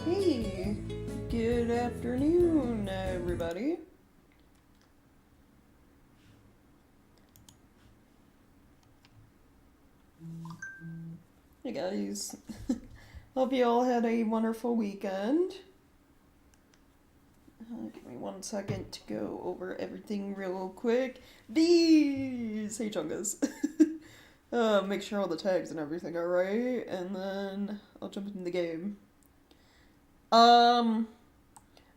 Hey, good afternoon, everybody. Hey guys, hope you all had a wonderful weekend. Give me 1 second to go over everything real quick. These! Hey Chungus. Make sure all the tags and everything are right, and then I'll jump into the game.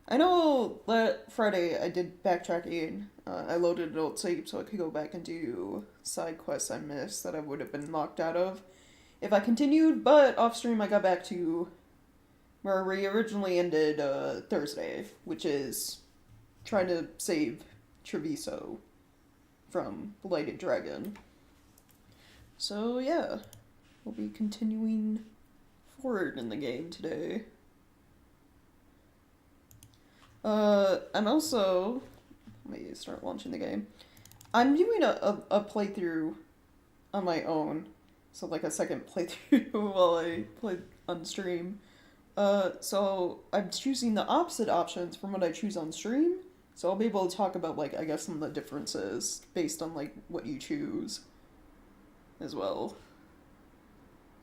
I know that Friday I did backtracking. I loaded an old save so I could go back and do side quests I missed that I would have been locked out of if I continued, but off stream I got back to where we originally ended Thursday, which is trying to save Treviso from the Lighted Dragon. So yeah, we'll be continuing forward in the game today. I'm also, let me start launching the game. I'm doing a playthrough on my own, so like a second playthrough while I play on stream. So I'm choosing the opposite options from what I choose on stream, so I'll be able to talk about, like, I guess some of the differences based on, like, what you choose as well.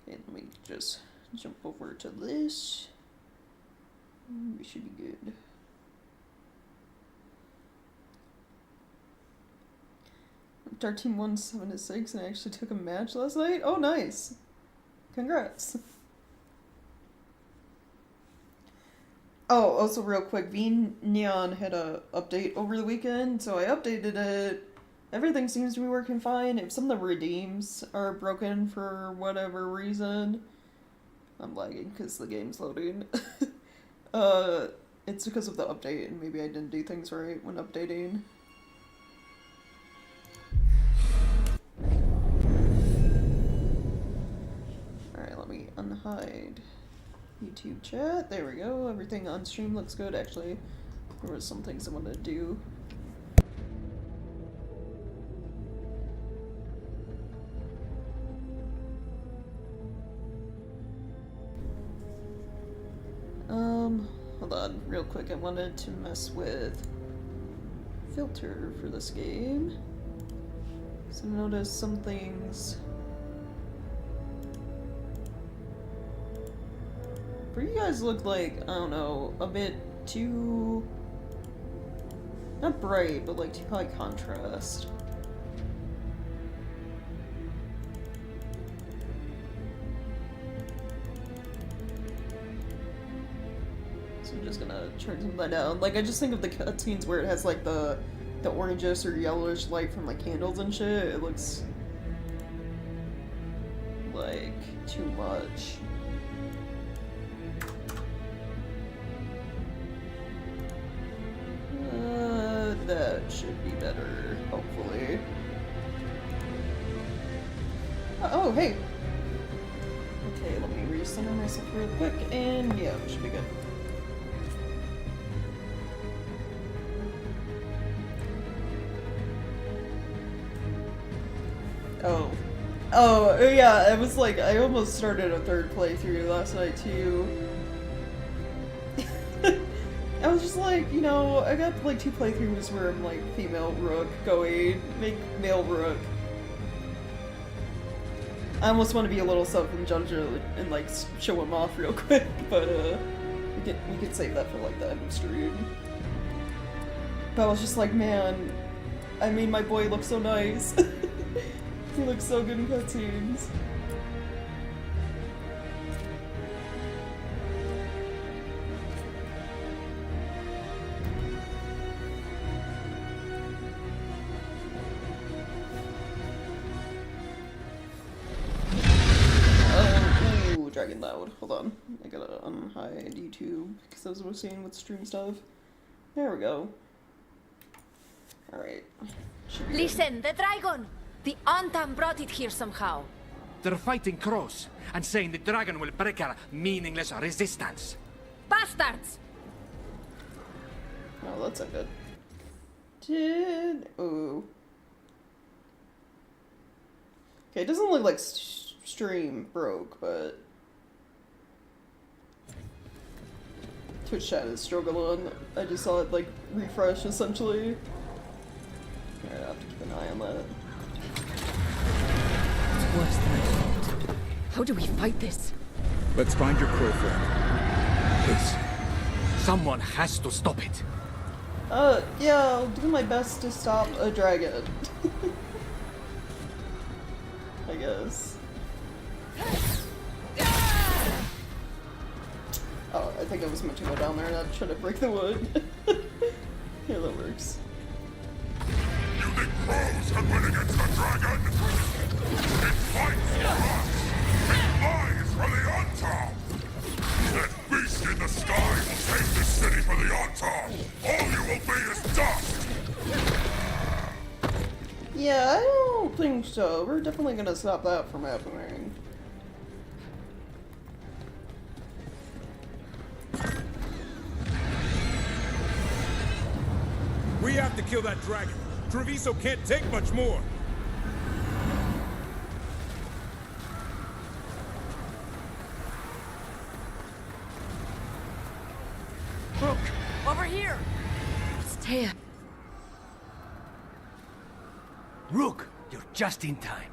Okay, let me just jump over to this. We should be good. Our team won 7-6 and I actually took a match last night. Oh, nice. Congrats. Oh, also real quick, V Neon had a update over the weekend, so I updated it. Everything seems to be working fine. If some of the redeems are broken for whatever reason, I'm lagging because the game's loading. It's because of the update, and maybe I didn't do things right when updating. Alright, let me unhide YouTube chat. There we go. Everything on stream looks good. Actually, there was some things I wanted to do. Hold on, real quick. I wanted to mess with filter for this game. So notice some things. For you guys look like, I don't know, a bit too, not bright, but like too high contrast. So I'm just gonna turn some of that down. Like, I just think of the cutscenes where it has like the orangish or yellowish light from like candles and shit. It looks like too much. That should be better, hopefully. Oh, hey! Okay, let me recenter myself real quick, and yeah, it should be good. Oh. Oh, yeah, it was like, I almost started a third playthrough last night, too. I was just like, you know, I got like 2 playthroughs where I'm like female rook going, make male rook. I almost want to be a little self-indulgent and like show him off real quick, but we could save that for like the end of stream. But I was just like, man, I made my boy look so nice. He looks so good in cutscenes. Dragon loud. Hold on. I gotta unhide YouTube because that's what I'm seeing with stream stuff. There we go. Alright. Listen, the dragon! The Antam brought it here somehow. They're fighting Cross and saying the dragon will break our meaningless resistance. Bastards! Oh, that's not good. Ooh. Okay, it doesn't look like stream broke, but Twitch chat is struggling. I just saw it like refresh essentially. Alright, I have to keep an eye on that. It's worse than I thought. How do we fight this? Let's find your crow friend. Please. Someone has to stop it. Yeah, I'll do my best to stop a dragon. I guess. Oh, I think I was meant to go down there and not try to break the wood. Yeah, that works. You think crows can win against the dragon? It fights for us! It flies for the Untown! That beast in the sky will take this city for the Untown! All you will be is dust! Yeah, I don't think so. We're definitely gonna stop that from happening. We have to kill that dragon. Treviso can't take much more. Brooke, over here! Stay. Rook, you're just in time.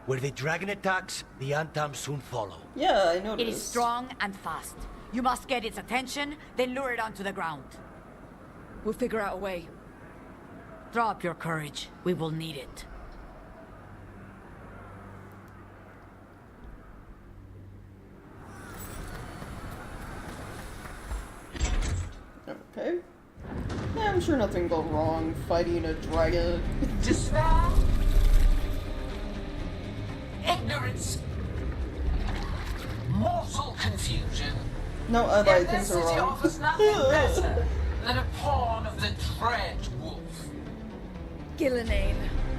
Where the dragon attacks, the Antam soon follow. Yeah, I noticed. It is strong and fast. You must get its attention, then lure it onto the ground. We'll figure out a way. Drop your courage. We will need it. Okay. Yeah, I'm sure nothing will go wrong fighting a dragon. Despair, ignorance, mortal confusion. No, Yet like this things are city wrong. offers nothing better than a pawn of the Dread Wolf. Gillenane.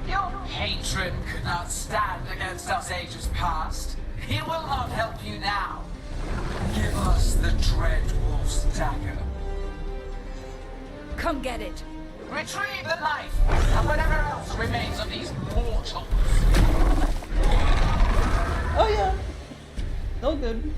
Your patron could not stand against us ages past. He will not help you now. Give us the Dread Wolf's dagger. Come get it. Retrieve the knife and whatever else remains of these mortals. Oh yeah. All good.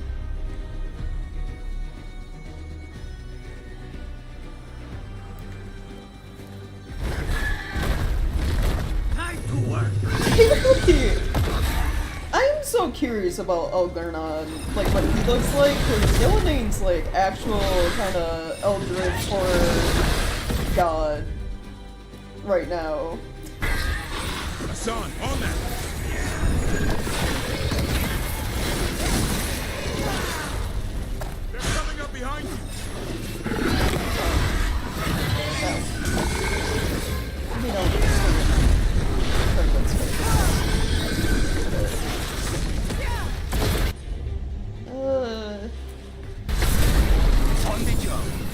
I'm so curious about Elgarnon, like what he looks like, because Gillanane's like actual kind of eldritch horror god right now. Hassan, on that! They're coming up behind you! We don't On the job.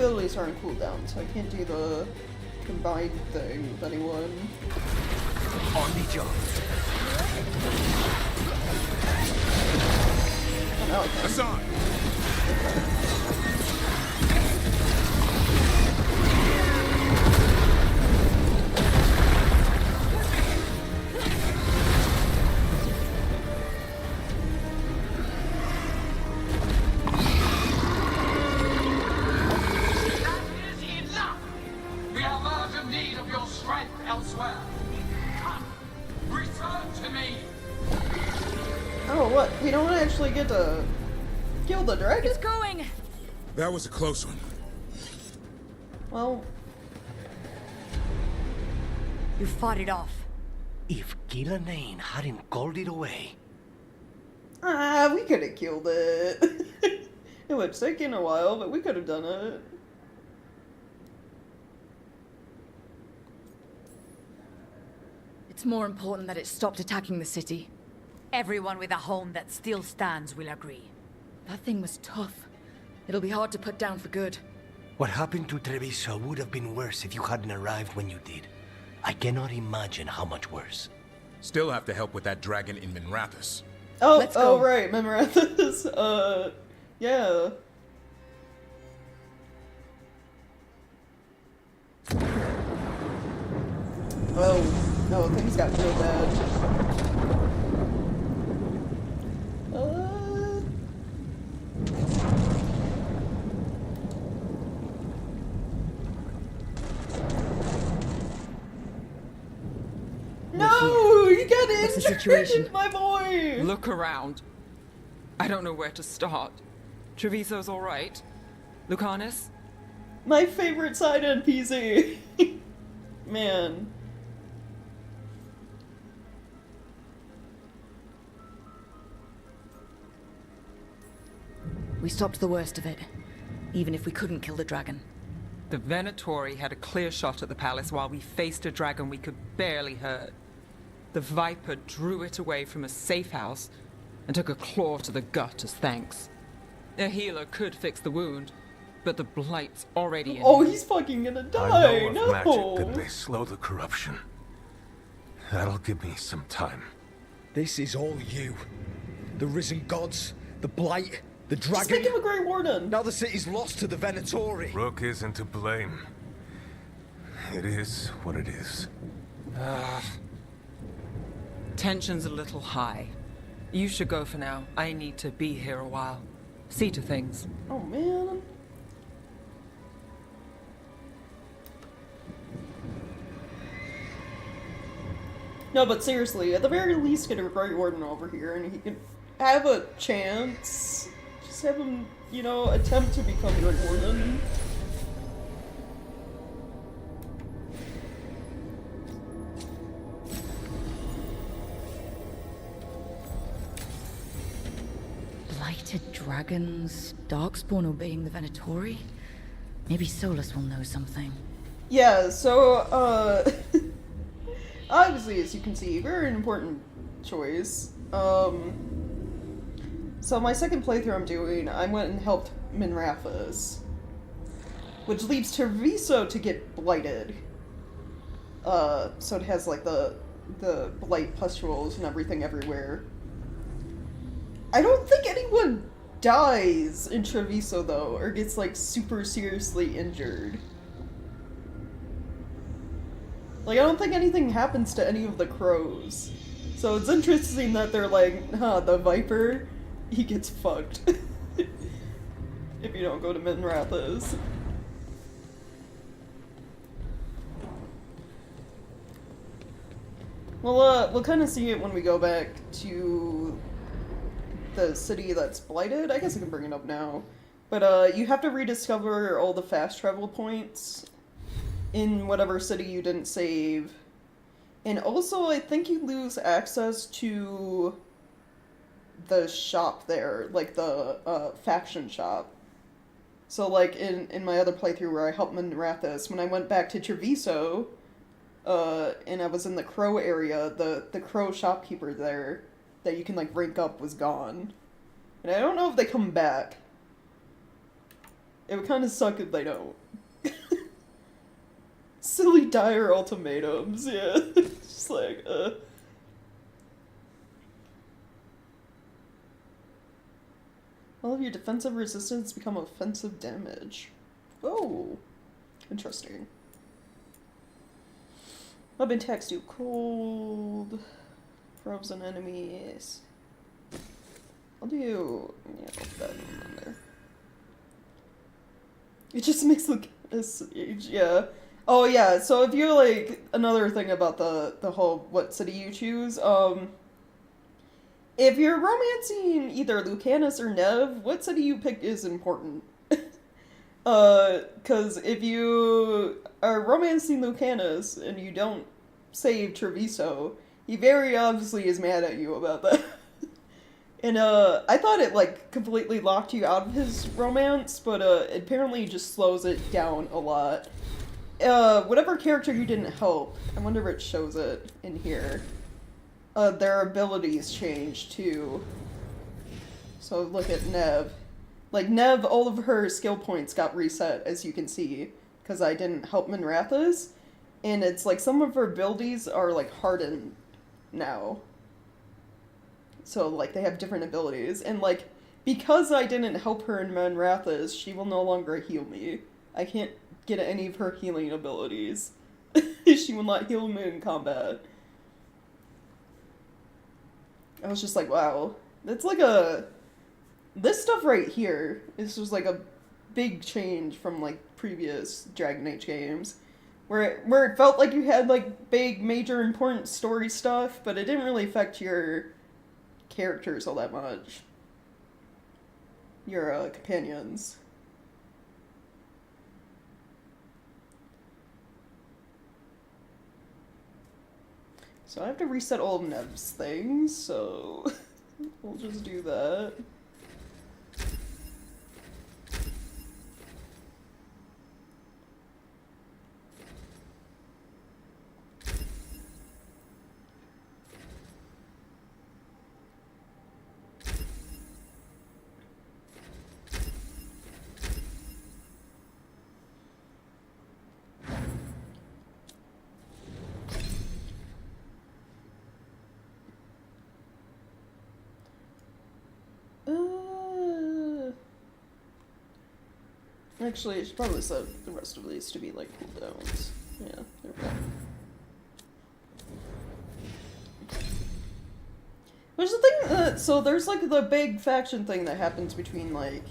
abilities are on cooldown, so I can't do the combined thing with anyone. On the job. Oh, no, I can't. Hassan! Oh, what? We don't actually get to kill the dragon? It's going! That was a close one. Well, You fought it off. If Gillenane hadn't called it away. we could have killed it. It would have taken a while, but we could have done it. It's more important that it stopped attacking the city. Everyone with a home that still stands will agree. That thing was tough. It'll be hard to put down for good. What happened to Treviso would have been worse if you hadn't arrived when you did. I cannot imagine how much worse. Still have to help with that dragon in Minrathous. Oh, Let's go. right, Memorathis. Yeah. Oh, no, things got real bad. No, you got What's the injured, situation? my boy. Look around. I don't know where to start. Treviso's alright. Lucanus? My favorite side NPC. Man. We stopped the worst of it, even if we couldn't kill the dragon. The Venatori had a clear shot at the palace while we faced a dragon we could barely hurt. The Viper drew it away from a safe house and took a claw to the gut as thanks. A healer could fix the wound, but the Blight's already in Oh, him. he's fucking gonna I die. know of No. magic that may slow the corruption. That'll give me some time. This is all you. The risen gods, the blight, the Just make dragon. him a Grey Warden. Now the city's lost to the Venatori. Rook isn't to blame. It is what it is. Tension's a little high. You should go for now. I need to be here a while. See to things. Oh, man. No, but seriously, at the very least get a Grey Warden over here and he can have a chance. Just have him, you know, attempt to become Grey Warden. Blighted dragons, Darkspawn obeying the Venatori? Maybe Solus will know something. Yeah, so, obviously, as you can see, very important choice. So my second playthrough I'm doing, I went and helped Minrathous, which leaves Treviso to get blighted. So it has, like, the blight pustules and everything everywhere. I don't think anyone dies in Treviso, though, or gets, like, super seriously injured. Like, I don't think anything happens to any of the crows. So it's interesting that they're like, the Viper, he gets fucked. If you don't go to Minrathous. Well, we'll kind of see it when we go back to the city that's blighted. I guess I can bring it up now. But, you have to rediscover all the fast travel points in whatever city you didn't save. And also, I think you lose access to the shop there, like the faction shop. So, like, in my other playthrough where I helped Minrathous, when I went back to Treviso, and I was in the crow area, the crow shopkeeper there that you can, like, rank up was gone. And I don't know if they come back. It would kind of suck if they don't. Silly dire ultimatums, yeah. Just like, All of your defensive resistance become offensive damage. Oh, interesting. Weapon attacks do cold. Frozen enemies. I'll do, yeah, I'll put that in there. It just makes the age, yeah. Oh yeah, so if you're like, another thing about the whole what city you choose, if you're romancing either Lucanus or Nev, what city you pick is important. Cause if you are romancing Lucanus and you don't save Treviso, he very obviously is mad at you about that. And, I thought it, like, completely locked you out of his romance, but, it apparently just slows it down a lot. Whatever character you didn't help, I wonder if it shows it in here. their abilities change too. So look at Nev. Like, Nev, all of her skill points got reset, as you can see, because I didn't help Minratha's. And it's like some of her abilities are, like, hardened now. So, like, they have different abilities. And, like, because I didn't help her in Minratha's, she will no longer heal me. I can't get any of her healing abilities. She will not heal me in combat. I was just like, wow. It's like a... This stuff right here is just like a big change from like previous Dragon Age games. Where it felt like you had like big, major, important story stuff, but it didn't really affect your characters all that much. Your companions. So I have to reset all of Nev's things, so we'll just do that. Actually, I should probably set the rest of these to be like cooldowns. Yeah, there we go. Which is the thing, so there's like the big faction thing that happens between like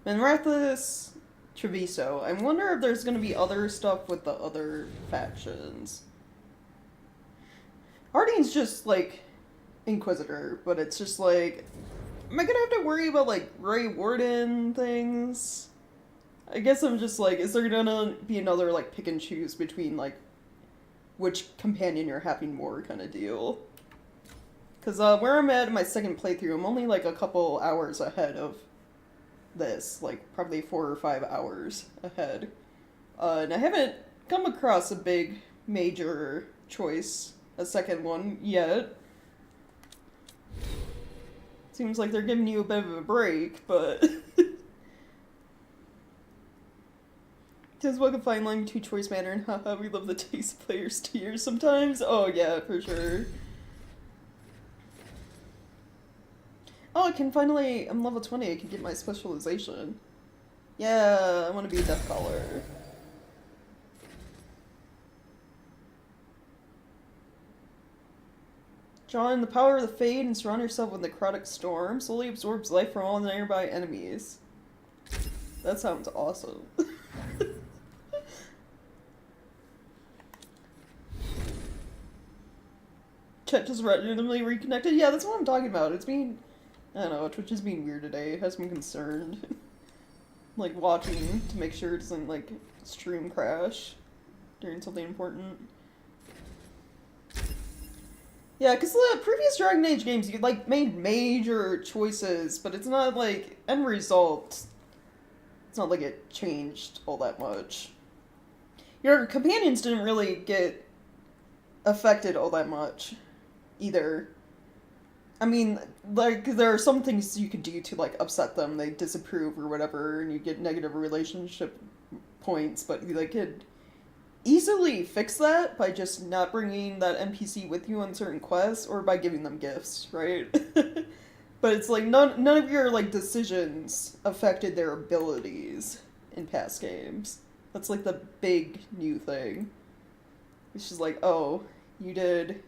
Minrathous, Treviso. I wonder if there's gonna be other stuff with the other factions. Ardine's just like Inquisitor, but it's just like, am I gonna have to worry about like Grey Warden things? I guess I'm just like, is there gonna be another, like, pick and choose between, like, which companion you're having more kind of deal? Because, where I'm at in my second playthrough, I'm only, like, a couple hours ahead of this. Like, probably 4 or 5 hours ahead. And I haven't come across a big, major choice, a second one, yet. Seems like they're giving you a bit of a break, but... Does what a fine line between choice matter and haha, we love the taste players' tears sometimes? Oh yeah, for sure. Oh, I can finally, I'm level 20, I can get my specialization. Yeah, I want to be a Death Caller. Draw in the power of the Fade and surround yourself with necrotic storm. Slowly absorbs life from all nearby enemies. That sounds awesome. Chat just randomly reconnected? Yeah, that's what I'm talking about. It's being... I don't know, Twitch is being weird today. It has me concerned. Like, watching to make sure it doesn't, like, stream crash during something important. Yeah, because the previous Dragon Age games, you, like, made major choices, but it's not, like, end result. It's not like it changed all that much. Your companions didn't really get affected all that much. Either. I mean, like, there are some things you could do to, like, upset them. They disapprove or whatever, and you get negative relationship points, but you, like, could easily fix that by just not bringing that NPC with you on certain quests, or by giving them gifts, right? But it's like, none of your, like, decisions affected their abilities in past games. That's, like, the big new thing. It's just like, oh, you did...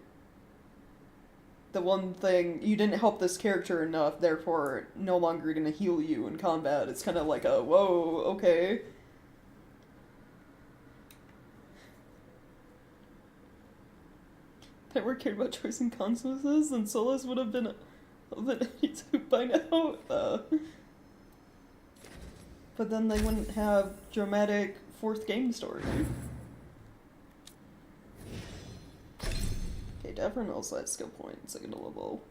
the one thing, you didn't help this character enough, therefore no longer gonna heal you in combat. It's kind of like a, whoa, okay. If I were cared about choice and consequences, then Solas would have been by now. But then they wouldn't have dramatic fourth game story. Okay, Davron also has skill points, second level.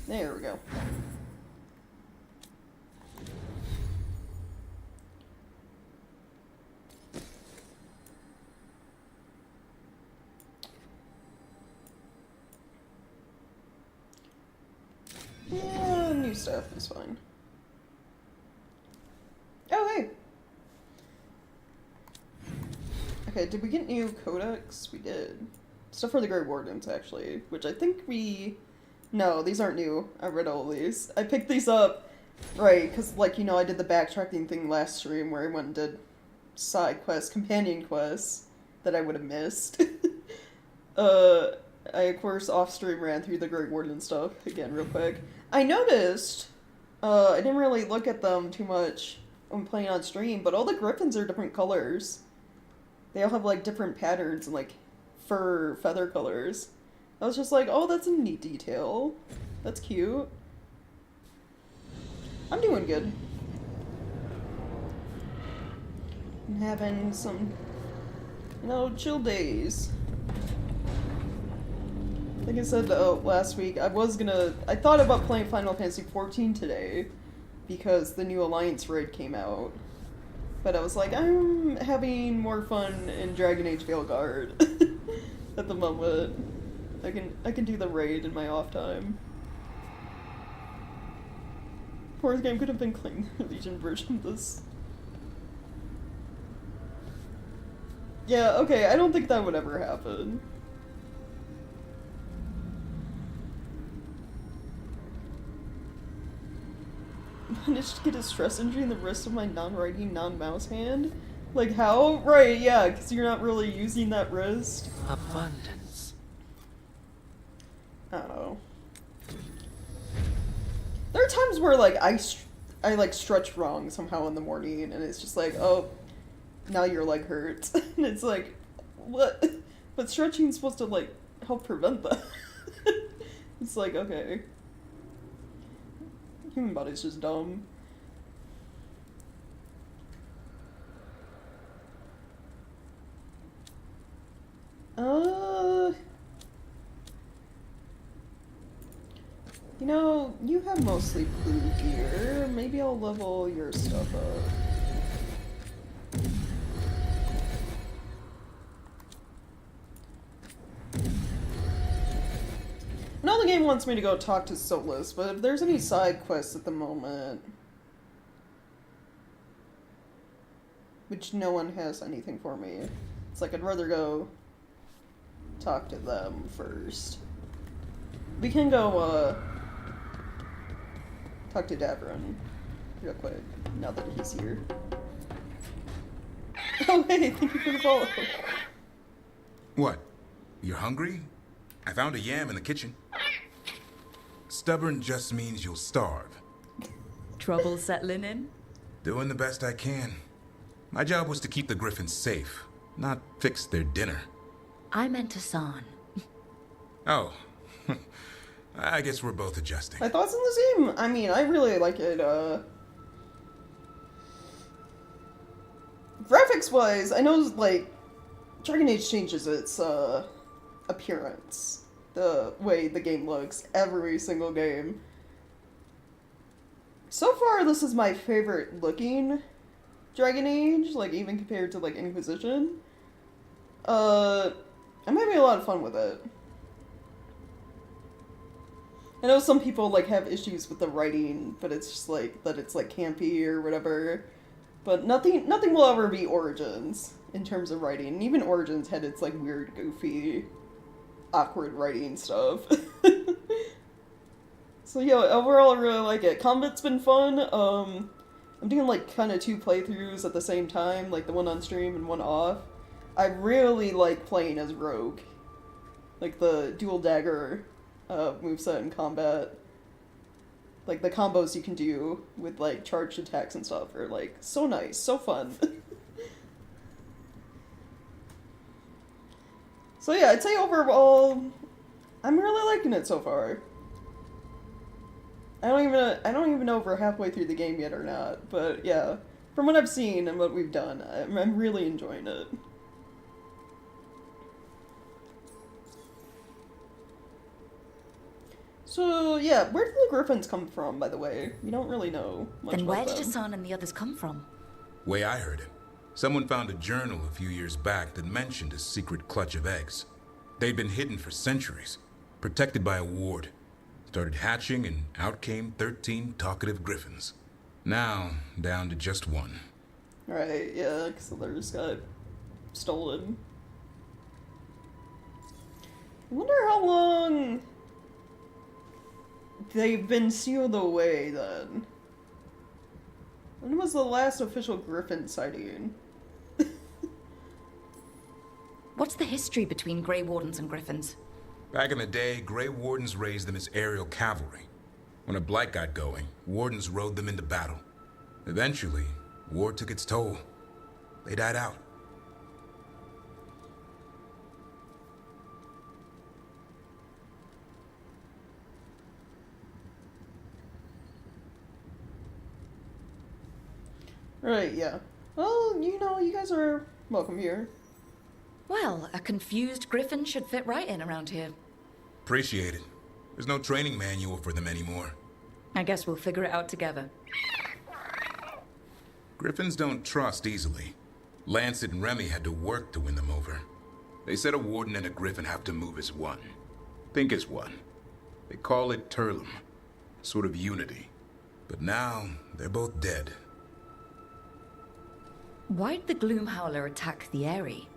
There we go. staff is fine. Oh, hey! Okay, did we get new codex? We did. Stuff for the Grey Wardens, actually. Which I think we... No, these aren't new. I read all these. I picked these up, right, because, like, you know, I did the backtracking thing last stream where I went and did side quests, companion quests, that I would have missed. I, of course, off-stream ran through the Grey Warden stuff, again, real quick. I noticed, I didn't really look at them too much when playing on stream, but all the griffins are different colors. They all have, like, different patterns and, like, fur, feather colors. I was just like, oh, that's a neat detail. That's cute. I'm doing good. I'm having some, you know, chill days. Like I said last week, I thought about playing Final Fantasy XIV today because the new Alliance raid came out. But I was like, I'm having more fun in Dragon Age Veilguard at the moment. I can do the raid in my off time. Fourth game could have been playing the Legion version of this. Yeah, okay, I don't think that would ever happen. Managed to get a stress injury in the wrist of my non-writing, non-mouse hand? Like how? Right, yeah, because you're not really using that wrist. Abundance. I don't know. There are times where, like, I like, stretch wrong somehow in the morning, and it's just like, oh, now your leg hurts. And it's like, what? But stretching's supposed to, like, help prevent that. It's like, okay. Human body's just dumb. You know, you have mostly blue gear. Maybe I'll level your stuff up. I know the game wants me to go talk to Solus, but if there's any side quests at the moment, which no one has anything for me, it's like I'd rather go talk to them first. We can go, talk to Davron real quick, now that he's here. Oh hey, thank you for the follow. What? You're hungry? I found a yam in the kitchen. Stubborn just means you'll starve. Trouble settling in? Doing the best I can. My job was to keep the griffins safe, not fix their dinner. I meant Hassan. Oh. I guess we're both adjusting. My thoughts on the game? I mean, I really like it, graphics-wise, I know, like, Dragon Age changes its, appearance. The way the game looks every single game. So far, this is my favorite looking Dragon Age, like, even compared to, like, Inquisition. I'm having a lot of fun with it. I know some people, like, have issues with the writing, but it's just, like, that it's, like, campy or whatever. But nothing will ever be Origins in terms of writing. And even Origins had its, like, weird, goofy, awkward writing stuff. So, yeah, overall, I really like it. Combat's been fun. I'm doing, like, kind of 2 playthroughs at the same time, like the one on stream and one off. I really like playing as Rogue. Like, the dual dagger moveset in combat. Like, the combos you can do with, like, charged attacks and stuff are, like, so nice, so fun. So yeah, I'd say overall, I'm really liking it so far. I don't even know if we're halfway through the game yet or not, but yeah, from what I've seen and what we've done, I'm really enjoying it. So yeah, where did the Griffins come from, by the way? We don't really know much Then about where did them. Hassan and the others come from? Way I heard it. Someone found a journal a few years back that mentioned a secret clutch of eggs. They'd been hidden for centuries, protected by a ward. Started hatching, and out came 13 talkative griffins. Now, down to just one. Right, yeah, because the others got stolen. I wonder how long they've been sealed away, then. When was the last official griffin sighting? What's the history between Grey Wardens and Griffins? Back in the day, Grey Wardens raised them as aerial cavalry. When a blight got going, Wardens rode them into battle. Eventually, war took its toll. They died out. Right, yeah. Well, you know, you guys are welcome here. Well, a confused griffin should fit right in around here. Appreciate it. There's no training manual for them anymore. I guess we'll figure it out together. Griffins don't trust easily. Lancet and Remy had to work to win them over. They said a warden and a griffin have to move as one. Think as one. They call it Turlum. Sort of unity. But now, they're both dead. Why'd the Gloomhowler attack the Eyrie?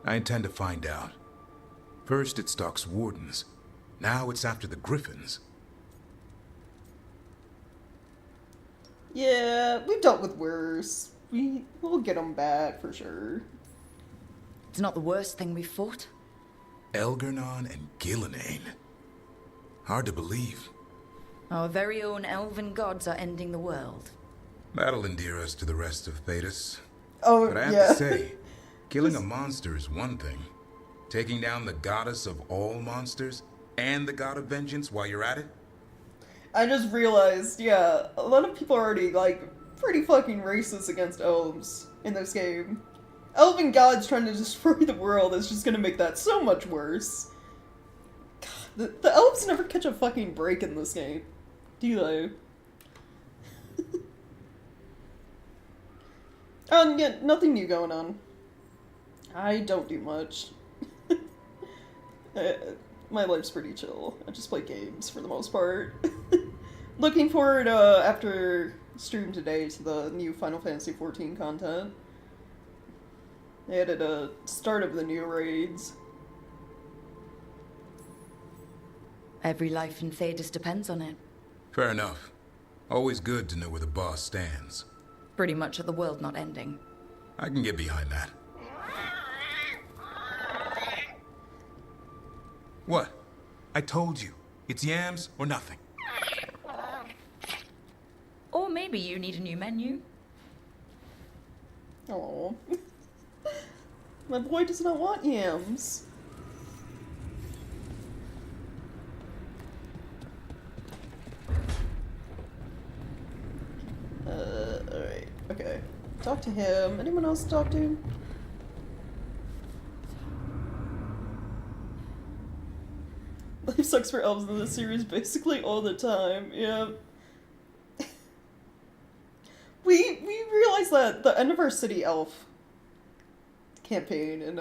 I intend to find out. First it stalks wardens. Now it's after the griffins. Yeah, we've dealt with worse. We'll get them back for sure. It's not the worst thing we've fought. Elgernon and Gillenane. Hard to believe. Our very own elven gods are ending the world. That'll endear us to the rest of Thedas. Oh, but I have yeah. to say, killing a monster is one thing. Taking down the goddess of all monsters and the god of vengeance while you're at it? I just realized, yeah, a lot of people are already, like, pretty fucking racist against elves in this game. Elven gods trying to destroy the world is just gonna make that so much worse. God, the elves never catch a fucking break in this game, do they? Yeah, nothing new going on. I don't do much. My life's pretty chill. I just play games for the most part. Looking forward, after stream today, to the new Final Fantasy XIV content. They added a start of the new raids. Every life in Thedas depends on it. Fair enough. Always good to know where the boss stands. Pretty much at the world not ending. I can get behind that. What? I told you. It's yams or nothing. Or maybe you need a new menu. Oh, my boy does not want yams. Alright, okay. Talk to him. Anyone else talk to? Life sucks for elves in this series basically all the time, yeah. We realized that the end of our City Elf campaign in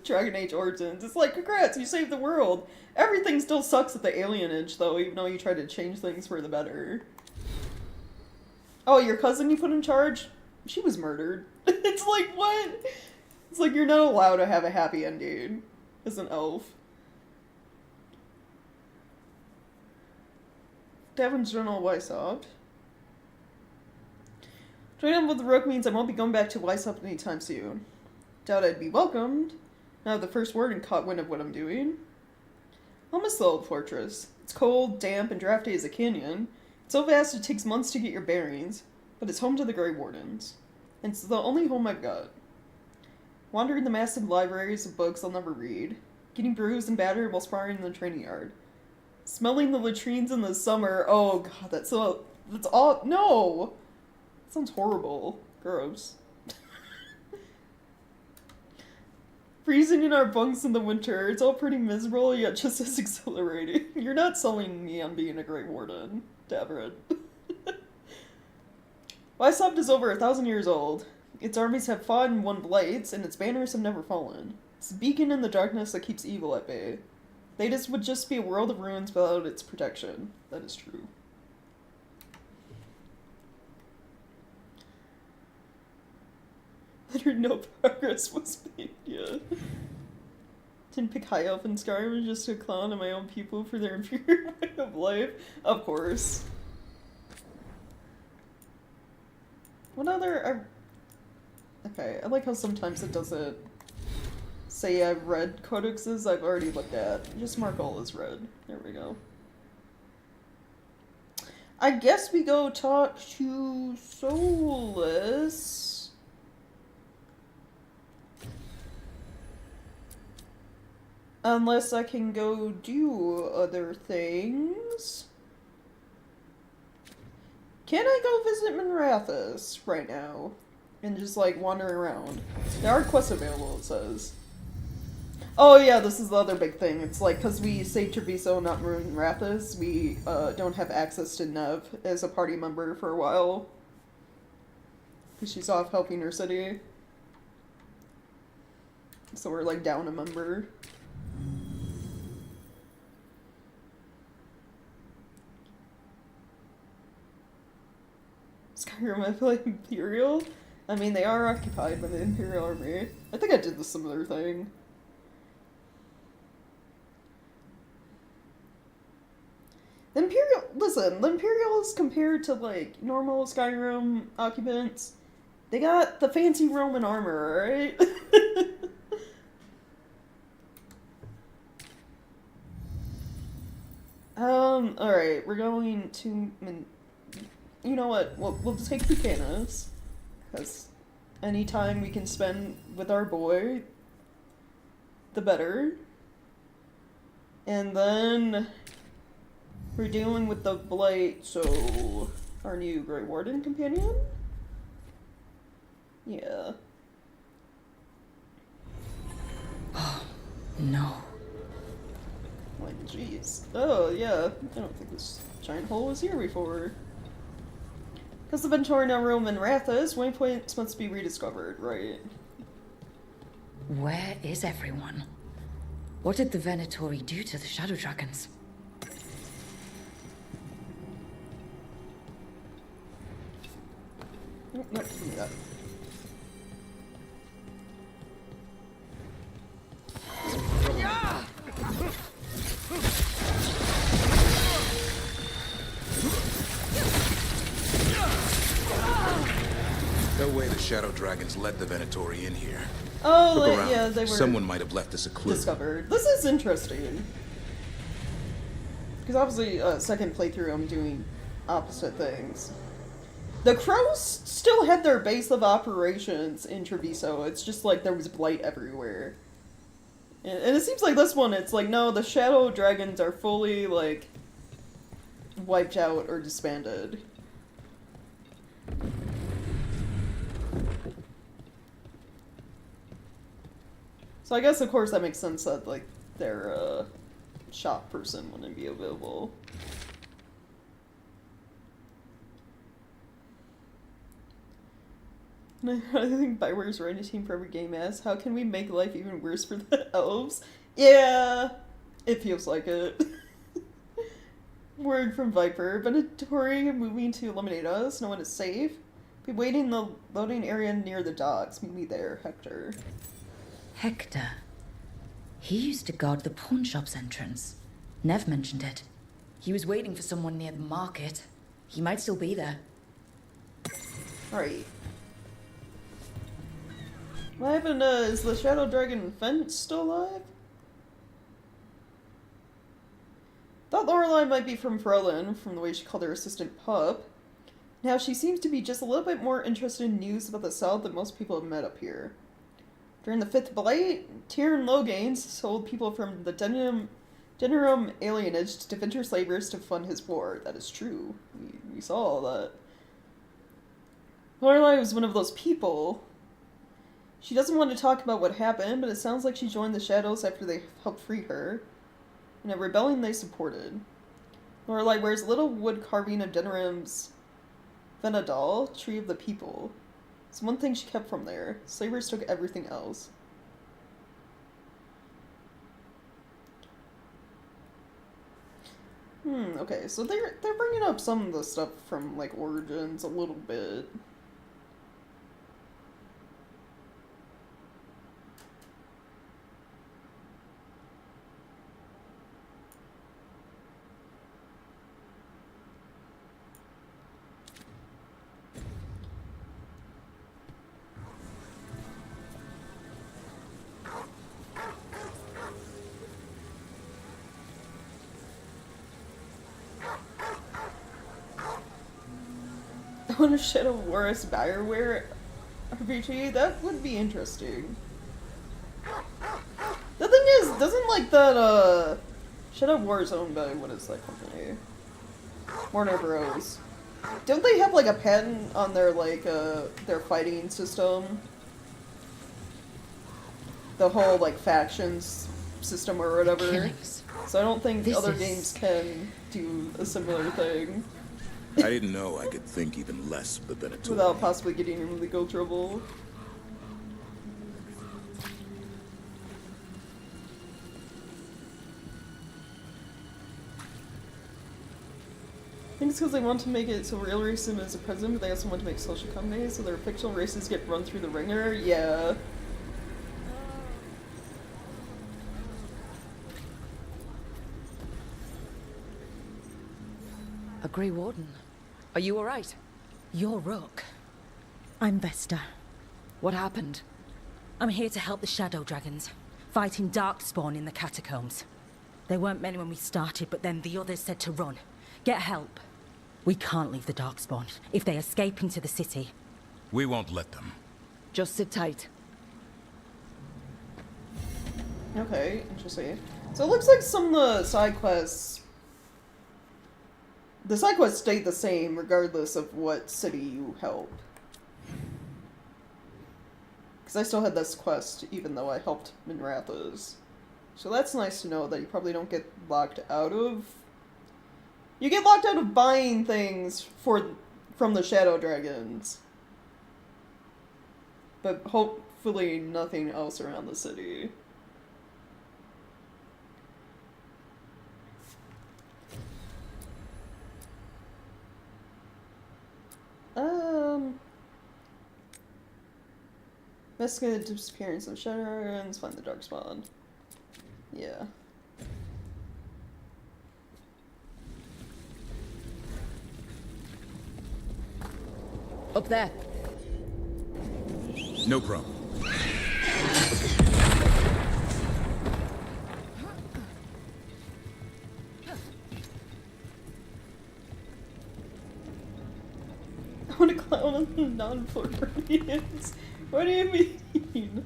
Dragon Age Origins, it's like, congrats, you saved the world. Everything still sucks at the alienage though, even though you try to change things for the better. Oh, your cousin you put in charge? She was murdered. It's like, what? It's like you're not allowed to have a happy ending as an elf. Davin's Journal Weishaupt. Joining with the Rook means I won't be going back to Weishaupt anytime soon. Doubt I'd be welcomed. Now the first word and caught wind of what I'm doing. I'll miss the old fortress. It's cold, damp, and drafty as a canyon. It's so vast it takes months to get your bearings, but it's home to the Grey Wardens. And it's the only home I've got. Wandering the massive libraries of books I'll never read. Getting bruised and battered while sparring in the training yard. Smelling the latrines in the summer. Oh god, that's all, no! That sounds horrible. Gross. Freezing in our bunks in the winter. It's all pretty miserable, yet just as exhilarating. You're not selling me on being a Grey Warden, Davrid. Weishaupt is over 1,000 years old. Its armies have fought and won blights, and its banners have never fallen. It's a beacon in the darkness that keeps evil at bay. They just would just be a world of ruins without its protection. That is true. Literally no progress was made, yeah. Didn't pick high elf in Skyrim just to clown on my own people for their inferior way of life. Of course. What other... Okay, I like how sometimes it doesn't say I've read codexes I've already looked at. Just mark all as read. There we go. I guess we go talk to Solus. Unless I can go do other things. Can I go visit Minrathous right now? And just, like, wander around? There are quests available, it says. Oh yeah, this is the other big thing. It's like, because we saved Treviso, not Minrathous, we don't have access to Nev as a party member for a while. Because she's off helping her city. So we're, like, down a member. Skyrim, I feel like Imperial? I mean, they are occupied by the Imperial Army. I think I did the similar thing. The Imperial... Listen, the Imperials compared to, like, normal Skyrim occupants, they got the fancy Roman armor, alright? Alright, we're going to... You know what? We'll take Buchanas, because any time we can spend with our boy, the better. And then we're dealing with the Blight, so our new Grey Warden companion? Yeah. Oh, no. Like, jeez. Oh, yeah. I don't think this giant hole was here before. Because the Ventori now roam in Rathas, waypoints must be rediscovered, right? Where is everyone? What did the Venatori do to the Shadow Dragons? Oh, no, give me that. No way the Shadow Dragons led the Venatori in here. Oh, Look like, around. yeah, they were Someone might have left us a clue. discovered. This is interesting. Because obviously, second playthrough, I'm doing opposite things. The Crows still had their base of operations in Treviso. It's just like there was blight everywhere. And it seems like this one, it's like, no, the Shadow Dragons are fully, like, wiped out or disbanded. So I guess, of course, that makes sense that, like, their, shop person wouldn't be available. I think Bioware's writing team for every game asks, how can we make life even worse for the elves? Yeah, it feels like it. Word from Viper. Venatori moving to eliminate us. No one is safe. Be waiting in the loading area near the docks. Meet me there, Hector. Hector. He used to guard the pawn shop's entrance. Nev mentioned it. He was waiting for someone near the market. He might still be there. Alright. What happened, is the Shadow Dragon Fence still alive? Thought Lorelei might be from Ferelyn, from the way she called her assistant pup. Now she seems to be just a little bit more interested in news about the South than most people have met up here. During the Fifth Blight, Tyrion Logains sold people from the Denerim alienage to Defender slavers to fund his war. That is true. We saw all that. Lorelei was one of those people. She doesn't want to talk about what happened, but it sounds like she joined the Shadows after they helped free her. In a rebellion they supported. Lorelei wears a little wood carving of Denerim's Venadal, Tree of the People. It's one thing she kept from there. Slavers took everything else. Okay, so they're bringing up some of the stuff from, like, Origins a little bit. I want a Shadow Wars Bioware RPG? That would be interesting. The thing is, doesn't like that, Shadow Wars owned by, what is that company? Warner Bros. Don't they have, like, a patent on their, like, their fighting system? The whole, like, factions system or whatever. Killings. So I don't think This other is- games can do a similar thing I didn't know I could think even less of the Venator. without possibly getting in legal trouble. I think it's because they want to make it so real racism is a present, but they also want to make social comedy, so their fictional races get run through the ringer. Yeah. A Grey Warden. Are you alright? You're Rook. I'm Vesta. What happened? I'm here to help the Shadow Dragons, fighting Darkspawn in the catacombs. There weren't many when we started, but then the others said to run. Get help. We can't leave the Darkspawn. If they escape into the city, We won't let them. Just sit tight. Okay, interesting. So it looks like some of the side quests... The side quests stay the same regardless of what city you help. Because I still had this quest even though I helped Minrathas. So that's nice to know that you probably don't get locked out of... You get locked out of buying things from the Shadow Dragons. But hopefully nothing else around the city. Investigate the disappearance of Shadow Dragons, find the Darkspawn. Yeah. Up there. No problem. I want to clown on the non-Floridians. What do you mean?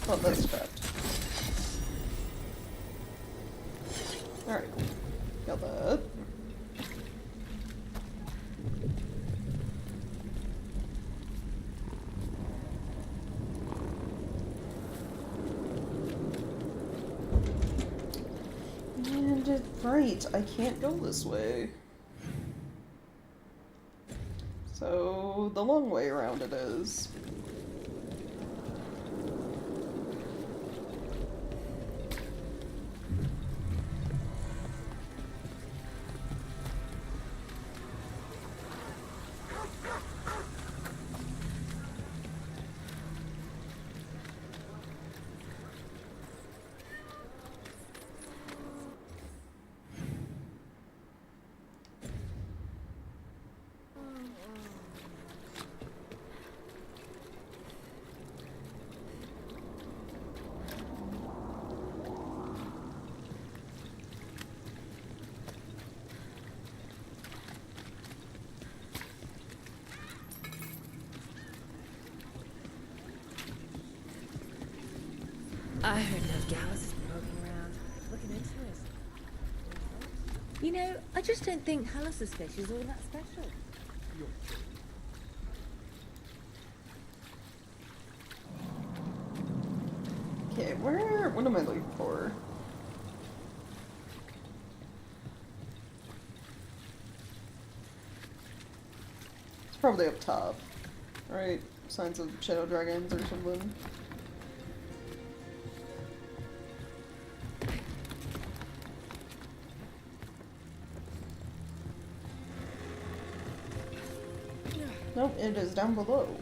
Oh, that's trapped. Alright. Got that. And right, I can't go this way. So, the long way around it is. I heard those Gallus has been poking around, looking into us. You know, I just don't think Hallus's fish is all that special. Okay, what am I looking for? probably up top, right? Signs of shadow dragons or something. Nope, it is down below.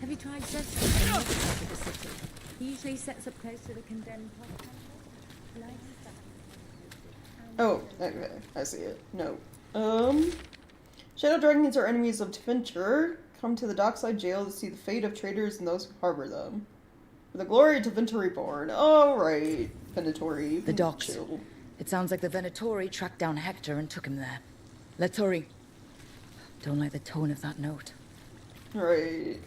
Have you tried Zed's of the city? He usually sets up close to the condemned population. Oh, okay, I see it. No. Shadow dragons are enemies of Tevinter. Come to the dockside jail to see the fate of traitors and those who harbor them. For the glory of Tevinter reborn. Alright, Venatori. The docks. Chill. It sounds like the Venatori tracked down Hector and took him there. Let's hurry. Don't like the tone of that note. Right.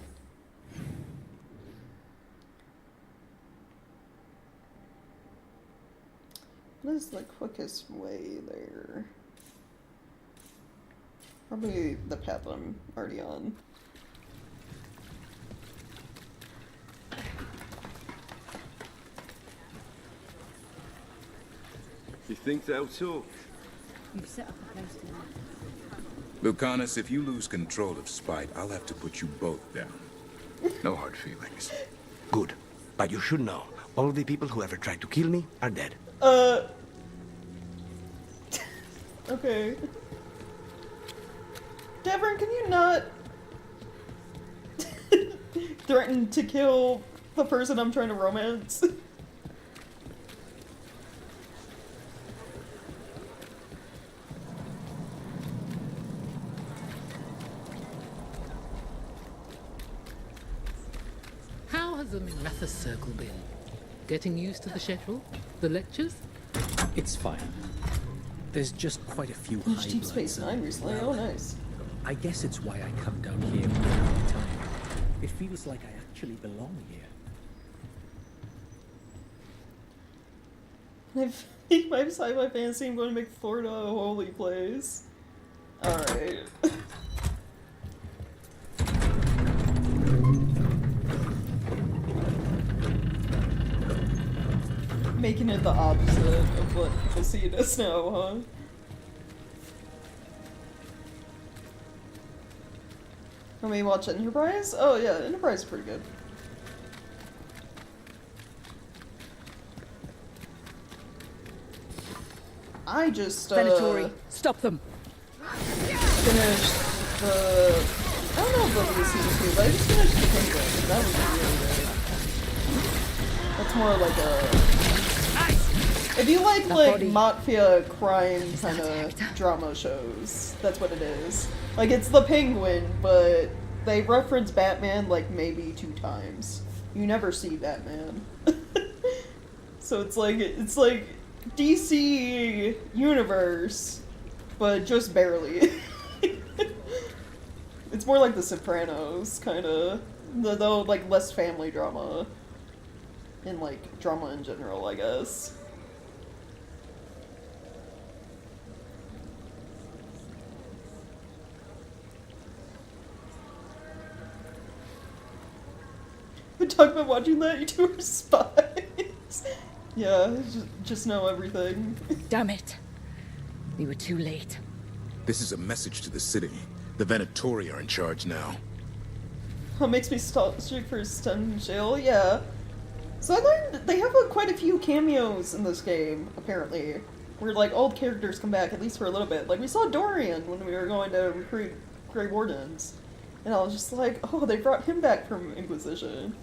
What is the quickest way there? Probably the path I'm already on. You think they'll talk? You've set up a place to Lucanus, if you lose control of Spite, I'll have to put you both down. No hard feelings. Good. But you should know, all the people who ever tried to kill me are dead. Okay. Devon, can you not threaten to kill the person I'm trying to romance? How has the Mathis circle been? Getting used to the schedule? The lectures? It's fine. There's just quite a few Huge Deep Space Nine recently. Oh, nice. I guess it's why I come down here from time to time. It feels like I actually belong here. My sci-fi fantasy, I'm going to make Florida a holy place. Alright. Making it the opposite of what people see it as now, huh? Let me watch Enterprise? Oh yeah, Enterprise is pretty good. I just, Venatori, stop them! Finished the... I don't know if they'll be season 2, but I just finished the Penguin. That was really good. That's more like a... If you like mafia crime kind of drama shows, that's what it is. Like, it's the Penguin, but they reference Batman like maybe 2 times. You never see Batman. So it's like DC universe, but just barely. It's more like The Sopranos, kind of, though like less family drama, and like drama in general, I guess. Been talking about watching that, you two are spies. Yeah, just know everything. Damn it. We were too late. This is a message to the city. The Venatori are in charge now. What makes me strict for Stun Jail? Yeah. So I learned they have quite a few cameos in this game, apparently. Where like old characters come back, at least for a little bit. Like we saw Dorian when we were going to recruit Grey Wardens. And I was just like, oh, they brought him back from Inquisition.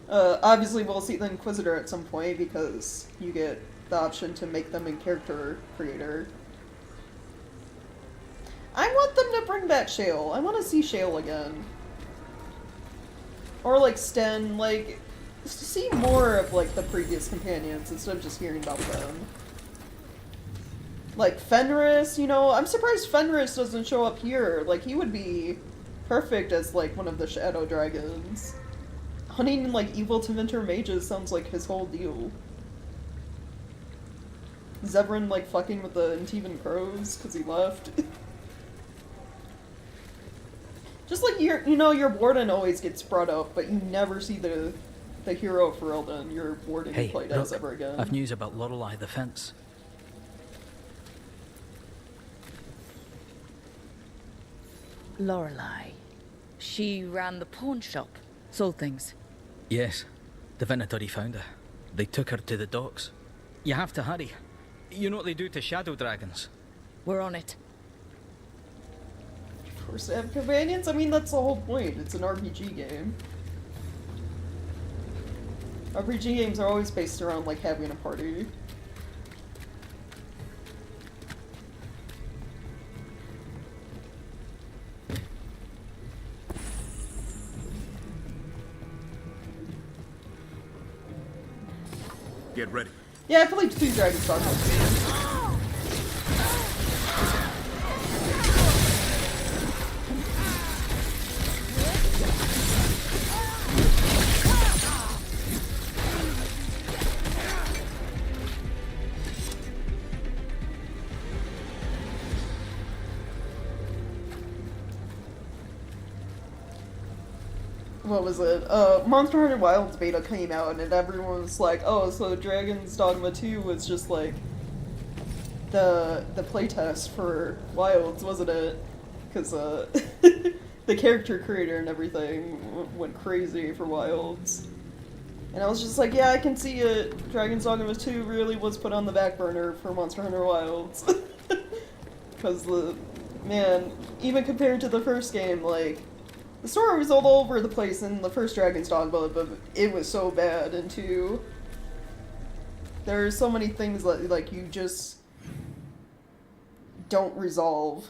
Obviously we'll see the Inquisitor at some point because you get the option to make them a character creator. I want them to bring back Shale. I want to see Shale again. Or like Sten, like, see more of like the previous companions instead of just hearing about them. Like Fenris, you know, I'm surprised Fenris doesn't show up here. Like he would be perfect as like one of the Shadow Dragons. Hunting like evil Tevinter mages sounds like his whole deal. Zevran like fucking with the Antivan crows because he left. Just like your warden always gets brought up, but you never see the hero for Elden, your warden you played as ever again. I've news about Lorelei the Fence. Lorelei. She ran the pawn shop, sold things. Yes, the Venatori found her. They took her to the docks. You have to hurry. You know what they do to shadow dragons? We're on it. Of course they have companions? I mean, that's the whole point. It's an RPG game. RPG games are always based around, like, having a party. Get ready. Yeah, I played 2 Dragon's Dogma. What was it? Monster Hunter Wilds beta came out and everyone was like, oh, so Dragon's Dogma 2 was just like the playtest for Wilds, wasn't it? Because the character creator and everything went crazy for Wilds. And I was just like, yeah, I can see it. Dragon's Dogma 2 really was put on the back burner for Monster Hunter Wilds. Because man, even compared to the first game, like, the story was all over the place in the first Dragon's Dogma, but it was so bad in 2. There's so many things that, like, you just don't resolve.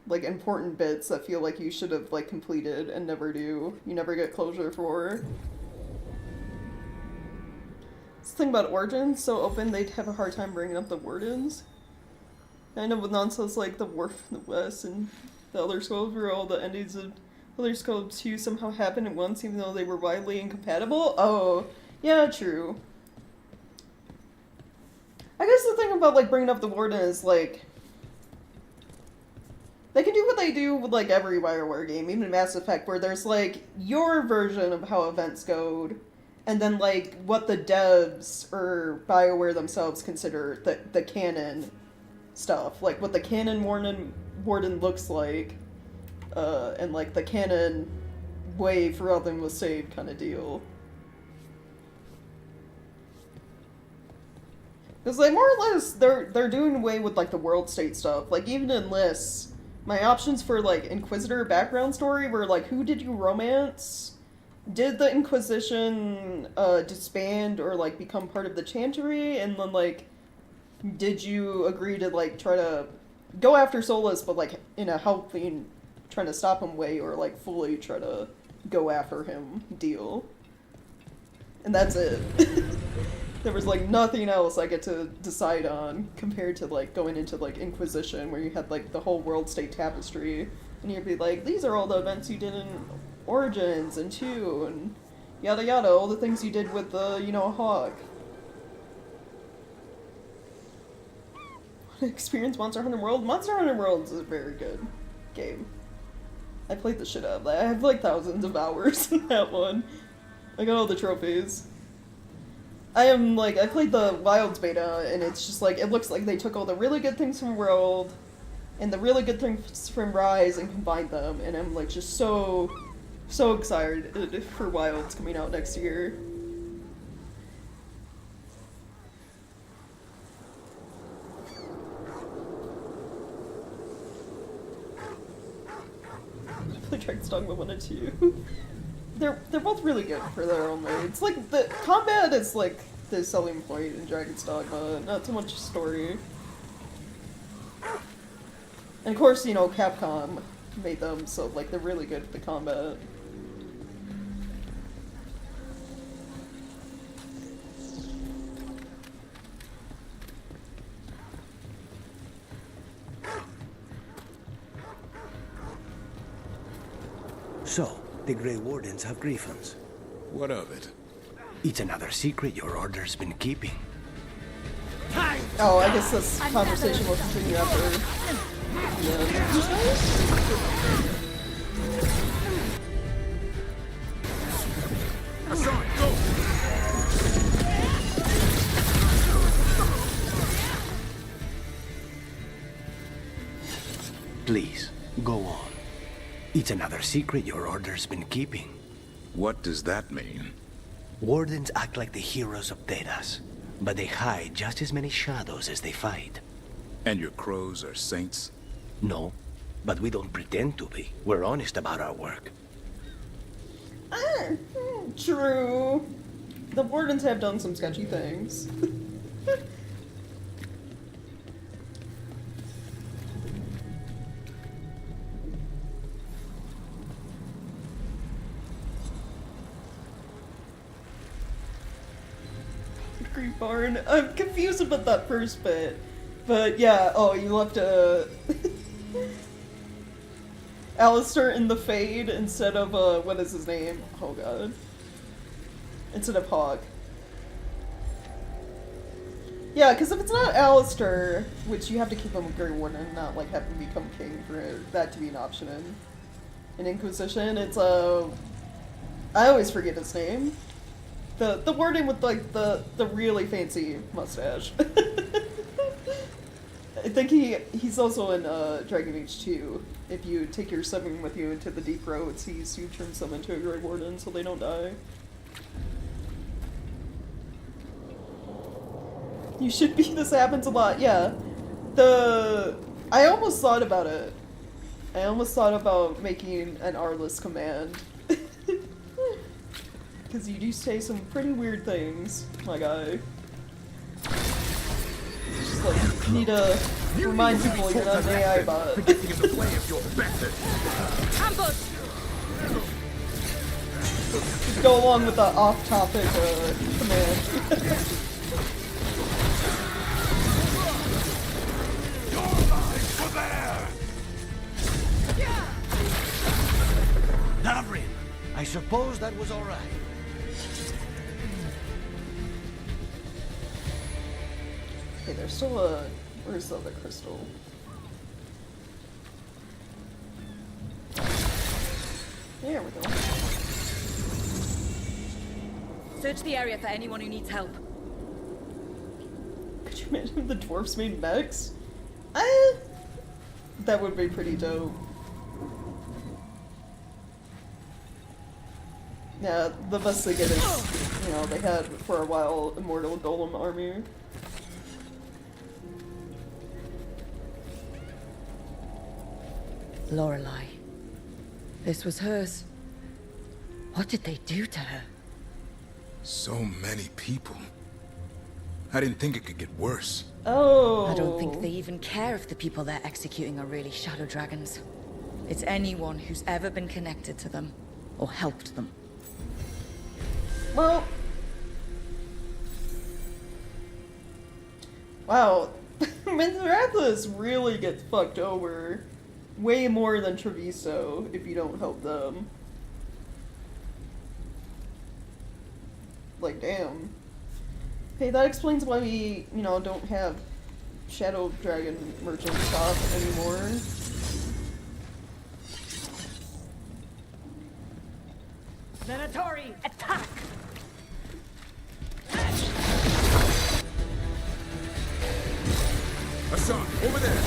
Like, important bits that feel like you should have, like, completed and never do. You never get closure for. This thing about Origins, so open they'd have a hard time bringing up the Wardens. I know with nonsense like the War from the West and the Elder Scrolls where all the endings of Elder Scrolls 2 somehow happened at once even though they were widely incompatible? Oh, yeah, true. I guess the thing about, like, bringing up the Warden is, like, they can do what they do with, like, every WarioWare game, even Mass Effect, where there's, like, your version of how events go, and then, like, what the devs or BioWare themselves consider the canon stuff. Like, what the canon Warden looks like, and, like, the canon way for Elden was saved kind of deal. Because, like, more or less, they're doing away with, like, the world state stuff. Like, even in lists, my options for, like, Inquisitor background story were, like, who did you romance? Did the Inquisition, disband or, like, become part of the Chantry? And then, like, did you agree to, like, try to go after Solus, but, like, in a helping, trying to stop him way, or, like, fully try to go after him deal? And that's it. There was, like, nothing else I get to decide on compared to, like, going into, like, Inquisition, where you had, like, the whole world state tapestry, and you'd be like, these are all the events you did in Origins and 2, and yada yada, all the things you did with the, you know, Hawk. Experience Monster Hunter World? Monster Hunter World is a very good game. I played the shit out of that. I have, like, thousands of hours in that one. I got all the trophies. I played the Wilds beta, and it's just, like, it looks like they took all the really good things from World, and the really good things from Rise, and combined them, and I'm, like, just so excited for Wilds coming out next year. I played Dragon's Dogma 1 and 2. They're both really good for their own way. It's like, the combat is like the selling point in Dragon's Dogma, not so much story. And of course, you know, Capcom made them, so like they're really good at the combat. So, the Grey Wardens have griffins. What of it? It's another secret your order's been keeping. Oh, I guess this conversation will continue after. Please, go on. It's another secret your order's been keeping. What does that mean? Wardens act like the heroes of Thedas, but they hide just as many shadows as they fight. And your crows are saints? No, but we don't pretend to be. We're honest about our work. True. The Wardens have done some sketchy things. Great Barn. I'm confused about that first bit. But yeah, oh, you left Alistair in the Fade instead of, what is his name? Oh god. Instead of Hawk. Yeah, because if it's not Alistair, which you have to keep him a Grey Warden and not, like, have him become king for that to be an option in Inquisition, it's, I always forget his name. The warden with, like, the really fancy mustache. I think he's also in Dragon Age 2. If you take your summon with you into the deep roads, you turn some into a Grey Warden so they don't die. You should be. This happens a lot. Yeah. I almost thought about it. I almost thought about making an R-list command. Because you do say some pretty weird things, my guy. Just like, need to remind people you're not an AI bot. Ambush! Just go along with the off-topic command. Navrin, I suppose that was all right. Okay, there's still a... Where's the other crystal? There we go. Search the area for anyone who needs help. Could you imagine if the dwarfs made mechs? That would be pretty dope. Yeah, the best they get is, you know, they had for a while Immortal Golem armor. Lorelei. This was hers. What did they do to her? So many people. I didn't think it could get worse. Oh. I don't think they even care if the people they're executing are really shadow dragons. It's anyone who's ever been connected to them or helped them. Well. Wow. Mintharathis really gets fucked over. Way more than Treviso if you don't help them. Like, damn. Hey, that explains why we, you know, don't have Shadow Dragon merchant shop anymore. Venatori, attack! Hassan, over there!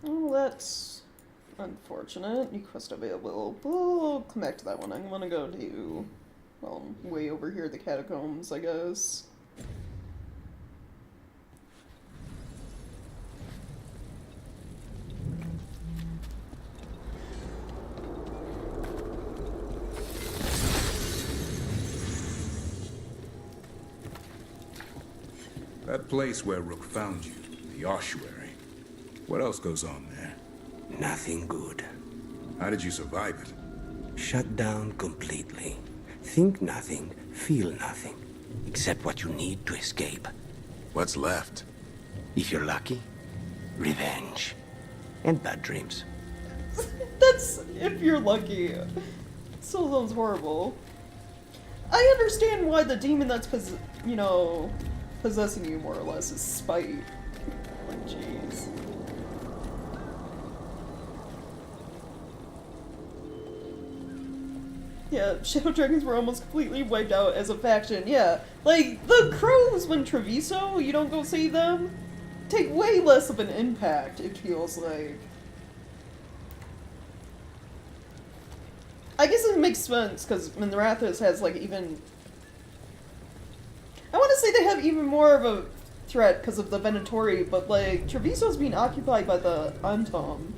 Oh, that's unfortunate. New quest available. We'll come back to that one. I'm gonna go to, well, way over here, the catacombs, I guess. That place where Rook found you, the ossuary. What else goes on there? Nothing good. How did you survive it? Shut down completely. Think nothing, feel nothing. Except what you need to escape. What's left? If you're lucky, revenge. And bad dreams. That's if you're lucky. It still sounds horrible. I understand why the demon that's possessing you more or less is spite. Like, jeez. Yeah, Shadow Dragons were almost completely wiped out as a faction. Yeah, like the crows when Treviso, you don't go save them, take way less of an impact. It feels like. I guess it makes sense, because Minrathous has, like, even... I want to say they have even more of a threat because of the Venatori, but, like, Treviso's being occupied by the Antom,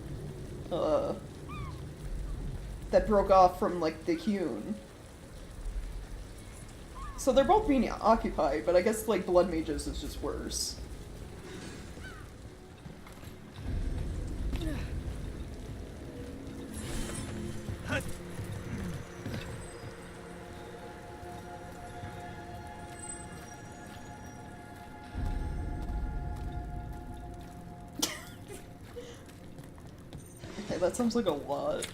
that broke off from, like, the Hewn. So they're both being occupied, but I guess, like, Blood Mages is just worse. Okay, that sounds like a lot.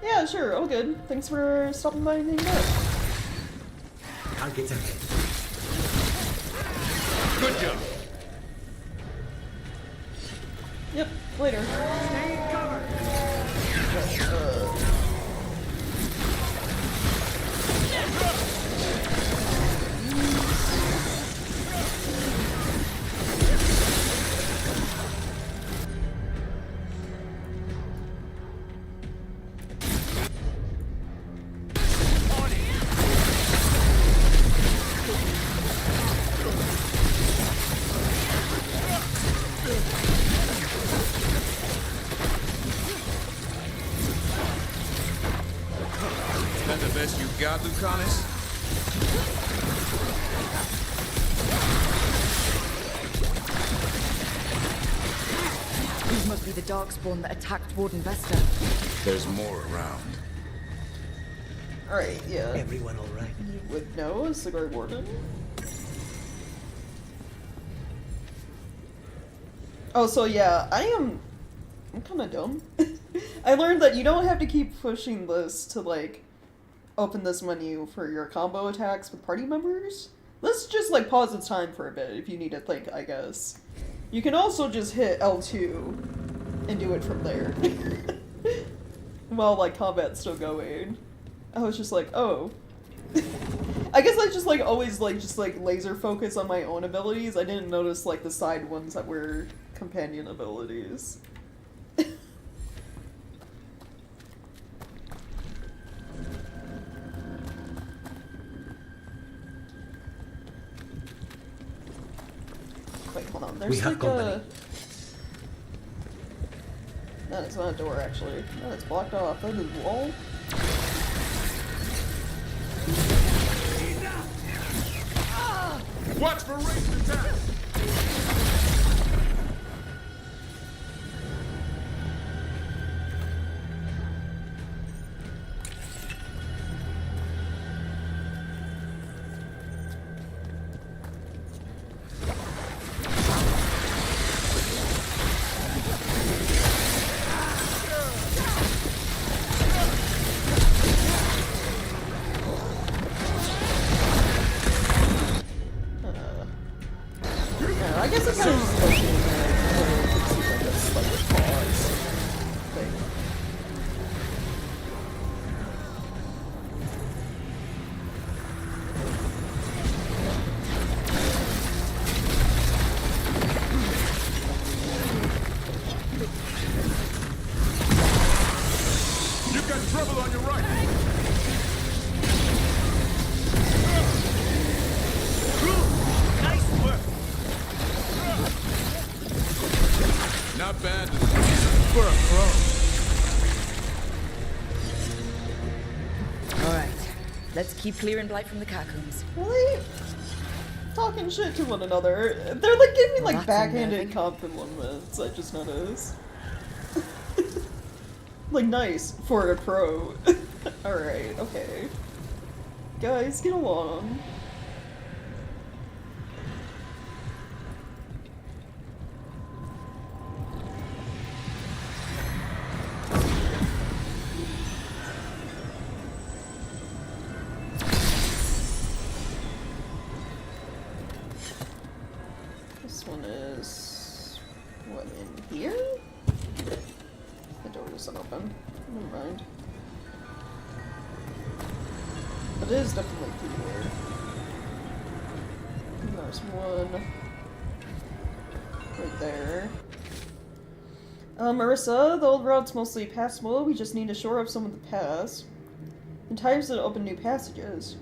Yeah, sure, all good. Thanks for stopping by and hanging out. Target's ahead. Good job. Yep, later. Stay covered. God, Lucanus? These must be the Darkspawn that attacked Warden Vesta. There's more around. Alright, yeah. Everyone alright? You would know as the Guard Warden? Oh, so yeah, I'm kinda dumb. I learned that you don't have to keep pushing this to, like, open this menu for your combo attacks with party members. Let's just, like, pause the time for a bit if you need to think, I guess. You can also just hit L2 and do it from there. While, like, combat's still going. I was just like, oh. I guess I just, like, always, like, just, like, laser focus on my own abilities. I didn't notice, like, the side ones that were companion abilities. Wait, hold on. There's like a... No, it's not a door, actually. No, it's blocked off. That is a wall. Watch for ranged attacks! I guess it's kind of just like a pause thing. You've got trouble on your right! Nice work! Not bad for a pro. Alright, let's keep clearing blight from the catacombs. Really? talking shit to one another. They're like giving Well, like that's backhanded unnerving. compliments, I just noticed. Like, nice for a pro. Alright, okay. Guys, get along. This one is... what, in here? The door isn't open. Never mind. But it is definitely through here. And there's one right there. Marissa, the old route's mostly passable. We just need to shore up some of the paths. And types that open new passages.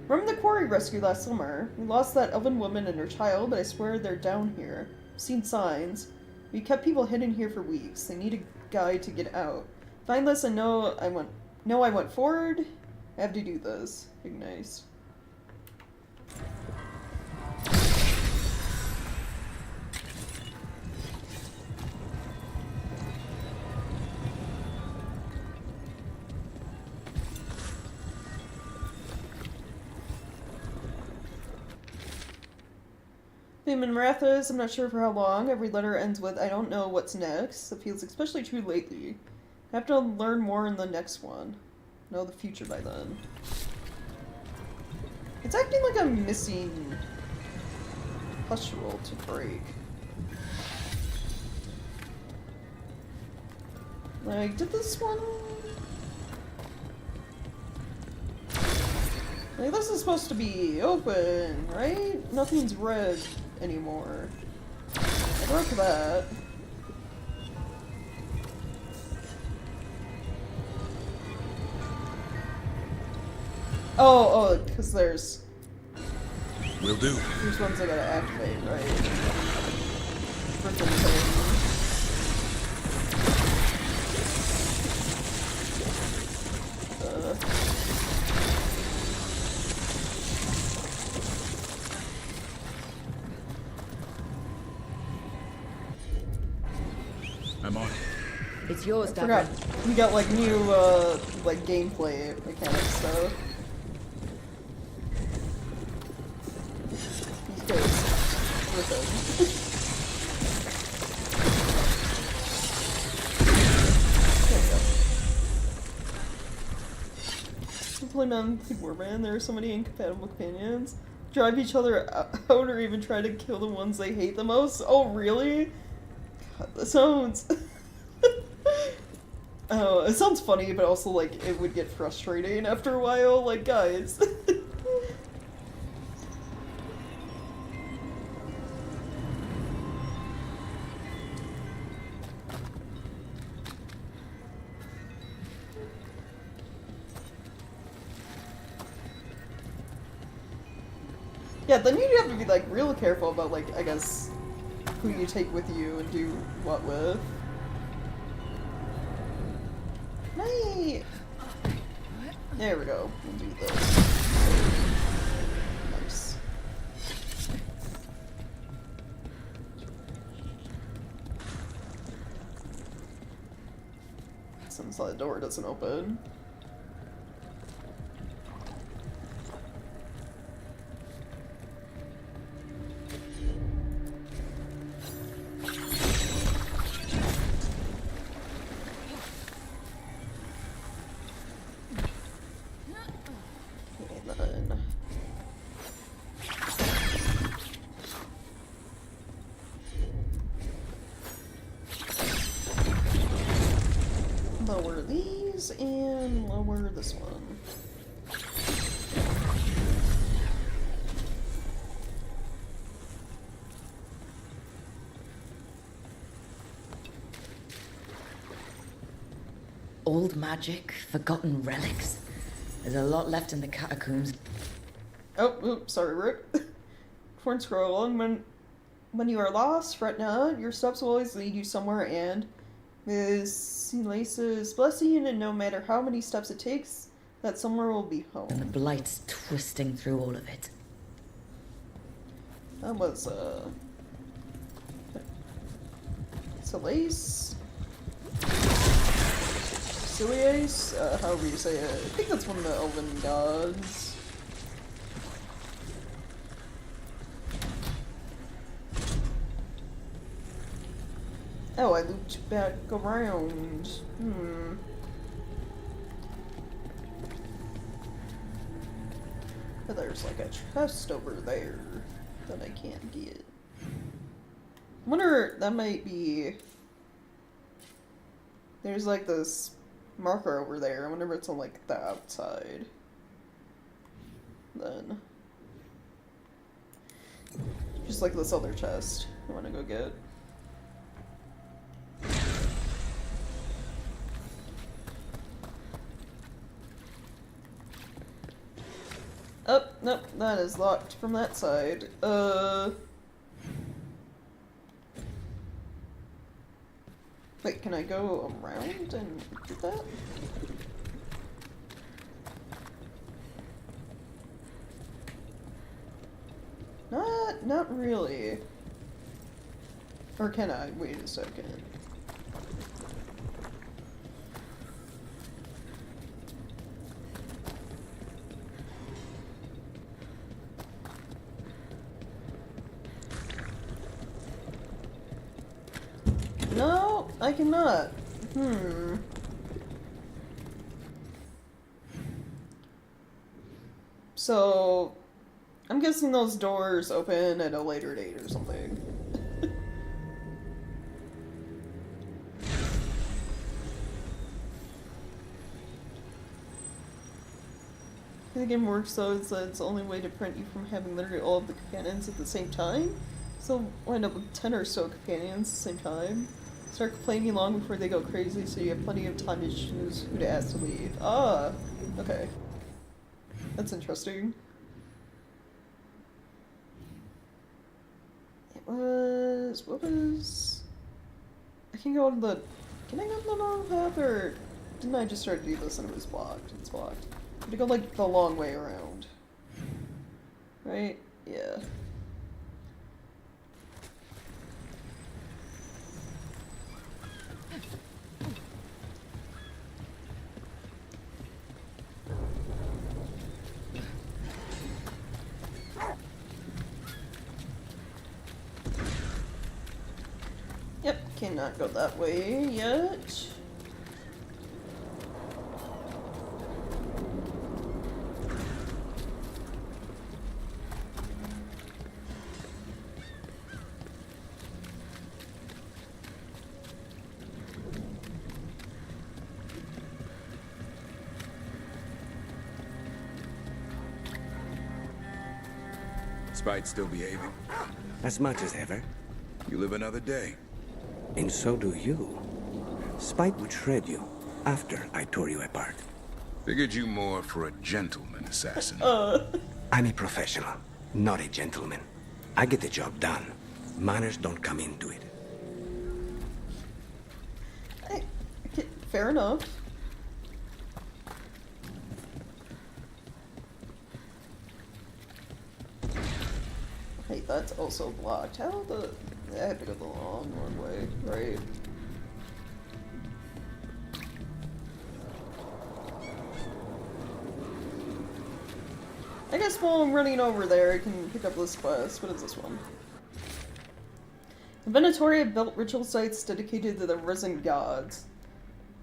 Remember the quarry rescue last summer? We lost that elven woman and her child, but I swear they're down here. I've seen signs. We kept people hidden here for weeks. They need a guide to get out. Find this and know I went forward. I have to do this. Ignice. Human Marathas, I'm not sure for how long. Every letter ends with, I don't know what's next. It feels especially true lately. I have to learn more in the next one. Know the future by then. It's acting like I'm missing pustule to break. Like, did this one... like, this is supposed to be open, right? Nothing's red anymore. I broke that. Oh, because there's... Will do. There's ones I gotta activate, right? Frickin' thing. I'm on it. It's yours, I forgot. Dagon. We got like new like gameplay mechanics stuff. These guys with them. Playing on keyboard, man. There are so many incompatible companions. Drive each other out or even try to kill the ones they hate the most. Oh, really? God, that sounds... oh, it sounds funny, but also, like, it would get frustrating after a while. Like, guys. Yeah, then you have to be, like, real careful about, like, I guess, who you take with you and do what with. Hey! There we go. We'll do this. Nice. Since the door doesn't open. Lower these and lower this one. Old magic, forgotten relics. There's a lot left in the catacombs. Oh, oops, sorry, Rick. Corn scroll along. When you are lost, fret not. Your steps will always lead you somewhere, and with Silace's blessing, and no matter how many steps it takes, that somewhere will be home. And the blight's twisting through all of it. That was, Solace? Siliace? However you say it. I think that's one of the elven gods. Oh, I looped back around. But there's like a chest over there that I can't get. I wonder, that might be... There's like this marker over there. I wonder if it's on like the outside. Then. Just like this other chest I want to go get. Oh, nope, that is locked from that side. Wait, can I go around and do that? Not really. Or can I? Wait a second. No, I cannot. So, I'm guessing those doors open at a later date or something. The game works so is that it's the only way to prevent you from having literally all of the companions at the same time. So wind up with 10 or so companions at the same time. Start complaining long before they go crazy so you have plenty of time to choose who to ask to leave. Ah, okay. That's interesting. What was... I can go on the... Can I go on the normal path, or didn't I just try to do this and it was blocked? It's blocked. I have to go, like, the long way around. Right? Yeah. Yep, cannot go that way yet. Spite still behaving? As much as ever. You live another day. And so do you. Spite would shred you after I tore you apart. Figured you more for a gentleman assassin. I'm a professional, not a gentleman. I get the job done. Manners don't come into it. Fair enough. Hey, that's also blocked. How the... I have to go the long way, right? I guess while I'm running over there, I can pick up this quest. What is this one? The Venatori built ritual sites dedicated to the risen gods.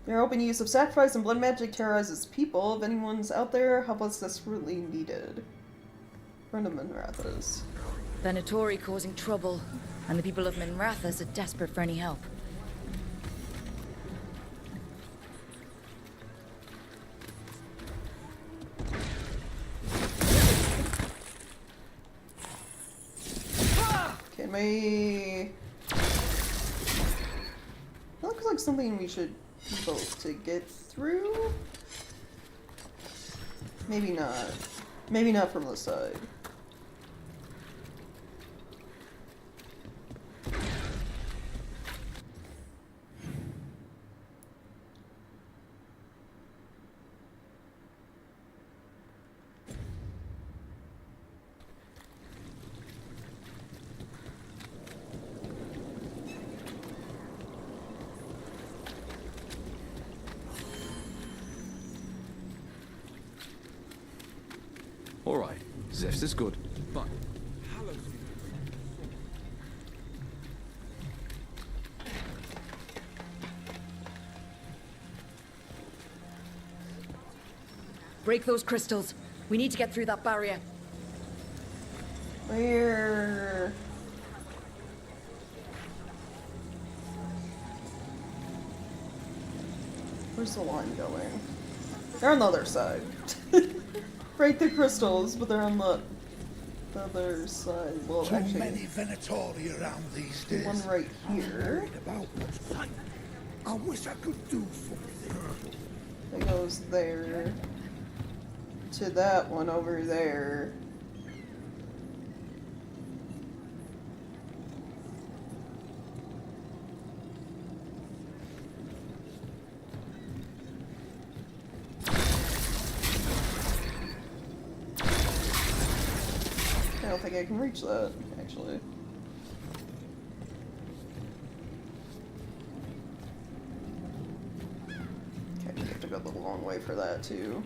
Their open use of sacrifice and blood magic terrorizes people. If anyone's out there, help us desperately needed. Friend of Minrathas. Venatori causing trouble, and the people of Minrathas are desperate for any help. Can we... That looks like something we should be able to get through? Maybe not. Maybe not from the side. Alright, Zest is good, but... Break those crystals. We need to get through that barrier. Where? Where's the line going? They're on the other side. Break the crystals, but they're on the other side. Well, Too actually, many Venatori around these days. one right here. About what's fun. I wish I could do something. It goes there. To that one over there. I don't think I can reach that, actually. Okay, we have to go the long way for that, too.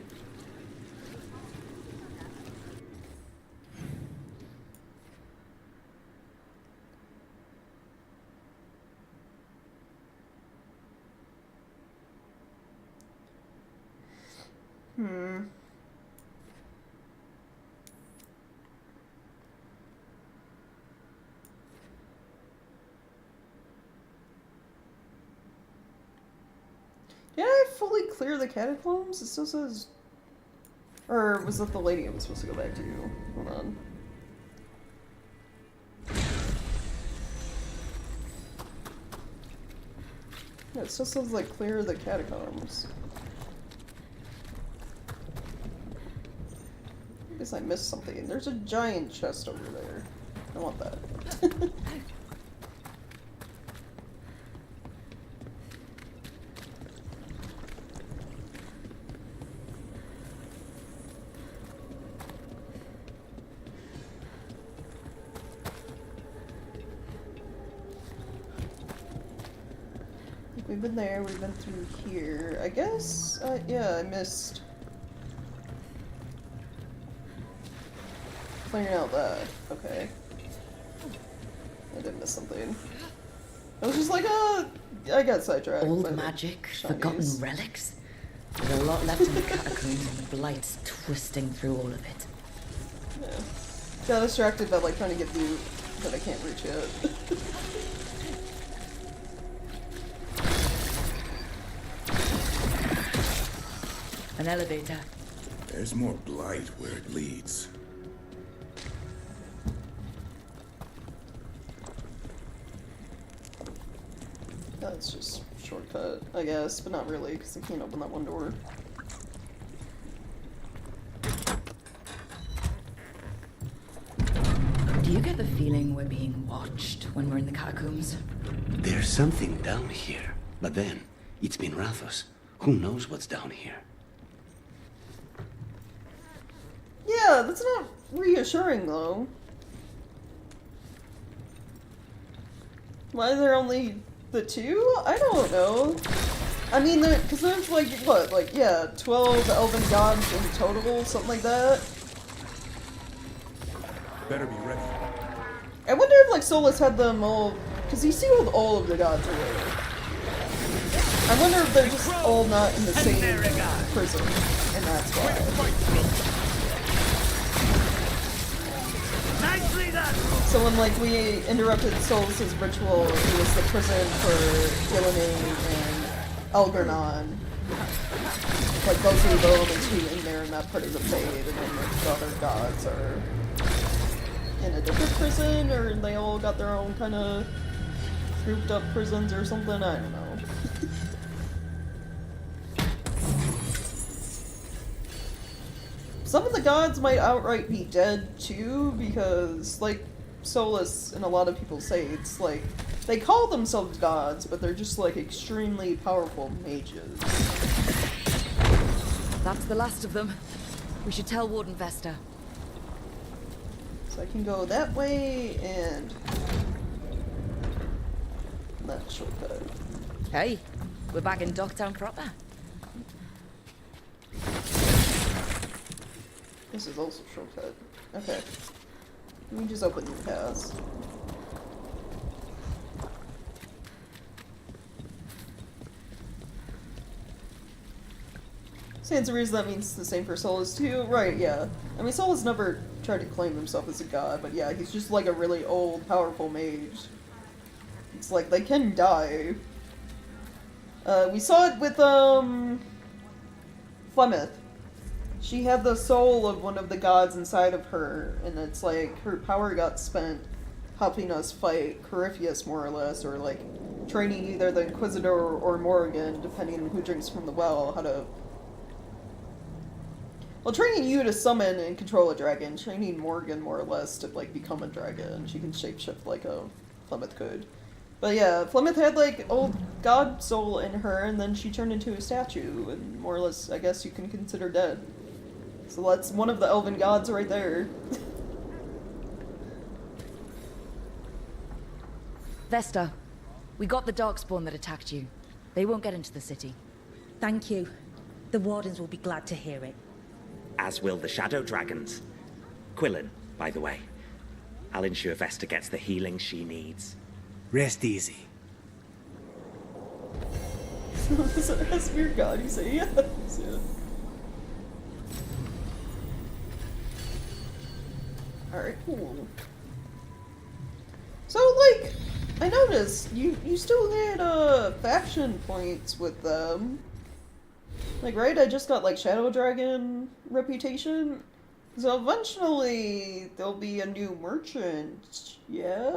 Did I fully clear the catacombs? It still says... Or was that the lady I'm supposed to go back to? Hold on. Yeah, it still says, like, clear the catacombs. I guess I missed something. There's a giant chest over there. I want that. We've been there, we've been through here. I guess, yeah, I missed clearing out that. Okay. I did miss something. I was just like, I got sidetracked. Old magic, forgotten relics. There's a lot left in the catacombs and the blight's twisting through all of it. Yeah. Got distracted by like trying to get through that I can't reach yet. An elevator. There's more blight where it leads. That's just shortcut, I guess, but not really, because I can't open that one door. Do you get the feeling we're being watched when we're in the catacombs? There's something down here. But then, it's been Rathos. Who knows what's down here? Yeah, that's not reassuring, though. Why are there only the two? I don't know. I mean, because there's like, what, like, yeah, 12 elven gods in total, something like that. Better be ready. I wonder if, like, Solus had them all, because he sealed all of the gods away. I wonder if they're just all not in the same prison, and that's why. So when, like, we interrupted Solus's ritual, it was the prison for Gillining and Algernon. Like, those are the only two in there in that part of the fade, and then the other gods are in a different prison, or they all got their own kind of grouped up prisons or something, I don't know. Some of the gods might outright be dead too, because, like, Solus and a lot of people say, it's like, they call themselves gods, but they're just, like, extremely powerful mages. That's the last of them. We should tell Warden Vesta. So I can go that way, and that shortcut. Hey, we're back in Docktown proper. This is also shortcut. Okay. Let me just open the pass. Stands to reason that means the same for Solus too. Right, yeah. I mean, Solus never tried to claim himself as a god, but yeah, he's just like a really old, powerful mage. It's like, they can die. We saw it with, Flemeth. She had the soul of one of the gods inside of her, and it's like, her power got spent helping us fight Corypheus, more or less, or like, training either the Inquisitor or Morrigan, depending on who drinks from the well, how to... Well, training you to summon and control a dragon, training Morrigan, more or less, to, like, become a dragon. She can shapeshift like a Flemeth could. But yeah, Flemeth had, like, old god soul in her, and then she turned into a statue, and more or less, I guess you can consider dead. So that's one of the elven gods right there. Vesta, we got the Darkspawn that attacked you. They won't get into the city. Thank you. The Wardens will be glad to hear it. As will the Shadow Dragons. Quillen, by the way. I'll ensure Vesta gets the healing she needs. Rest easy. As weird god, you say yes. Yeah. Alright, cool. So, like, I noticed you still had faction points with them. Like, right? I just got, like, Shadow Dragon reputation. So eventually there'll be a new merchant, yeah?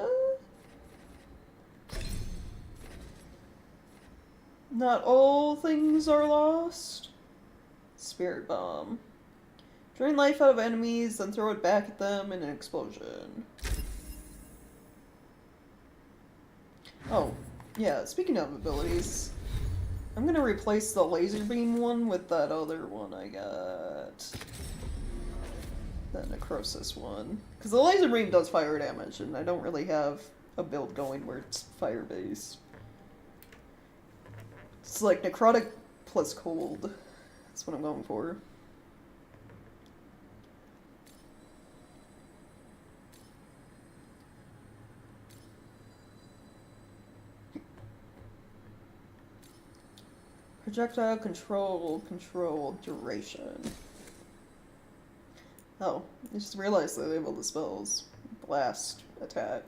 Not all things are lost. Spirit Bomb. Drain life out of enemies, then throw it back at them in an explosion. Oh, yeah, speaking of abilities, I'm gonna replace the laser beam one with that other one I got. The necrosis one. Because the laser beam does fire damage, and I don't really have a build going where it's fire-based. It's like necrotic plus cold. That's what I'm going for. Projectile control duration. Oh, I just realized that they have all the spells. Blast, attack.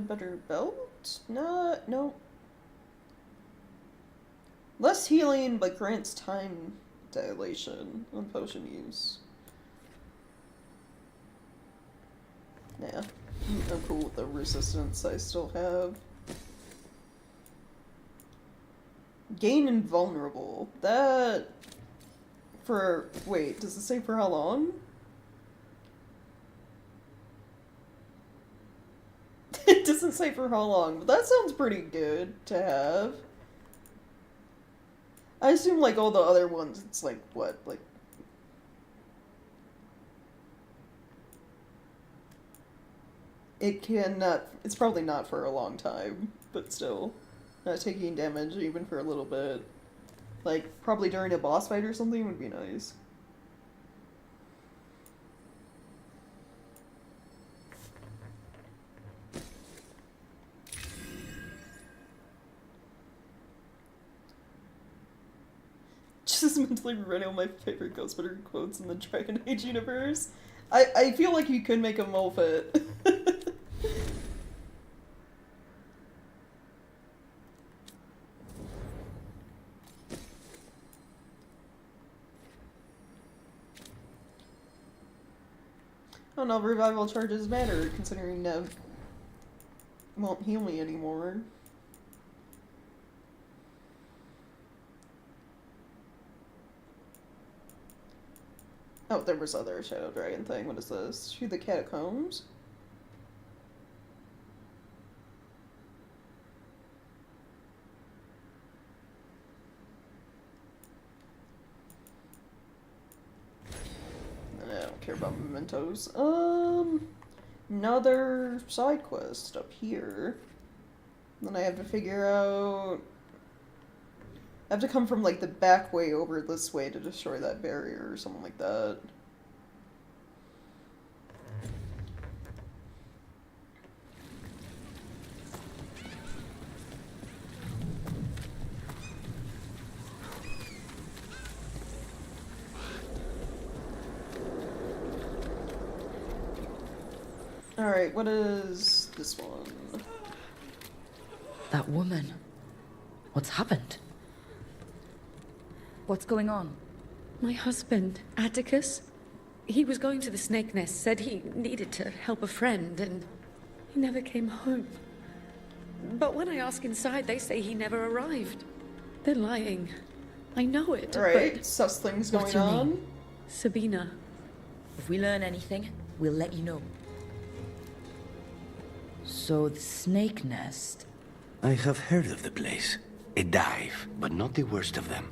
Better belt? No. Less healing, but grants time dilation on potion use. Yeah, I'm cool with the resistance I still have. Gain invulnerable. That... For... Wait, does it say for how long? It doesn't say for how long, but that sounds pretty good to have. I assume, like, all the other ones, it's like, what, like... It cannot... It's probably not for a long time, but still. Not taking damage, even for a little bit. Like, probably during a boss fight or something would be nice. Just mentally rewriting all my favorite Ghostbuster quotes in the Dragon Age universe. I feel like you could make a mole fit. I don't know, revival charges matter, considering Nev won't heal me anymore. Oh, there was other Shadow Dragon thing. What is this? Through the catacombs? I don't care about mementos. Another side quest up here. Then I have to figure out... I have to come from, like, the back way over this way to destroy that barrier or something like that. Alright, what is this one? That woman. What's happened? What's going on? My husband, Atticus, he was going to the Snake Nest, said he needed to help a friend, and he never came home. But when I ask inside, they say he never arrived. They're lying. I know it. Alright, sus things going on. Sabina. If we learn anything, we'll let you know. So the Snake Nest... I have heard of the place. A dive, but not the worst of them.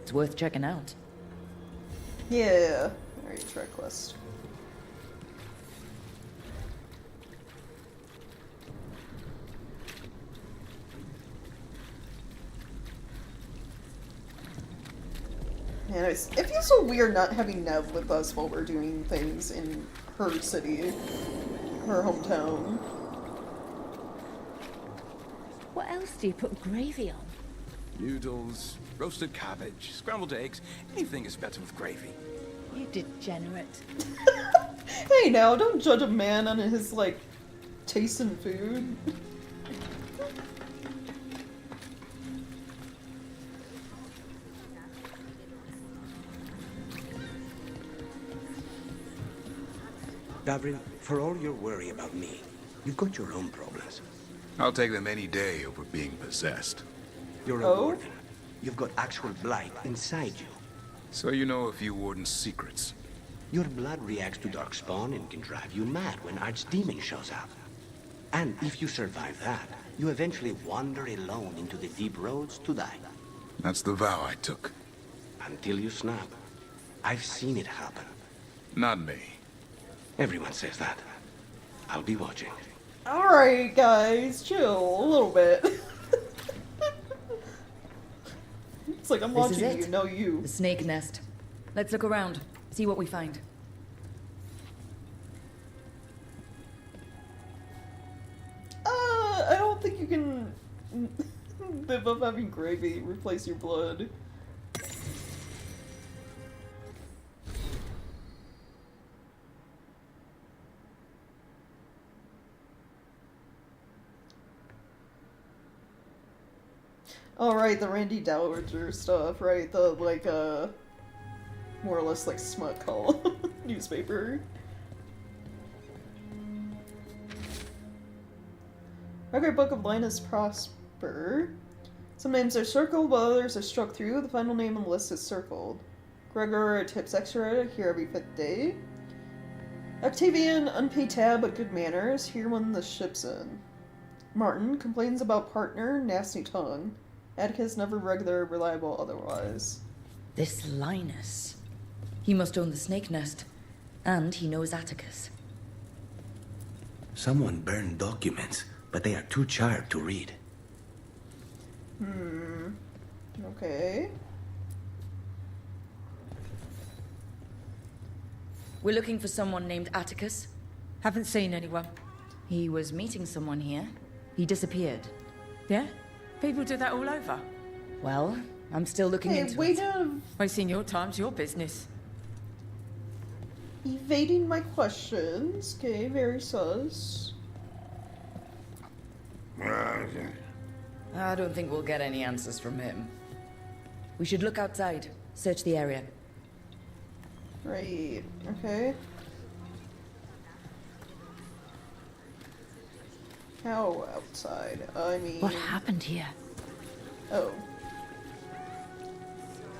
It's worth checking out. Yeah. Alright, track quest. Man, it feels so weird not having Nev with us while we're doing things in her city, her hometown. What else do you put gravy on? Noodles, roasted cabbage, scrambled eggs. Anything is better with gravy. You degenerate. Hey now, don't judge a man on his, like, taste in food. Gabriel, for all your worry about me, you've got your own problems. I'll take them any day over being possessed. You're a warden. You've got actual blight inside you. So you know a few warden's secrets. Your blood reacts to darkspawn and can drive you mad when Archdemon shows up. And if you survive that, you eventually wander alone into the deep roads to die. That's the vow I took. Until you snap. I've seen it happen. Not me. Everyone says that. I'll be watching. Alright, guys, chill a little bit. It's like I'm watching you, no you. The Snake Nest. Let's look around, see what we find. I don't think you can live up having gravy replace your blood. Oh, right, the Randy Dowager stuff, right? The, like, more or less, like, smut call newspaper. Record Book of Linus Prosper. Some names are circled, while others are struck through. The final name on the list is circled. Gregor tips extra here every 5th day. Octavian, unpaid tab, but good manners. Here when the ship's in. Martin complains about partner, nasty tongue. Atticus never regular, reliable otherwise. This Linus. He must own the Snake Nest. And he knows Atticus. Someone burned documents, but they are too charred to read. Okay. We're looking for someone named Atticus. Haven't seen anyone. He was meeting someone here. He disappeared. Yeah? People do that all over. Well, I'm still looking into wait it. Wasting your time's your business. Evading my questions. Okay, very sus. I don't think we'll get any answers from him. We should look outside. Search the area. Right, okay. How outside? I mean... What happened here? Oh.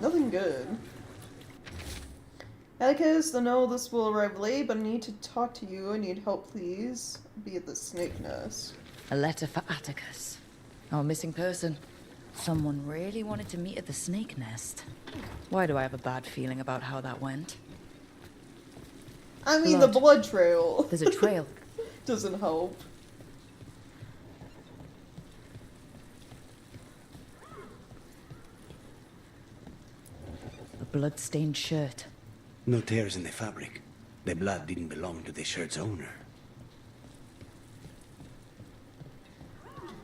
Nothing good. Atticus, I know this will arrive late, but I need to talk to you. I need help, please. Be at the snake nest. A letter for Atticus. Our missing person. Someone really wanted to meet at the snake nest. Why do I have a bad feeling about how that went? I mean, the blood trail. There's a trail. Doesn't help. A blood-stained shirt. No tears in the fabric. The blood didn't belong to the shirt's owner.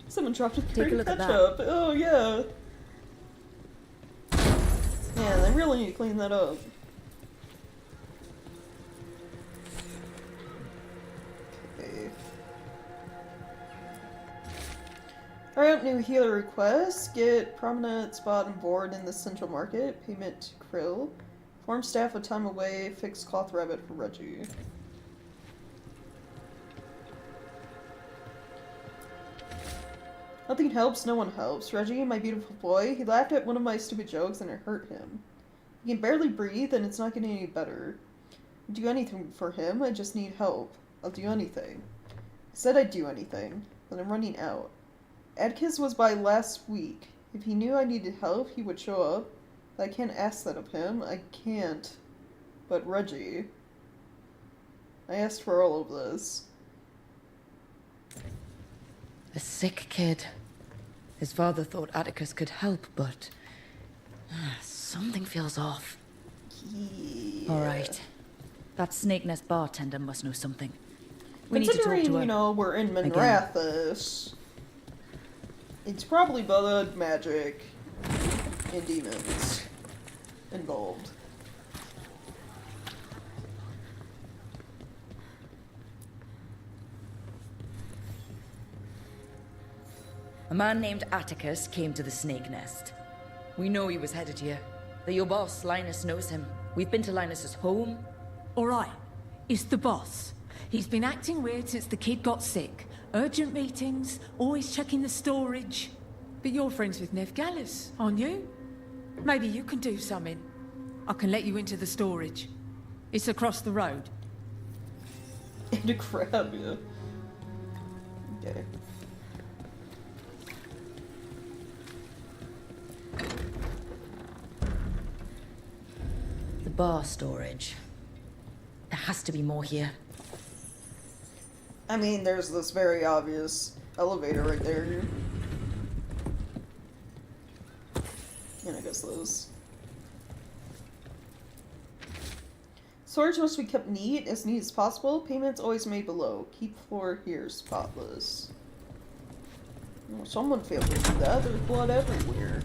Someone dropped a Take a look at that. ketchup. Oh, yeah. Yeah, they really need to clean that up. Okay. Alright, new healer request. Get prominent spot and board in the central market. Payment to Krill. Form staff with time away. Fix cloth rabbit for Reggie. Nothing helps, no one helps. Reggie, my beautiful boy, he laughed at one of my stupid jokes and it hurt him. He can barely breathe and it's not getting any better. I'll do anything for him, I just need help. I'll do anything. I said I'd do anything, but I'm running out. Atticus was by last week. If he knew I needed help, he would show up. But I can't ask that of him. I can't. But Reggie... I asked for all of this. A sick kid. His father thought Atticus could help, but... something feels off. Yeah. Alright. That snake nest bartender must know something. We need to talk Considering, to her. you know, we're in Minrathous, it's probably blood, magic, and demons involved. A man named Atticus came to the snake nest. We know he was headed here. That your boss, Linus, knows him. We've been to Linus's home. Alright, it's the boss. He's been acting weird since the kid got sick. Urgent meetings, always checking the storage. But you're friends with Nev Gallus, aren't you? Maybe you can do something. I can let you into the storage. It's across the road. And a crab, yeah. Okay. The bar storage. There has to be more here. I mean, there's this very obvious elevator right there. And I guess those. Storage must be kept neat as possible. Payments always made below. Keep floor here spotless. Oh, someone failed to do that. There's blood everywhere.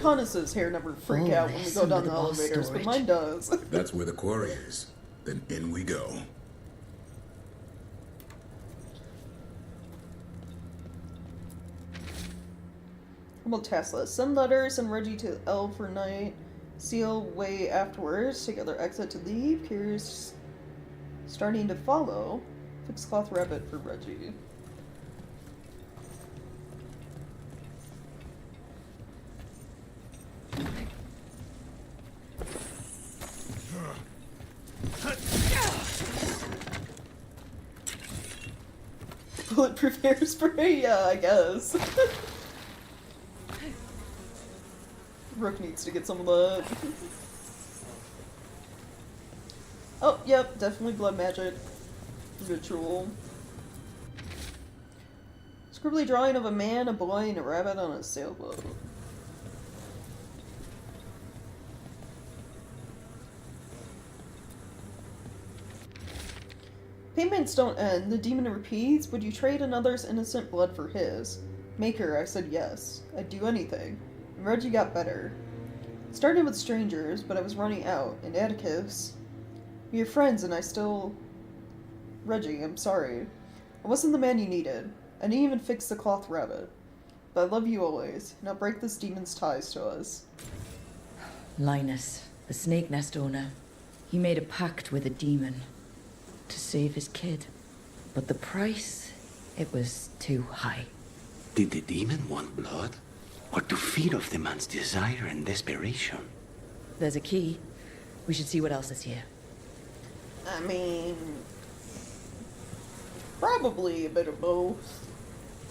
Lucanus's hair never freak out when we go down the elevators, but mine does. If that's where the quarry is, then in we go. About Tesla. Send letters and Reggie to L for night. Seal way afterwards. Take other exit to leave. Curious starting to follow. Fix cloth rabbit for Reggie. Bulletproof hairspray? Yeah, I guess. Rook needs to get some of that. Oh, yep, definitely blood magic. Ritual. Scribbly drawing of a man, a boy, and a rabbit on a sailboat. Payments don't end. The demon repeats. Would you trade another's innocent blood for his? Maker, I said yes. I'd do anything. And Reggie got better. Started with strangers, but I was running out. And Atticus. We are friends, and I still... Reggie, I'm sorry. I wasn't the man you needed. I didn't even fix the cloth rabbit. But I love you always, and I'll break this demon's ties to us. Linus, the snake nest owner. He made a pact with a demon to save his kid. But the price, it was too high. Did the demon want blood? Or to feed off the man's desire and desperation? There's a key. We should see what else is here. I mean, probably a bit of both.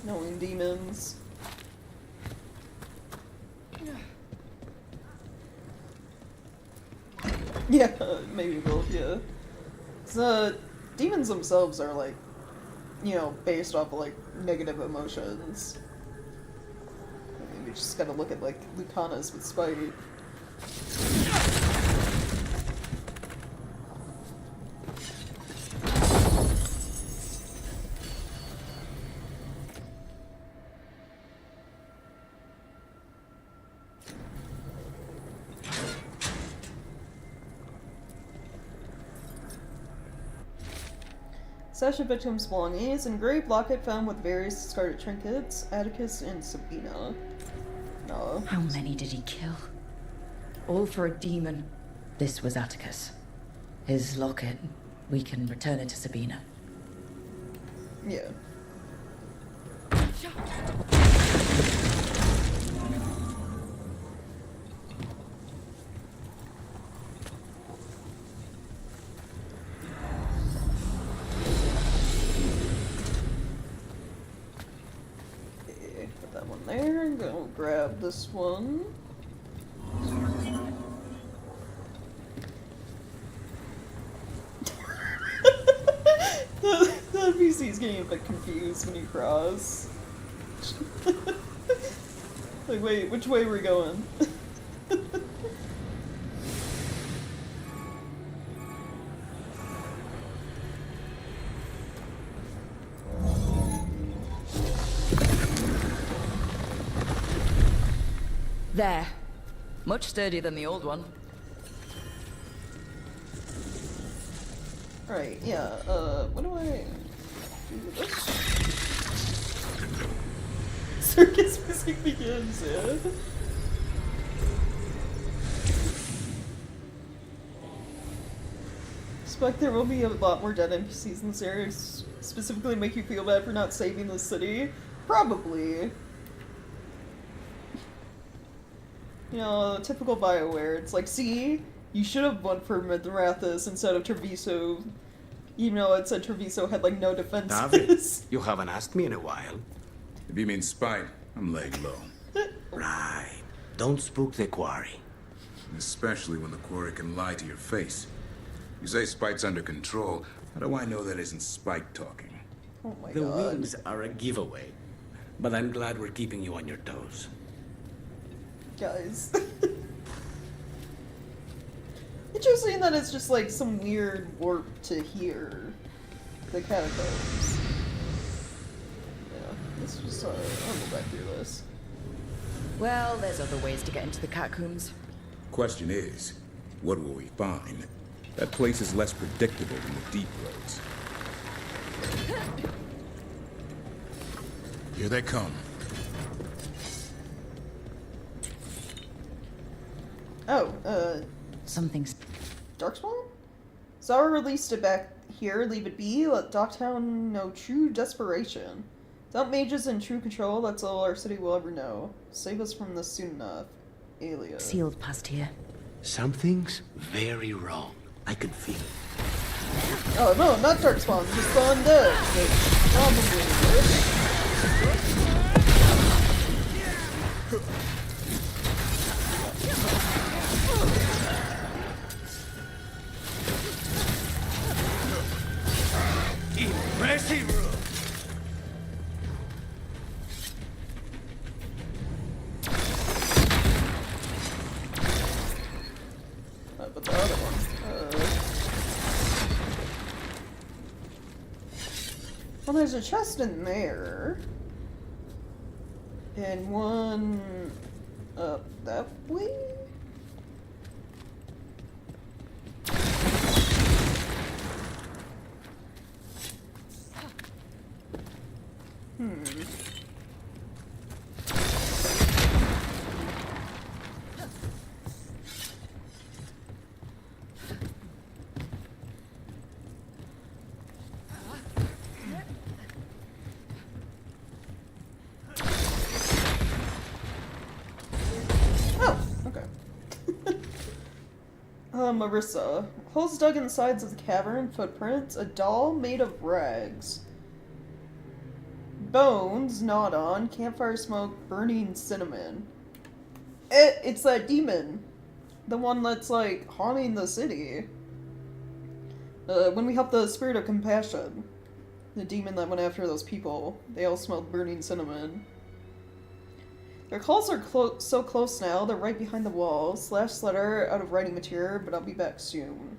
Knowing demons. Yeah, maybe both, yeah. So, demons themselves are like, you know, based off of like negative emotions. I mean, we just gotta look at like Lucana's with spite. Stash of victims' belongings, engraved locket found with various discarded trinkets, Atticus and Sabina. No. How many did he kill? All for a demon. This was Atticus. His locket, we can return it to Sabina. Yeah. There, I'm gonna grab this one. The NPC's getting a bit confused when you cross. Like, wait, which way are we going? There. Much sturdier than the old one. Right, yeah, what do I do with this? Circus music begins, yeah. Expect there will be a lot more dead NPCs in this area, specifically make you feel bad for not saving the city? Probably. You know, typical BioWare. It's like, see, you should have went for Mithrathis instead of Treviso. Even though it said Treviso had, like, no defenses. David, you haven't asked me in a while. If you mean spite, I'm laying low. Right. Don't spook the quarry. Especially when the quarry can lie to your face. You say spite's under control. How do I know that isn't spite talking? Oh my the god. wings are a giveaway. But I'm glad we're keeping you on your toes. Guys. Interesting that it's just like some weird warp to here. The catacombs. Yeah, let's just, I'll go back through this. Well, there's other ways to get into the catacombs. Question is, what will we find? That place is less predictable than the deep roads. Here they come. Oh, Something's... Darkspawn? Zara released it back here, leave it be, let Docktown know true desperation. Without mages in true control, that's all our city will ever know. Save us from this soon enough. Alia. Sealed past here. Something's very wrong. I can feel it. Oh no, not Darkspawn, just undead. Impressive! But the other one. Well, there's a chest in there. And one up that way? Marissa. Holes dug in the sides of the cavern, footprints, a doll made of rags. Bones, gnawed on, campfire smoke, burning cinnamon. It's that demon. The one that's, like, haunting the city. When we helped the Spirit of Compassion, the demon that went after those people, they all smelled burning cinnamon. Their calls are so close now, they're right behind the wall. Slash letter out of writing material, but I'll be back soon.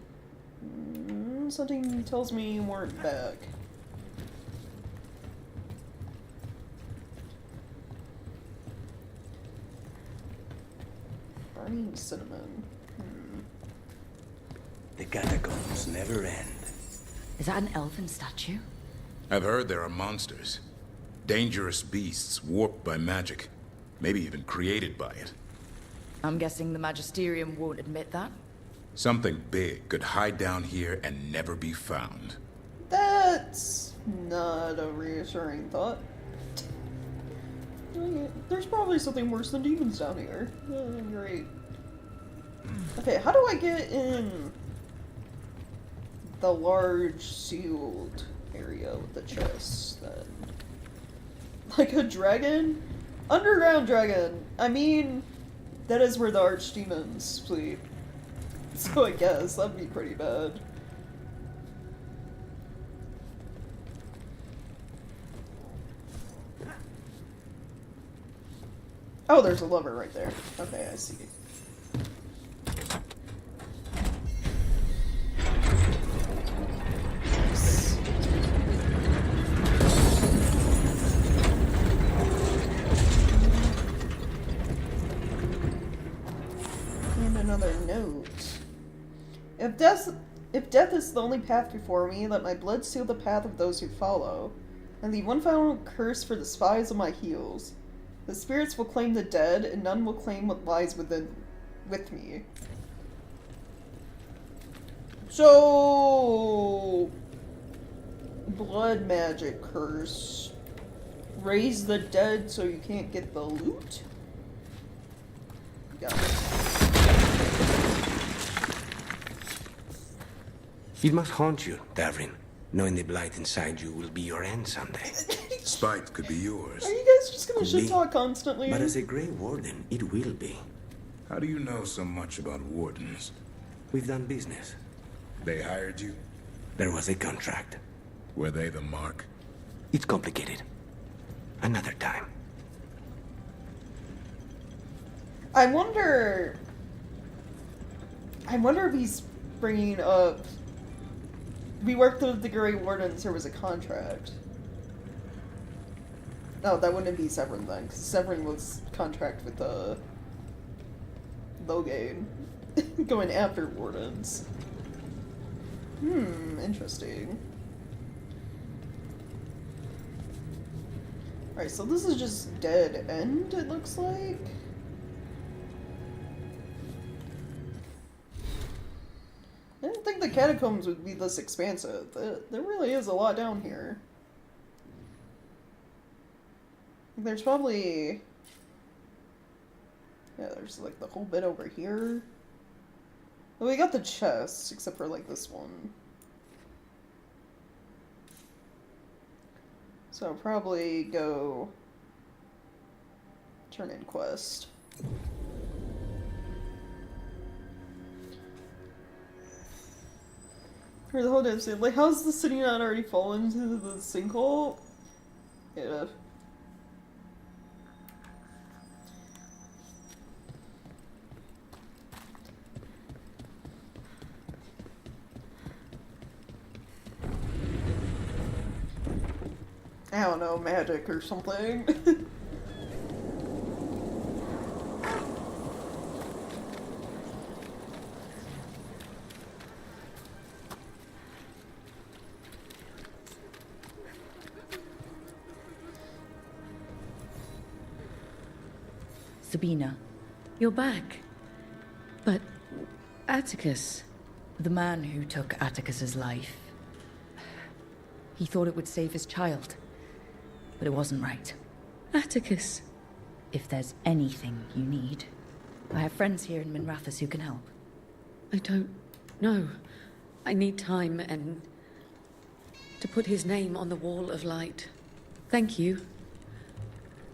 Something tells me you weren't back. Burning cinnamon. The catacombs never end. Is that an elven statue? I've heard there are monsters. Dangerous beasts warped by magic. Maybe even created by it. I'm guessing the Magisterium won't admit that. Something big could hide down here and never be found. That's not a reassuring thought. There's probably something worse than demons down here. Great. Okay, how do I get in the large sealed area with the chest then? Like a dragon? Underground dragon! I mean, that is where the archdemons sleep. So I guess that'd be pretty bad. Oh, there's a lever right there. Okay, I see. And another note. If death is the only path before me, let my blood seal the path of those who follow, and leave one final curse for the spies on my heels. The spirits will claim the dead, and none will claim what lies with me. So, blood magic curse. Raise the dead so you can't get the loot? Got it. It must haunt you, Davrin, knowing the blight inside you will be your end someday. Spite could be yours. Are you guys just gonna shit talk constantly? But as a Grey Warden, it will be. How do you know so much about wardens? We've done business. They hired you? There was a contract. Were they the mark? It's complicated. Another time. I wonder if he's bringing up... We worked with the Grey Wardens, there was a contract. No, that wouldn't be Severin then, because Severin was contract with the Loghain, going after Wardens. Interesting. Alright, so this is just dead end, it looks like? I didn't think the catacombs would be this expansive. There really is a lot down here. There's probably... Yeah, there's like the whole bit over here. Well, we got the chests, except for like this one. So I'll probably go... turn in quest. For the whole damn city. Like, how's the city not already fallen into the sinkhole? Yeah. I don't know, magic or something. Sabina. You're back. But Atticus... The man who took Atticus's life. He thought it would save his child. But it wasn't right. Atticus. If there's anything you need, I have friends here in Minrathous who can help. I don't know. I need time and to put his name on the wall of light. Thank you.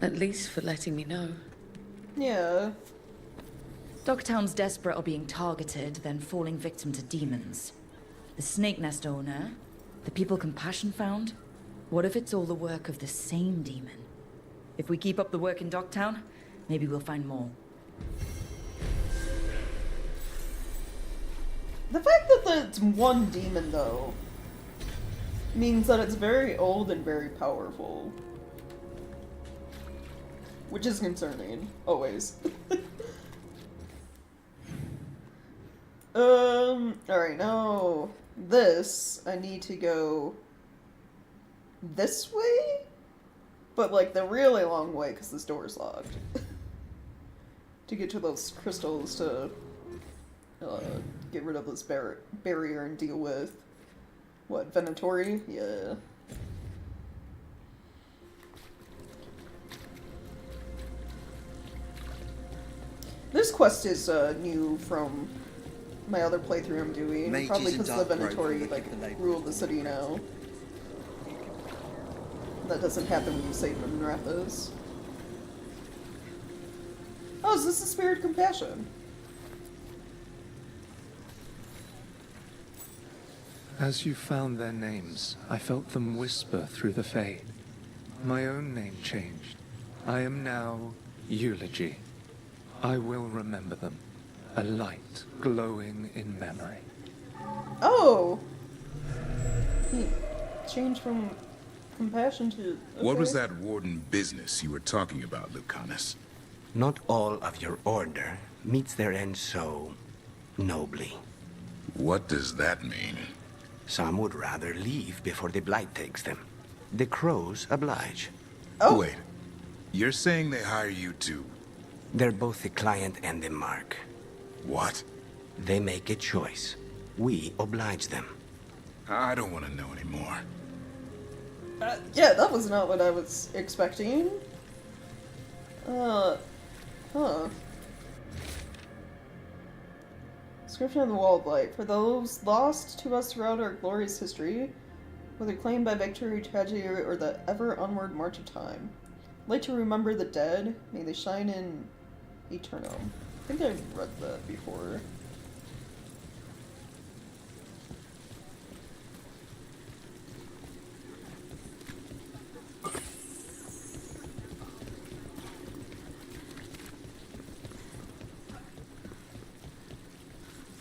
At least for letting me know. Yeah. Dogtown's desperate are being targeted, then falling victim to demons. The Snake Nest owner, the people Compassion found. What if it's all the work of the same demon? If we keep up the work in Dogtown, maybe we'll find more. The fact that it's one demon, though, means that it's very old and very powerful. Which is concerning, always. Alright, now this, I need to go this way? But like the really long way, because this door is locked. To get to those crystals to get rid of this barrier and deal with, what, Venatori? Yeah. This quest is new from my other playthrough I'm doing, Mages probably and because the dark Venatori, growth like, rule the city now. That doesn't happen when you save them in Rathos. Oh, is this the Spirit of Compassion? As you found their names, I felt them whisper through the fade. My own name changed. I am now Eulogy. I will remember them. A light glowing in memory. Oh! He changed from compassion to... Okay. What was that warden business you were talking about, Lucanus? Not all of your order meets their end so nobly. What does that mean? Some would rather leave before the blight takes them. The crows oblige. Oh. Wait, you're saying they hire you to... They're both the client and the mark. What? They make a choice. We oblige them. I don't want to know anymore. Yeah, that was not what I was expecting. Huh. Inscription on the Wall of Light. For those lost to us throughout our glorious history, whether claimed by victory, tragedy, or the ever onward march of time. Light to remember the dead, may they shine in eternum. I think I've read that before.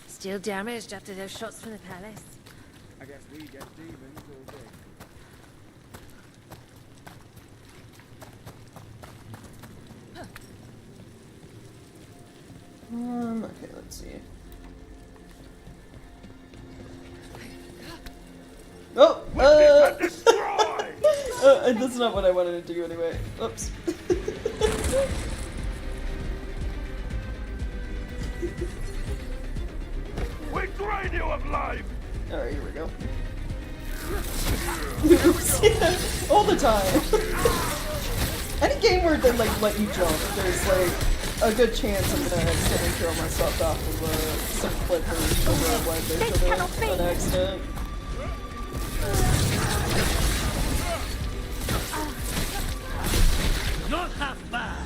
Still damaged after those shots from the palace. I guess we get demons all day. Okay, let's see. Oh! That's not what I wanted to do anyway. Oops. We drain you of life! Alright, here we go. All the time. Any game where they like let you jump, there's like a good chance I'm gonna accidentally throw myself off of some cliff or over a ledge or something on accident. Not half bad.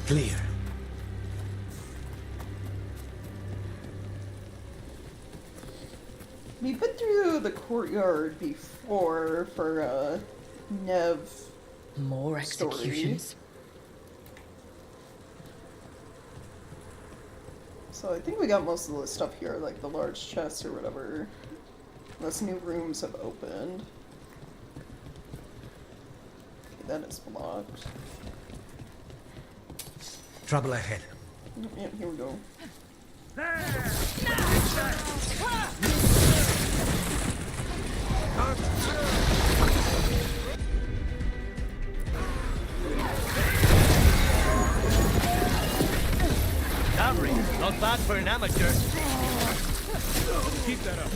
Clear. We've been through the courtyard before for Nev. More executions. Story. So I think we got most of the stuff here, like the large chests or whatever. Unless new rooms have opened. Okay, that is blocked. Trouble ahead. Yeah, here we go. Not bad for an amateur. Keep that up.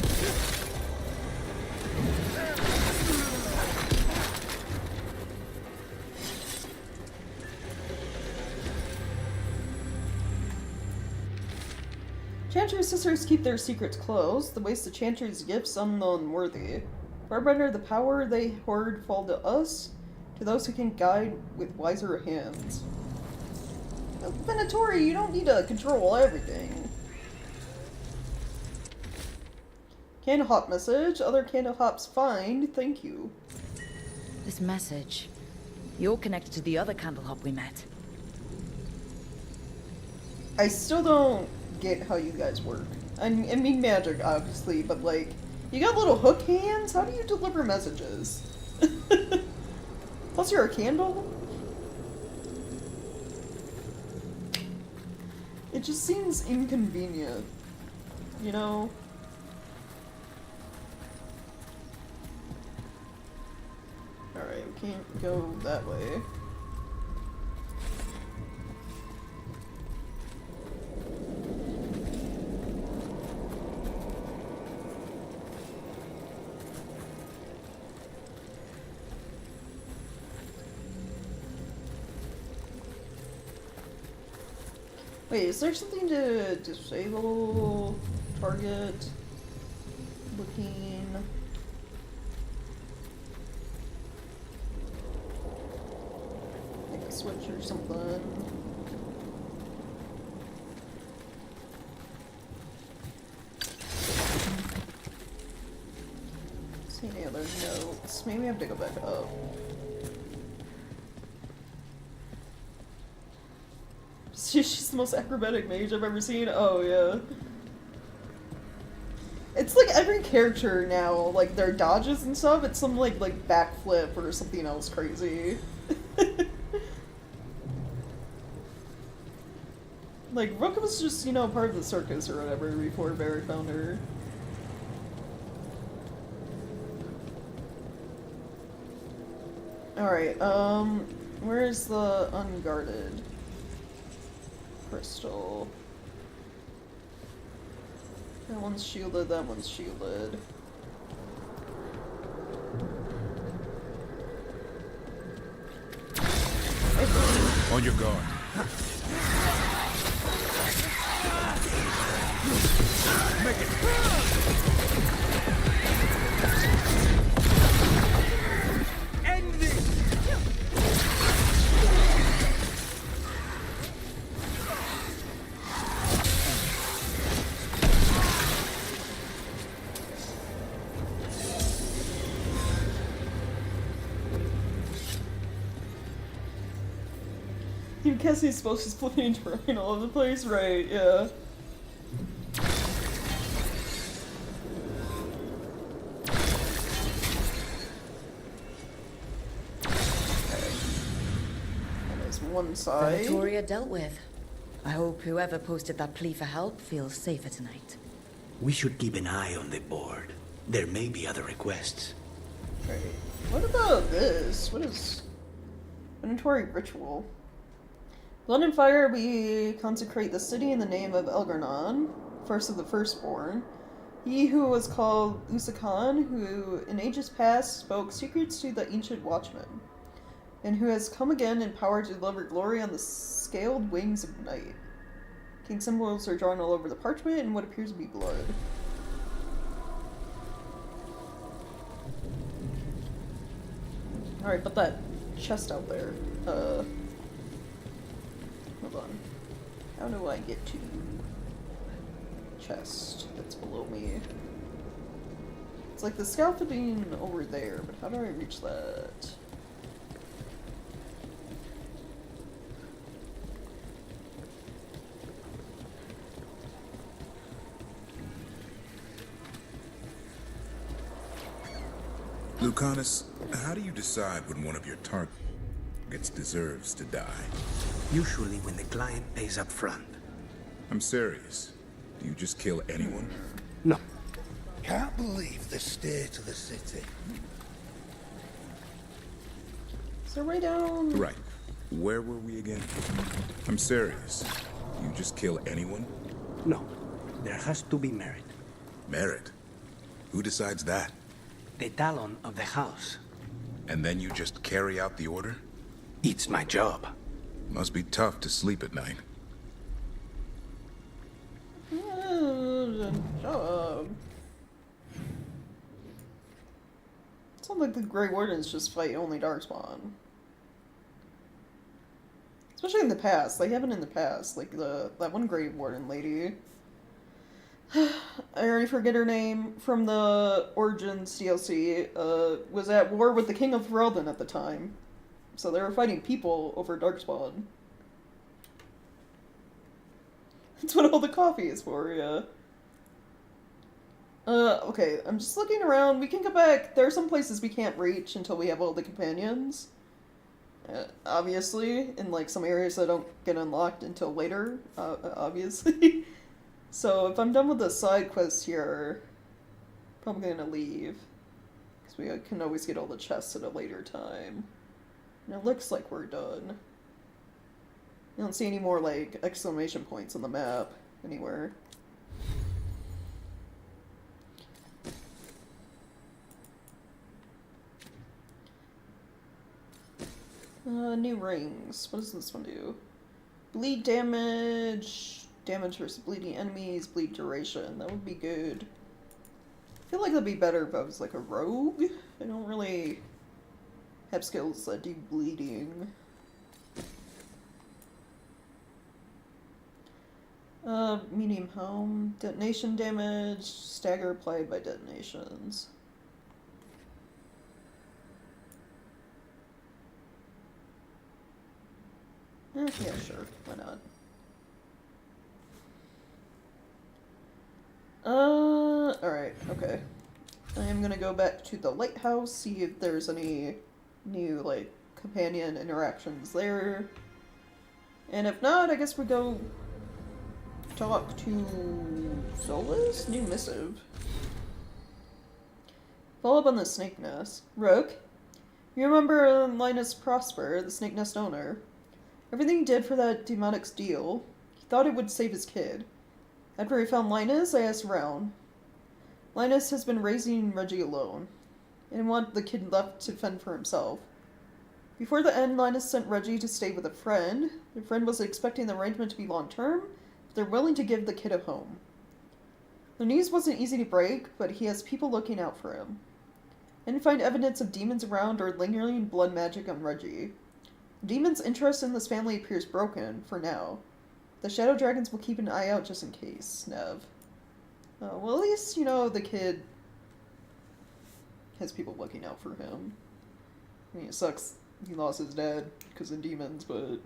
Chantry's sisters keep their secrets close. The waste of Chantry's gifts unknown worthy. Firebender, the power they hoard fall to us, to those who can guide with wiser hands. Venatori, you don't need to control everything. Candle hop message. Other candle hops find. Thank you. This message. You're connected to the other candle hop we met. I still don't get how you guys work. I mean magic, obviously, but like, you got little hook hands? How do you deliver messages? Plus you're a candle? It just seems inconvenient, you know? Alright, we can't go that way. Wait, is there something to disable target looking? Like a switch or something? See any other notes? Maybe I have to go back up. She's the most acrobatic mage I've ever seen. Oh, yeah. It's like every character now, like their dodges and stuff, it's some like backflip or something else crazy. Like, Rook was just, you know, part of the circus or whatever before Barry found her. Alright, where's the unguarded crystal? That one's shielded, that one's shielded. On your guard. Make it. End this. Dude, Cassie's supposed to flipping terrain all over the place, right? Yeah. One side. Victoria dealt with. I hope whoever posted that plea for help feels safer tonight. We should keep an eye on the board. There may be other requests. Right. What about this? What is Venatori ritual? Blood and fire, we consecrate the city in the name of Elgarnon, first of the firstborn. He who was called Usakan, who in ages past spoke secrets to the ancient watchmen, and who has come again in power to deliver glory on the scaled wings of night. King symbols are drawn all over the parchment in what appears to be blood. Alright, but that chest out there, hold on. How do I get to chest that's below me? It's like the scaffolding over there, but how do I reach that? Lucanus, how do you decide when one of your targets deserves to die? Usually when the client pays up front. I'm serious. Do you just kill anyone? No. Can't believe the state of the city. So right down... Right. Where were we again? I'm serious. You just kill anyone? No. There has to be merit. Merit? Who decides that? The Talon of the house. And then you just carry out the order? It's my job. Must be tough to sleep at night. Job. It's not like the Grey Wardens just fight only Darkspawn. Especially in the past. They haven't in the past. Like that one Grey Warden lady. I already forget her name from the Origins DLC. Was at war with the King of Ferelden at the time. So they were fighting people over Darkspawn. That's what all the coffee is for, yeah. Okay, I'm just looking around. We can go back. There are some places we can't reach until we have all the companions. Obviously, in like some areas that don't get unlocked until later, obviously. So if I'm done with the side quests here, I'm probably gonna leave. Because we can always get all the chests at a later time. And it looks like we're done. I don't see any more, like, exclamation points on the map anywhere. New rings. What does this one do? Bleed damage. Damage versus bleeding enemies. Bleed duration. That would be good. I feel like that'd be better if I was, like, a rogue. I don't really have skills that do bleeding. Medium home. Detonation damage. Stagger applied by detonations. Yeah, sure. Why not? Alright, okay. I am gonna go back to the lighthouse, see if there's any new, like, companion interactions there. And if not, I guess we go talk to Solus? New missive. Follow up on the snake nest. Rook, you remember Linus Prosper, the snake nest owner? Everything he did for that demonic deal, he thought it would save his kid. After he found Linus, I asked around. Linus has been raising Reggie alone. He didn't want the kid left to fend for himself. Before the end, Linus sent Reggie to stay with a friend. The friend was expecting the arrangement to be long-term, but they're willing to give the kid a home. The news wasn't easy to break, but he has people looking out for him. I didn't find evidence of demons around or lingering blood magic on Reggie. The demon's interest in this family appears broken, for now. The Shadow Dragons will keep an eye out just in case, Nev. Well, at least, you know, the kid has people looking out for him. I mean, it sucks he lost his dad because of demons, but...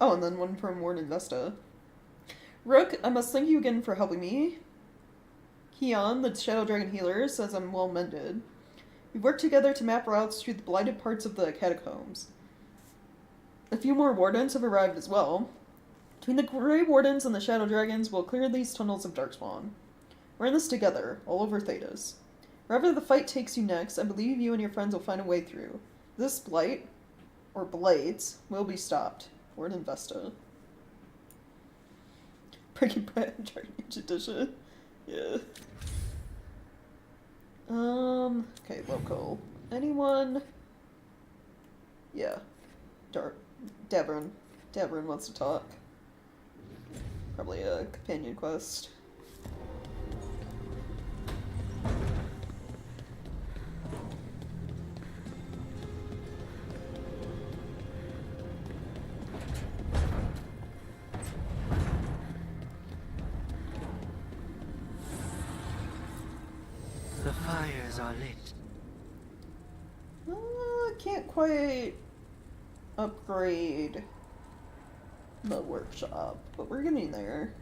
Oh, and then one from Warden Vesta. Rook, I must thank you again for helping me. Keon, the Shadow Dragon healer, says I'm well mended. We worked together to map routes through the blighted parts of the catacombs. A few more wardens have arrived as well. Between the Grey Wardens and the Shadow Dragons, we'll clear these tunnels of Darkspawn. We're in this together, all over Thedas. Wherever the fight takes you next, I believe you and your friends will find a way through. This blight, or blades, will be stopped. Warden Vesta. Breaking Bad Dragon Age Edition. Yeah. Okay, local. Anyone? Yeah. Devrin. Devrin wants to talk. Probably a companion quest. The fires are lit. Can't quite upgrade the workshop, but we're getting there.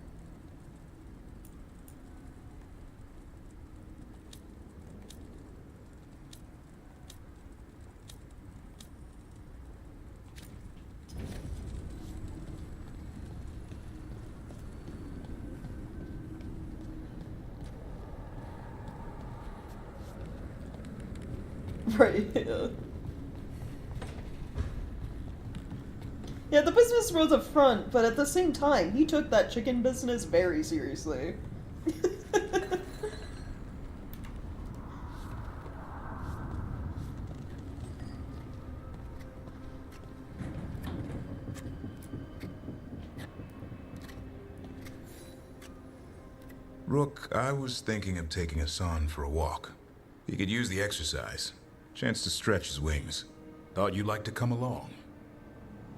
Right, yeah. business was a front, but at the same time, he took that chicken business very seriously. Rook, I was thinking of taking Hassan for a walk. He could use the exercise. Chance to stretch his wings. Thought you'd like to come along.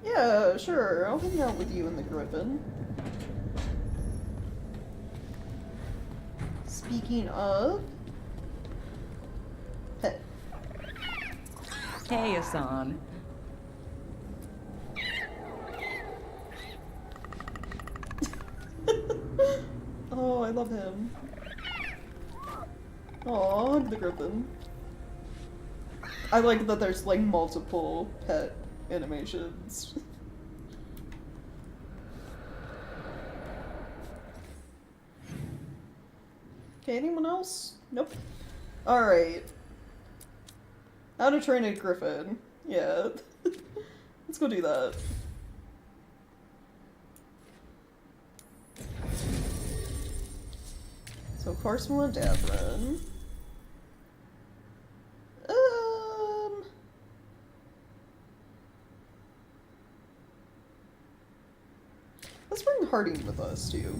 Yeah, sure. I'll hang out with you in the Griffin. Speaking of... Pet. Hey, Hassan. Oh, I love him. Aw, the Griffin. I like that there's like multiple pet animations. Okay, anyone else? Nope. Alright. How to Train a Griffin. Yeah. Let's go do that. So, of course we want Davrin. Let's bring Harding with us, too.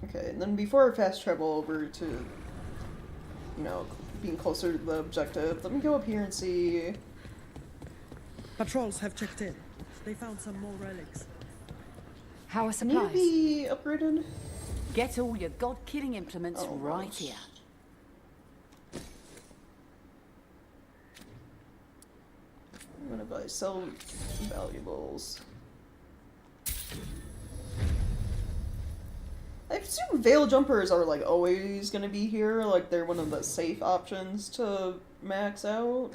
Okay, and then before I fast travel over to, you know, being closer to the objective, let me go up here and see... Patrols have checked in. They found some more relics. How are supplies? Can you be upgraded? Get all your god-killing implements right here. I'm gonna buy sell valuables. I assume Veil Jumpers are like always gonna be here, like they're one of the safe options to max out.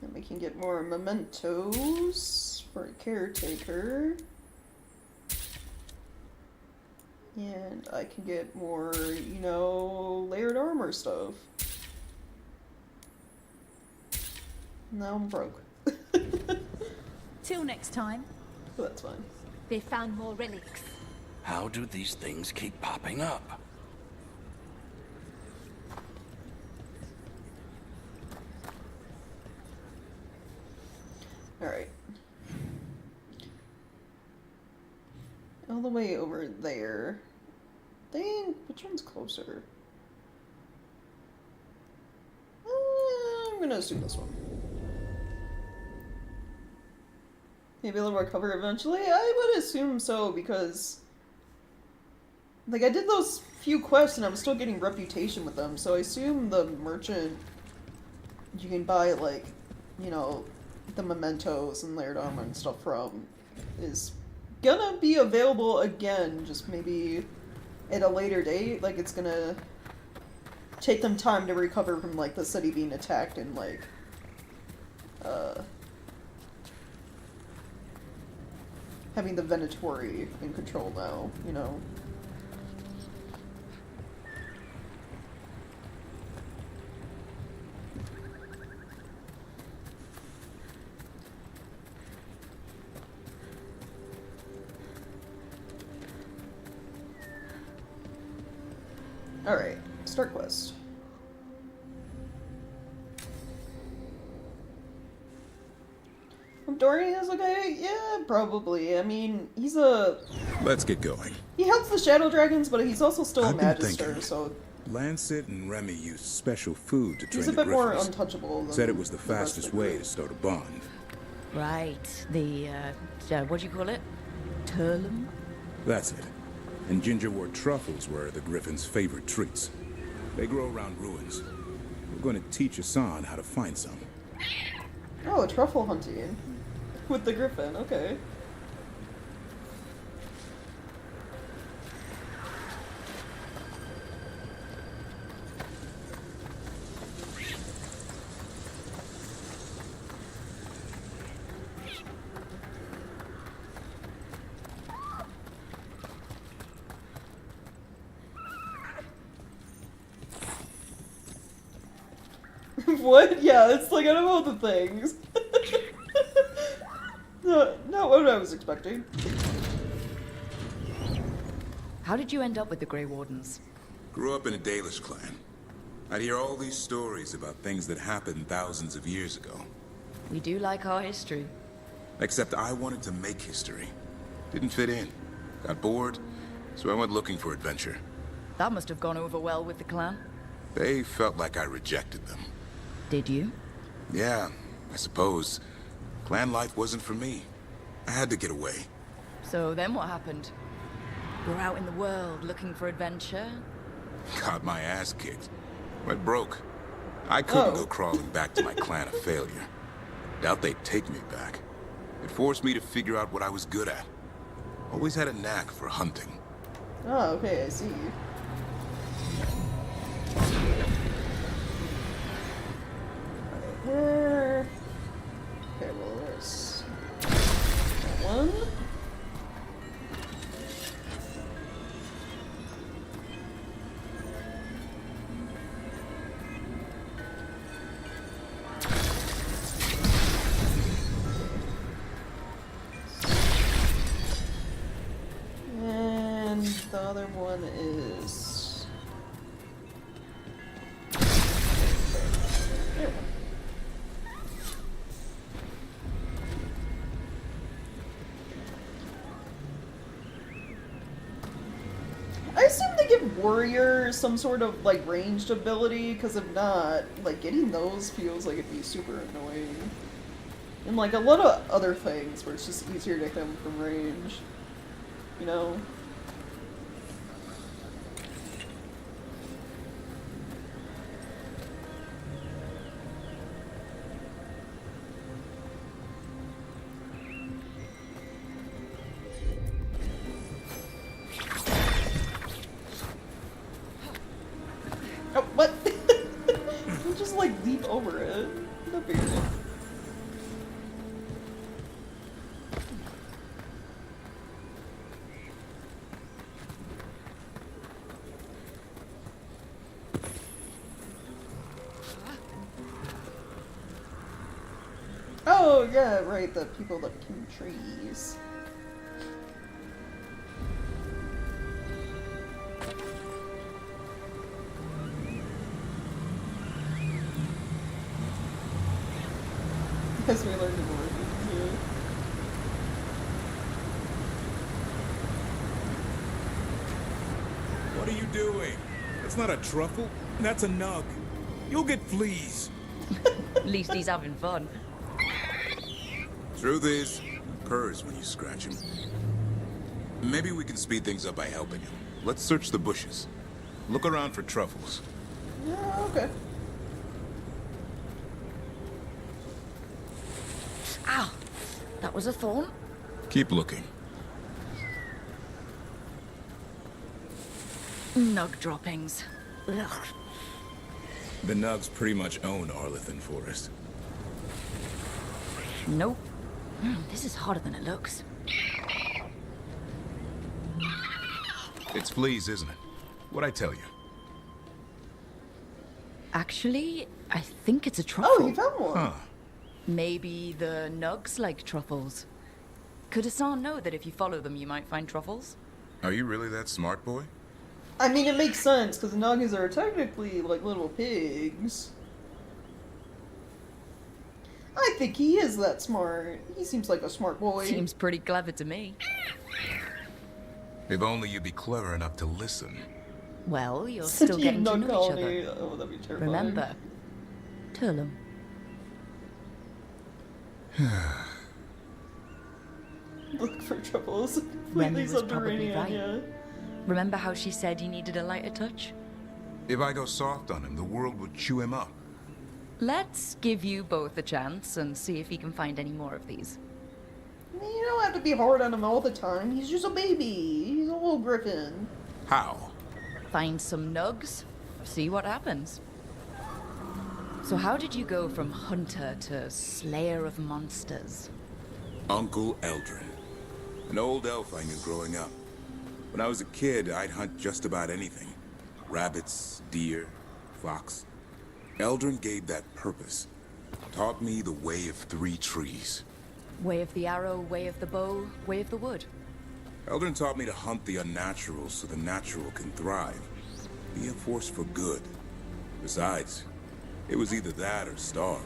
Then we can get more mementos for a caretaker. And I can get more, you know, layered armor stuff. Now I'm broke. Till next time. But that's fine. They found more relics. How do these things keep popping up? Alright. All the way over there. Dang, which one's closer? I'm gonna assume this one. Maybe they'll recover eventually? I would assume so, because... like, I did those few quests and I'm still getting reputation with them, so I assume the merchant you can buy, like, you know, the mementos and layered armor and stuff from is gonna be available again, just maybe at a later date. Like, it's gonna take them time to recover from, like, the city being attacked and, like, having the Venatori in control now, you know? Alright, start quest. Dorian is okay? Yeah, probably. I mean, he's a... Let's get going. he helps the Shadow Dragons, but he's also still a I've been Magister, thinking. so... Lancet and Remy used special food to train he's a the bit more Griffins. untouchable than Said it was the rest of fastest the way group. to start a bond. Right, the, what do you call it? Turlum? That's it. And gingerwort truffles were the Griffins' favorite treats. They grow around ruins. We're going to teach Hassan how to find some. Oh, truffle hunting. With the Griffin, okay. What? Yeah, it's like, I don't know the things. No, not what I was expecting. How did you end up with the Grey Wardens? Grew up in a Dalish clan. I'd hear all these stories about things that happened thousands of years ago. We do like our history. Except I wanted to make history. Didn't fit in. Got bored, so I went looking for adventure. That must have gone over well with the clan. They felt like I rejected them. Did you? Yeah, I suppose. Clan life wasn't for me. I had to get away. So then what happened? You're out in the world looking for adventure? Got my ass kicked. Went broke. I couldn't go crawling back to my clan a failure. Doubt they'd take me back. It forced me to figure out what I was good at. Always had a knack for hunting. Oh, okay, I see. Where? Okay, well, there's one. And the other one is... There we go. I assume they give warriors some sort of, like, ranged ability, because if not, like, getting those feels like it'd be super annoying. And, like, a lot of other things where it's just easier to hit them from range. You know? Oh, what? You just, like, leap over it. No big deal. Oh, yeah, right, the people that can trees. Because we learned to work. Yeah. What are you doing? That's not a truffle. That's a nug. You'll get fleas. At least he's having fun. Truth is, purrs when you scratch him. Maybe we can speed things up by helping him. Let's search the bushes. Look around for truffles. Yeah, okay. Ow! That was a thorn? Keep looking. Nug droppings. Ugh. The nugs pretty much own Arlethan Forest. Nope. This is harder than it looks. It's fleas, isn't it? What'd I tell you? Actually, I think it's a truffle. Oh, you found one. Huh. Maybe the nugs like truffles. Could Hassan know that if you follow them, you might find truffles? Are you really that smart, boy? I mean, it makes sense, because nuggies are technically like little pigs. I think he is that smart. He seems like a smart boy. Seems pretty clever to me. If only you'd be clever enough to listen. Well, you're still getting to know each other. Oh, that'd be terrifying. Remember, Turlum. Look for troubles. Remy Completely was probably subterranean, right. yeah. Remember how she said he needed a lighter touch? If I go soft on him, the world would chew him up. Let's give you both a chance and see if he can find any more of these. You don't have to be hard on him all the time. He's just a baby. He's a little griffin. How? Find some nugs, see what happens. So how did you go from hunter to slayer of monsters? Uncle Eldrin. An old elf I knew growing up. When I was a kid, I'd hunt just about anything. Rabbits, deer, fox. Eldrin gave that purpose. Taught me the way of 3 trees. Way of the arrow, way of the bow, way of the wood. Eldrin taught me to hunt the unnatural so the natural can thrive. Be a force for good. Besides, it was either that or starve.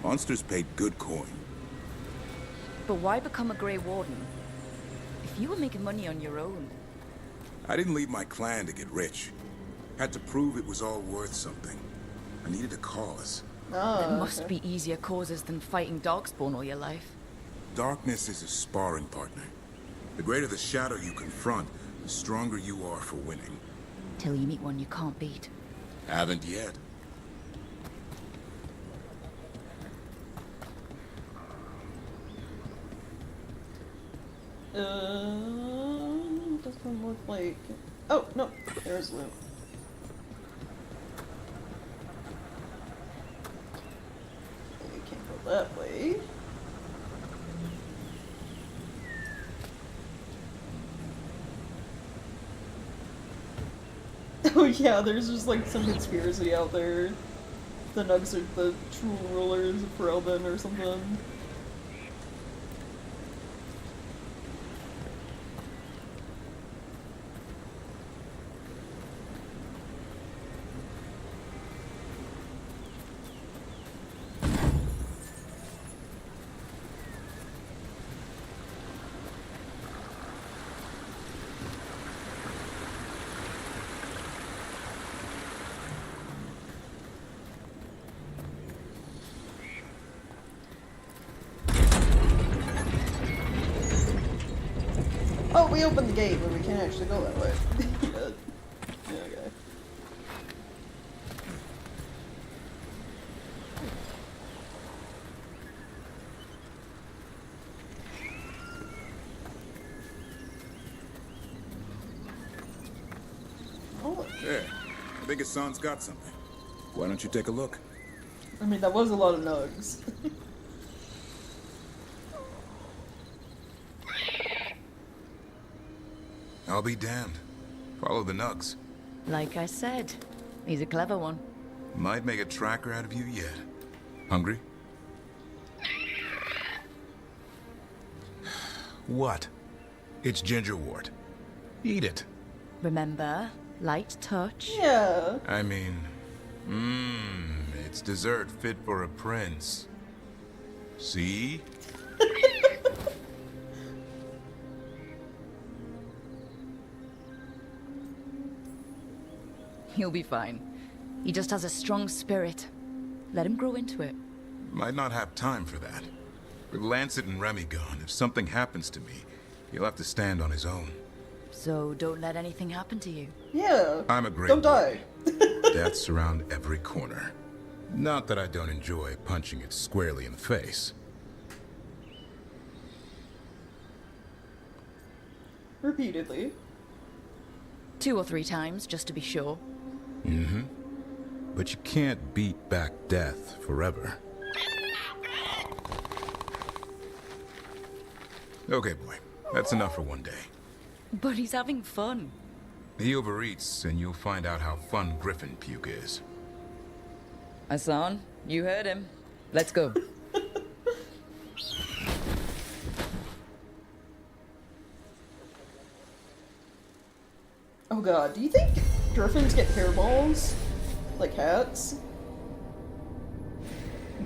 Monsters paid good coin. But why become a Grey Warden? If you were making money on your own... I didn't leave my clan to get rich. Had to prove it was all worth something. I needed a cause. There must be easier causes than fighting Darkspawn all your life. Darkness is a sparring partner. The greater the shadow you confront, the stronger you are for winning. Till you meet one you can't beat. Haven't yet. Doesn't look like... Oh, no, there's loot. You can't go that way. Oh yeah, there's just like some conspiracy out there. The Nugs are the true rulers of Ferelden or something. Oh, we opened the gate, but we can't actually go that way. Yeah, okay. Oh. There. I think Hassan's got something. Why don't you take a look? I mean, that was a lot of nugs. I'll be damned. Follow the nugs. Like I said, he's a clever one. Might make a tracker out of you yet. Hungry? What? It's gingerwort. Eat it. Remember, light touch. Yeah. I mean, it's dessert fit for a prince. See? He'll be fine. He just has a strong spirit. Let him grow into it. Might not have time for that. With Lancet and Remy gone, if something happens to me, he'll have to stand on his own. So don't let anything happen to you. Yeah. I'm a great Don't die. Death's around every corner. Not that I don't enjoy punching it squarely in the face. Repeatedly. 2 or 3 times, just to be sure. Mm-hmm. But you can't beat back death forever. Okay, boy. That's enough for one day. But he's having fun. He overeats, and you'll find out how fun Griffin puke is. Hassan, you heard him. Let's go. Oh god, do you think griffins get hairballs? Like hats?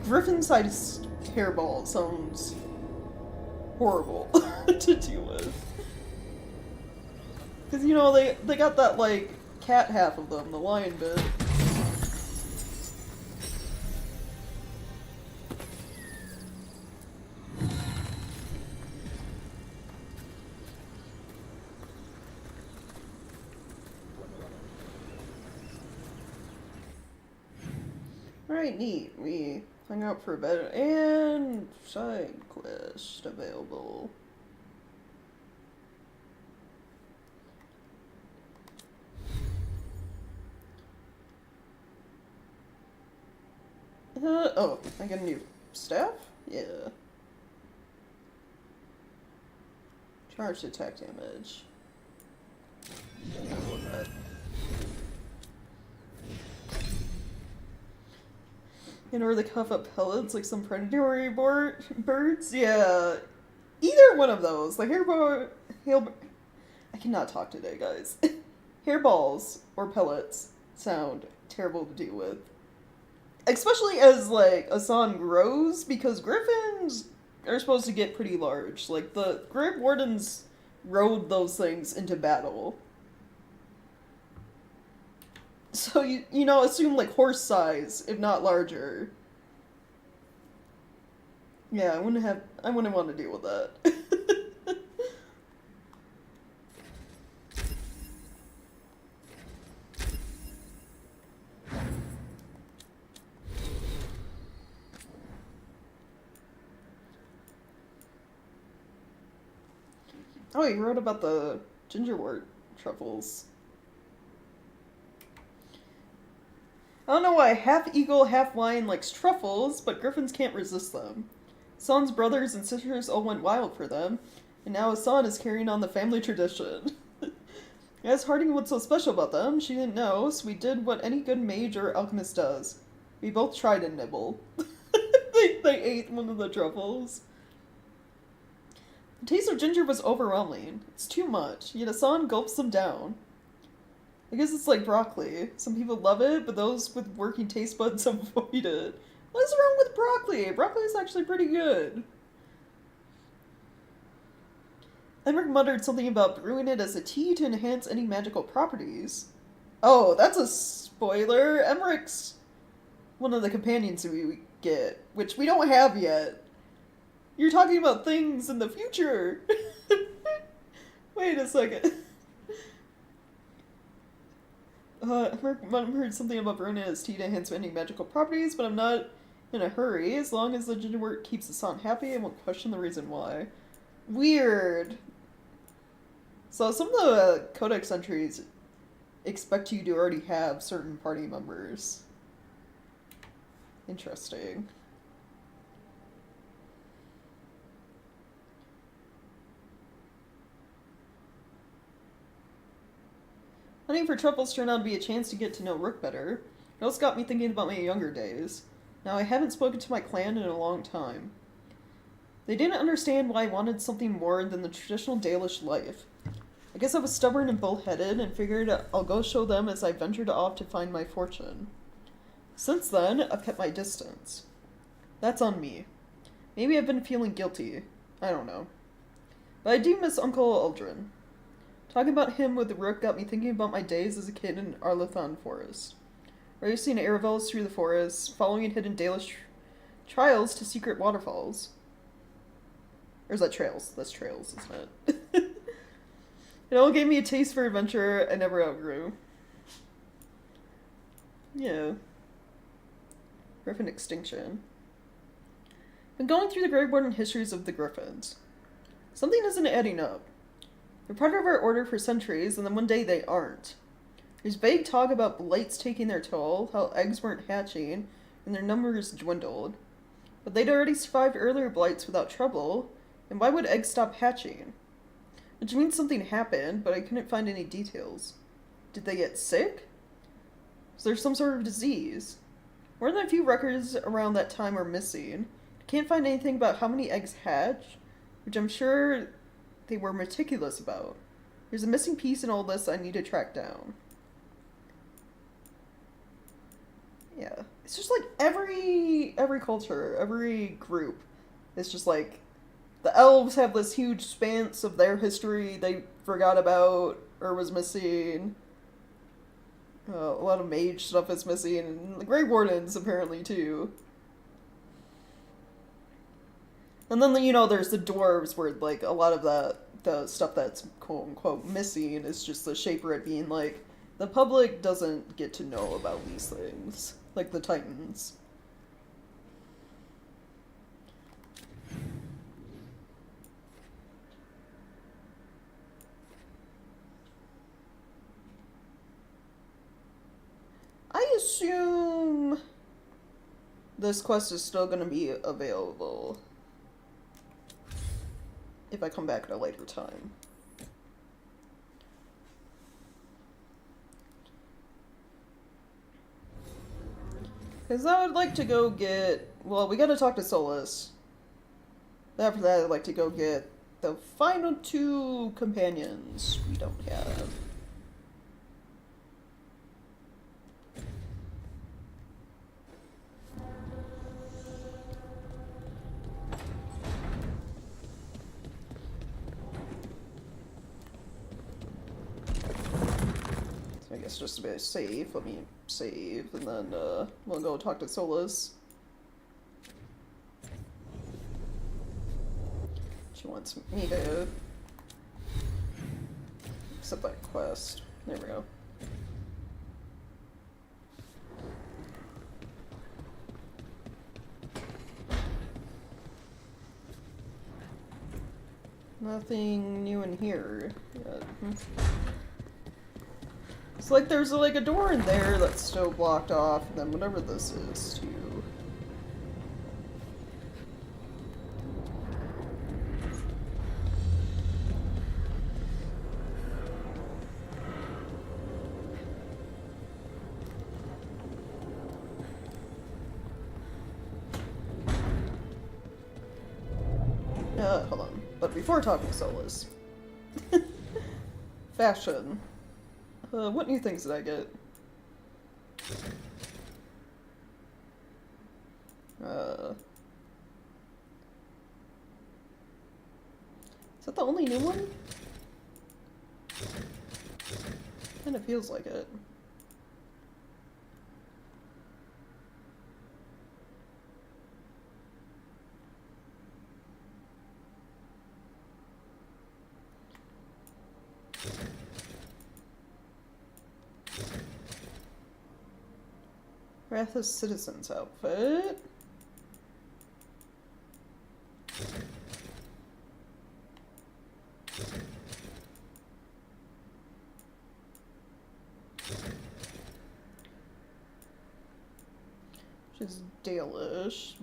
Griffin-sized hairball sounds horrible to deal with. Because, you know, they got that, like, cat half of them, the lion bit. Alright, neat. We hung out for a bit, and side quest available. Oh, I got a new staff? Yeah. Charged attack damage. And or they cough up pellets like some predatory birds? Yeah. Either one of those. Like I cannot talk today, guys. Hairballs or pellets sound terrible to deal with. Especially as, like, Asan grows, because griffins are supposed to get pretty large. Like, the Grave Wardens rode those things into battle. So, you know, assume, like, horse size, if not larger. Yeah, I wouldn't want to deal with that. Oh, he wrote about the gingerwort truffles. I don't know why half eagle, half lion likes truffles, but griffins can't resist them. Asan's brothers and sisters all went wild for them, and now Asan is carrying on the family tradition. As Harding what's so special about them, she didn't know, so we did what any good mage or alchemist does. We both tried to nibble. they ate one of the truffles. The taste of ginger was overwhelming. It's too much, yet Asan gulps them down. I guess it's like broccoli. Some people love it, but those with working taste buds avoid it. What is wrong with broccoli? Broccoli is actually pretty good. Emmerich muttered something about brewing it as a tea to enhance any magical properties. Oh, that's a spoiler. Emmerich's one of the companions we get, which we don't have yet. You're talking about things in the future. Wait a second. I've heard something about brewing it as tea to enhance any magical properties, but I'm not in a hurry. As long as the gingerwort keeps Asan happy, I won't question the reason why. Weird. So some of the codex entries expect you to already have certain party members. Interesting. Hunting for truffles turned out to be a chance to get to know Rook better. It also got me thinking about my younger days. Now, I haven't spoken to my clan in a long time. They didn't understand why I wanted something more than the traditional Dalish life. I guess I was stubborn and bullheaded and figured I'll go show them as I ventured off to find my fortune. Since then, I've kept my distance. That's on me. Maybe I've been feeling guilty. I don't know. But I do miss Uncle Aldrin. Talking about him with the Rook got me thinking about my days as a kid in Arlathon Forest. Racing Aravels through the forest, following hidden Dalish trials to secret waterfalls. Or is that trails? That's trails, isn't it? It all gave me a taste for adventure I never outgrew. Yeah. Griffin extinction. Been going through the Grave Warden histories of the Griffins. Something isn't adding up. They're part of our order for centuries, and then one day they aren't. There's vague talk about blights taking their toll, how eggs weren't hatching, and their numbers dwindled. But they'd already survived earlier blights without trouble, and why would eggs stop hatching? Which means something happened, but I couldn't find any details. Did they get sick? Was there some sort of disease? More than a few records around that time are missing. I can't find anything about how many eggs hatched, which I'm sure they were meticulous about. There's a missing piece in all this I need to track down. Yeah. It's just like every culture, every group, it's just like the elves have this huge span of their history they forgot about or was missing. A lot of mage stuff is missing, and the Grey Wardens apparently too. And then, you know, there's the dwarves where, like, a lot of the stuff that's quote-unquote missing is just the Shaper being like, the public doesn't get to know about these things. Like the Titans. I assume this quest is still going to be available if I come back at a later time. Because I would like to go get... Well, we gotta talk to Solus. After that, I'd like to go get the final 2 companions we don't have. So I guess just to be safe, let me save, and then we'll go talk to Solus. She wants me to accept that quest. There we go. Nothing new in here yet. It's like there's like a door in there that's still blocked off, and then whatever this is too. Hold on. But before talking to Solus. Fashion. What new things did I get? Is that the only new one? Kinda feels like it. Wrath's Citizen's outfit. Which is Dalish.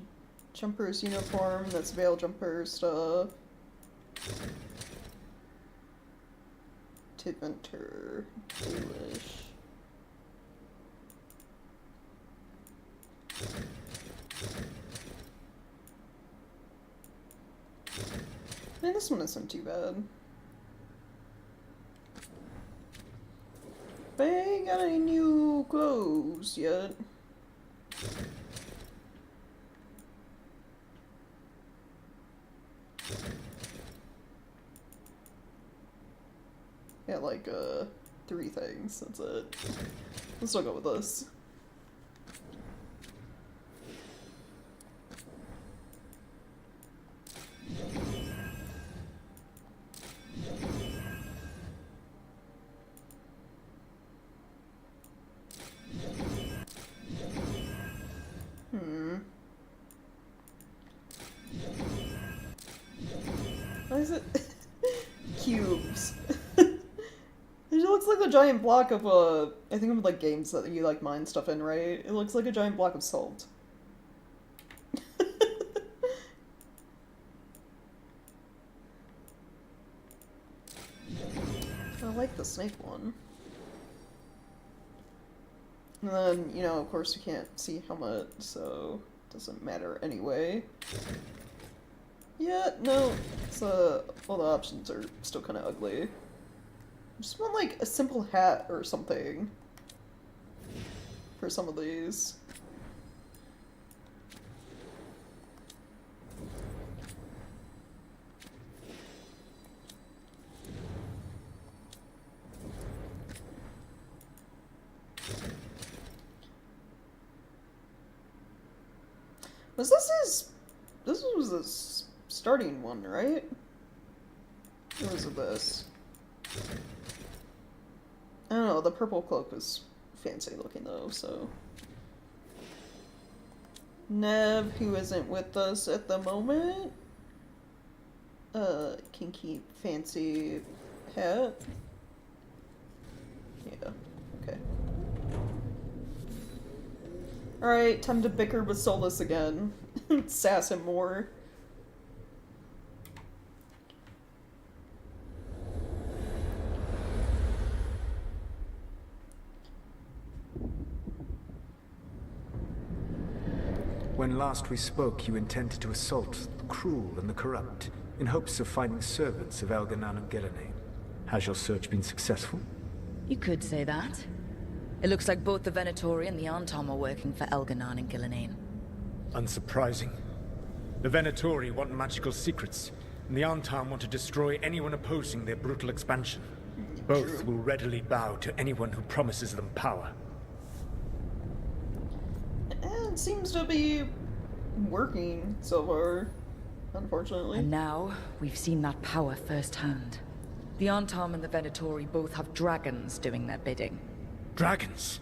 Jumper's uniform, that's Veil Jumper stuff. Tidventer, Dalish. I mean, this one isn't too bad. But I ain't got any new clothes yet. Got like 3 things, that's it. Let's still go with this. Why is it cubes? It looks like a giant block of I think of like games that you like mine stuff in, right? It looks like a giant block of salt. I like the snake one. And then, you know, of course you can't see helmet, so it doesn't matter anyway. Yeah, no, it's, all the options are still kind of ugly. I just want, like, a simple hat or something for some of these. This was the starting one, right? Or was it this? I don't know, the purple cloak was fancy looking though, so. Nev, who isn't with us at the moment, can keep fancy hat. Yeah, okay. Alright, time to bicker with Solus again. Sass him more. When last we spoke, you intended to assault the cruel and the corrupt, in hopes of finding servants of Elganan and Gillenane. Has your search been successful? You could say that. It looks like both the Venatori and the Antom are working for Elganan and Gillenane. Unsurprising. The Venatori want magical secrets, and the Antom want to destroy anyone opposing their brutal expansion. Both will readily bow to anyone who promises them power. And seems to be working so far, unfortunately. And now, we've seen that power firsthand. The Antom and the Venatori both have dragons doing their bidding. Dragons?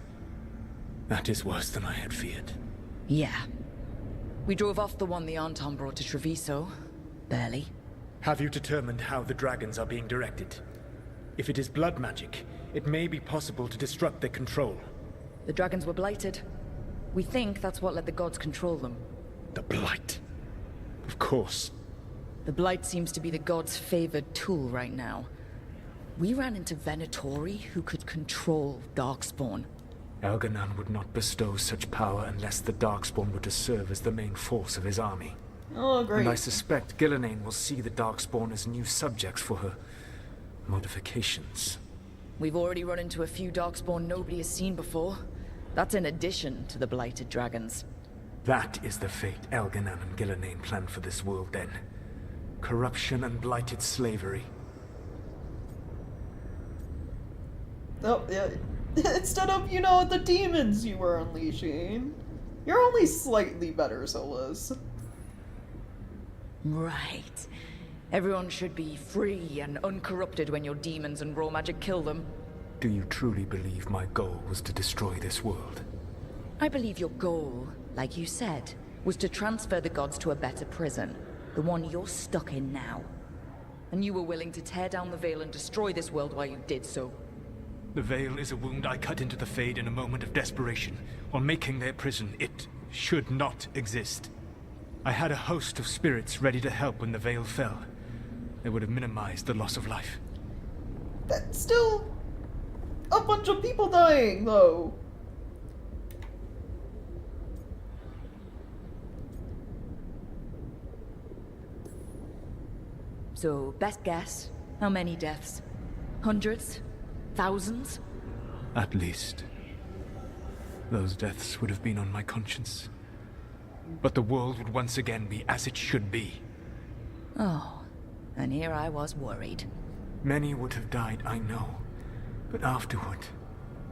That is worse than I had feared. Yeah. We drove off the one the Antom brought to Treviso. Barely. Have you determined how the dragons are being directed? If it is blood magic, it may be possible to disrupt their control. The dragons were blighted. We think that's what let the gods control them. The Blight. Of course. The Blight seems to be the gods' favored tool right now. We ran into Venatori who could control Darkspawn. Elganan would not bestow such power unless the Darkspawn were to serve as the main force of his army. Oh, great. And I suspect Gillenane will see the Darkspawn as new subjects for her modifications. We've already run into a few Darkspawn nobody has seen before. That's in addition to the blighted dragons. That is the fate Elganan and Gillenane planned for this world then. Corruption and blighted slavery. Oh, yeah. Instead of, you know, the demons you were unleashing. You're only slightly better, Solus. Right. Everyone should be free and uncorrupted when your demons and raw magic kill them. Do you truly believe my goal was to destroy this world? I believe your goal, like you said, was to transfer the gods to a better prison. The one you're stuck in now. And you were willing to tear down the veil and destroy this world while you did so. The veil is a wound I cut into the Fade in a moment of desperation, while making their prison. It should not exist. I had a host of spirits ready to help when the veil fell. They would have minimized the loss of life. That's still a bunch of people dying, though. So, best guess, how many deaths? Hundreds? Thousands? At least. Those deaths would have been on my conscience. But the world would once again be as it should be. Oh, and here I was worried. Many would have died, I know. But afterward,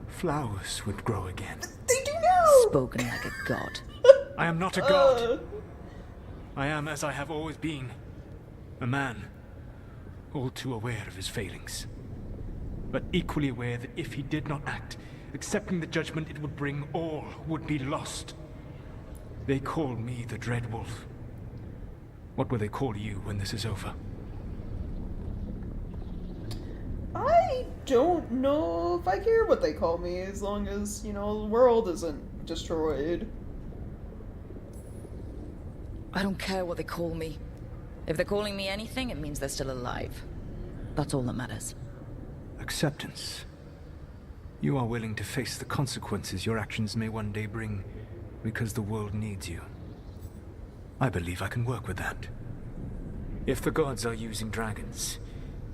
flowers would grow again. They do now! Spoken like a god. I am not a god. I am as I have always been. A man. All too aware of his failings. But equally aware that if he did not act, accepting the judgment it would bring, all would be lost. They call me the Dread Wolf. What will they call you when this is over? I don't know if I care what they call me, as long as, you know, the world isn't destroyed. I don't care what they call me. If they're calling me anything, it means they're still alive. That's all that matters. Acceptance. You are willing to face the consequences your actions may one day bring, because the world needs you. I believe I can work with that. If the gods are using dragons,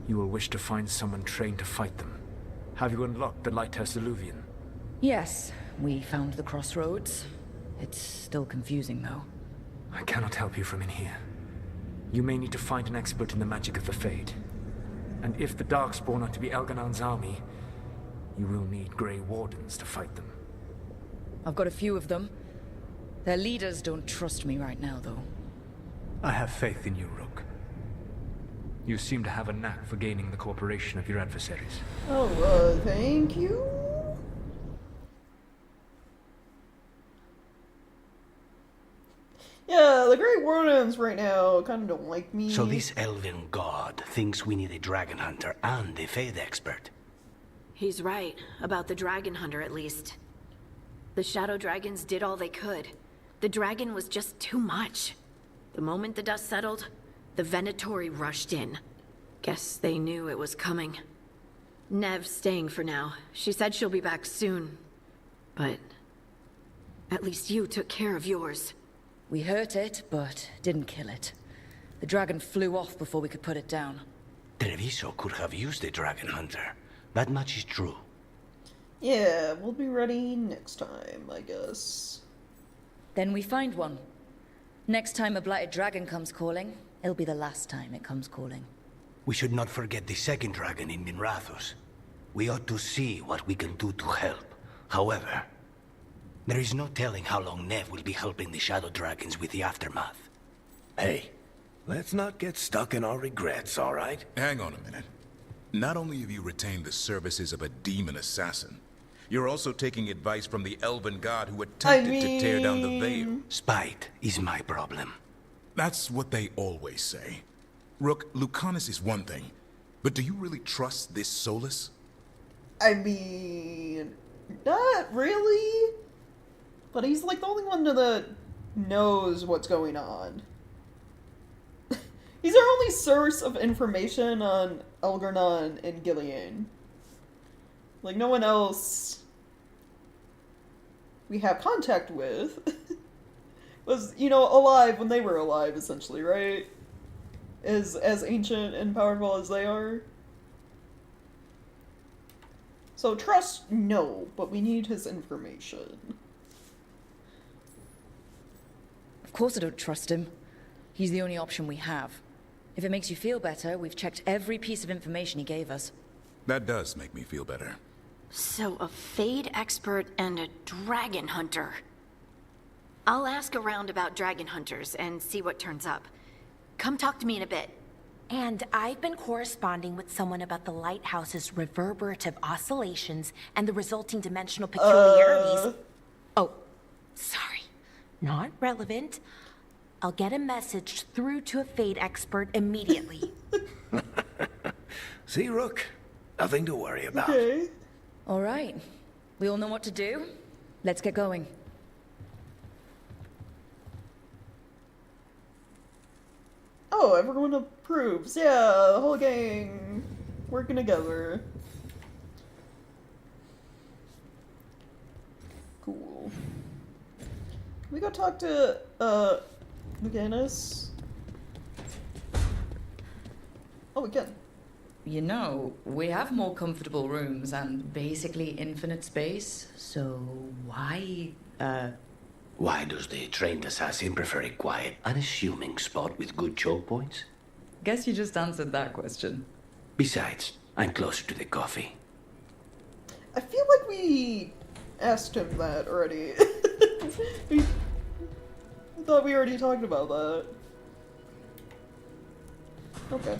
you will wish to find someone trained to fight them. Have you unlocked the Lighthouse Illuvian? Yes, we found the crossroads. It's still confusing, though. I cannot help you from in here. You may need to find an expert in the magic of the Fade. And if the Darkspawn are to be Elganan's army, you will need Grey Wardens to fight them. I've got a few of them. Their leaders don't trust me right now, though. I have faith in you, Rook. You seem to have a knack for gaining the cooperation of your adversaries. Oh, thank you. Yeah, the Great Wardens right now kind of don't like me. So this elven god thinks we need a dragon hunter and a Fade expert. He's right, about the dragon hunter at least. The shadow dragons did all they could. The dragon was just too much. The moment the dust settled, the Venatori rushed in. Guess they knew it was coming. Nev's staying for now. She said she'll be back soon. But at least you took care of yours. We hurt it, but didn't kill it. The dragon flew off before we could put it down. Treviso could have used the dragon hunter. That much is true. Yeah, we'll be ready next time, I guess. Then we find one. Next time a blighted dragon comes calling, it'll be the last time it comes calling. We should not forget the second dragon in Minrathos. We ought to see what we can do to help. However, there is no telling how long Nev will be helping the Shadow Dragons with the aftermath. Hey, let's not get stuck in our regrets, all right? Hang on a minute. Not only have you retained the services of a demon assassin, you're also taking advice from the elven god who attempted to tear down the veil. Spite is my problem. That's what they always say. Rook, Lucanus is one thing, but do you really trust this Solus? I mean, not really. But he's like the only one that knows what's going on. He's our only source of information on Elgar'nan and Gillian. Like, no one else we have contact with was, you know, alive when they were alive, essentially, right? As ancient and powerful as they are. So trust, no, but we need his information. Of course I don't trust him. He's the only option we have. If it makes you feel better, we've checked every piece of information he gave us. That does make me feel better. So, a Fade expert and a dragon hunter. I'll ask around about dragon hunters and see what turns up. Come talk to me in a bit. And I've been corresponding with someone about the lighthouse's reverberative oscillations and the resulting dimensional peculiarities. Oh, sorry. Not relevant. I'll get a message through to a Fade expert immediately. See, Rook? Nothing to worry about. Okay. All right. We all know what to do. Let's get going. Oh, everyone approves. Yeah, the whole gang working together. Cool. Can we go talk to, Lucanus? Oh, we can. You know, we have more comfortable rooms and basically infinite space, so why, Why does the trained assassin prefer a quiet, unassuming spot with good choke points? Guess you just answered that question. Besides, I'm closer to the coffee. I feel like we asked him that already. I thought we already talked about that. Okay.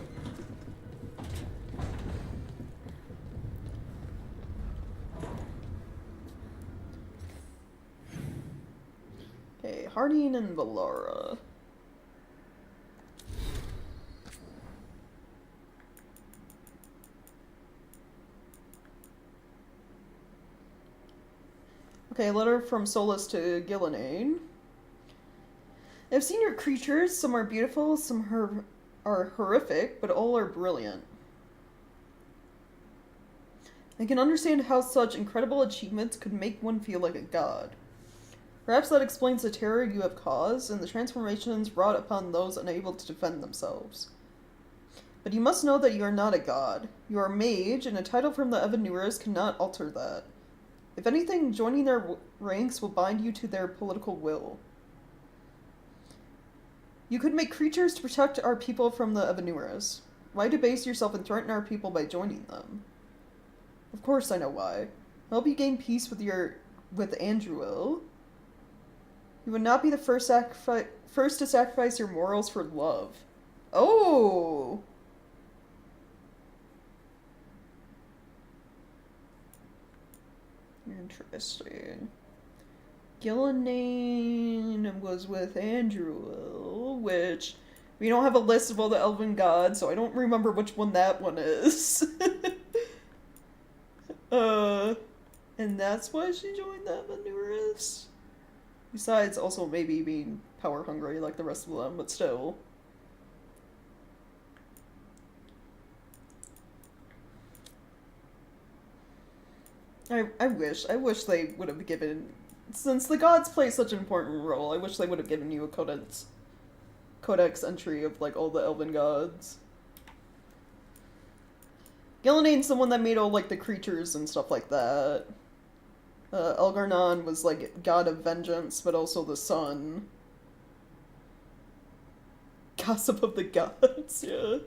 Okay, Harding and Valara. Okay, letter from Solus to Gillinane. I've seen your creatures. Some are beautiful, some are horrific, but all are brilliant. I can understand how such incredible achievements could make one feel like a god. Perhaps that explains the terror you have caused and the transformations wrought upon those unable to defend themselves. But you must know that you are not a god. You are a mage, and a title from the Evanuras cannot alter that. If anything, joining their ranks will bind you to their political will. You could make creatures to protect our people from the Evanuras. Why debase yourself and threaten our people by joining them? Of course I know why. Help you gain peace with Andruil. You would not be the first to sacrifice your morals for love. Oh! Interesting. Gillinane was with Andruil, which we don't have a list of all the elven gods, so I don't remember which one that one is. And that's why she joined the Evanuras? Besides also maybe being power hungry like the rest of them, but still. I wish they would have given since the gods play such an important role, I wish they would have given you a codex entry of like all the elven gods. Gilneane's the one that made all like the creatures and stuff like that. Elgar'nan was like god of vengeance, but also the sun. Gossip of the gods, yeah.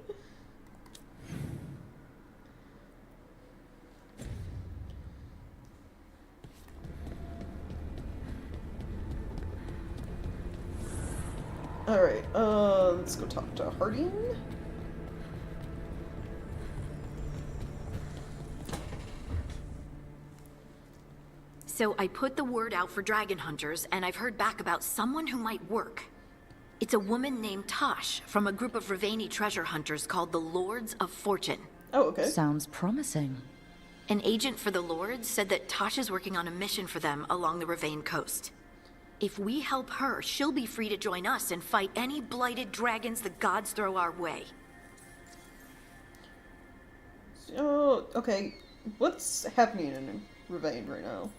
Alright, let's go talk to Harding. So I put the word out for dragon hunters, and I've heard back about someone who might work. It's a woman named Tosh from a group of Rivaini treasure hunters called the Lords of Fortune. Oh, okay. Sounds promising. An agent for the Lords said that Tosh is working on a mission for them along the Rivain coast. If we help her, she'll be free to join us and fight any blighted dragons the gods throw our way. Oh, okay. What's happening in Rivain right now?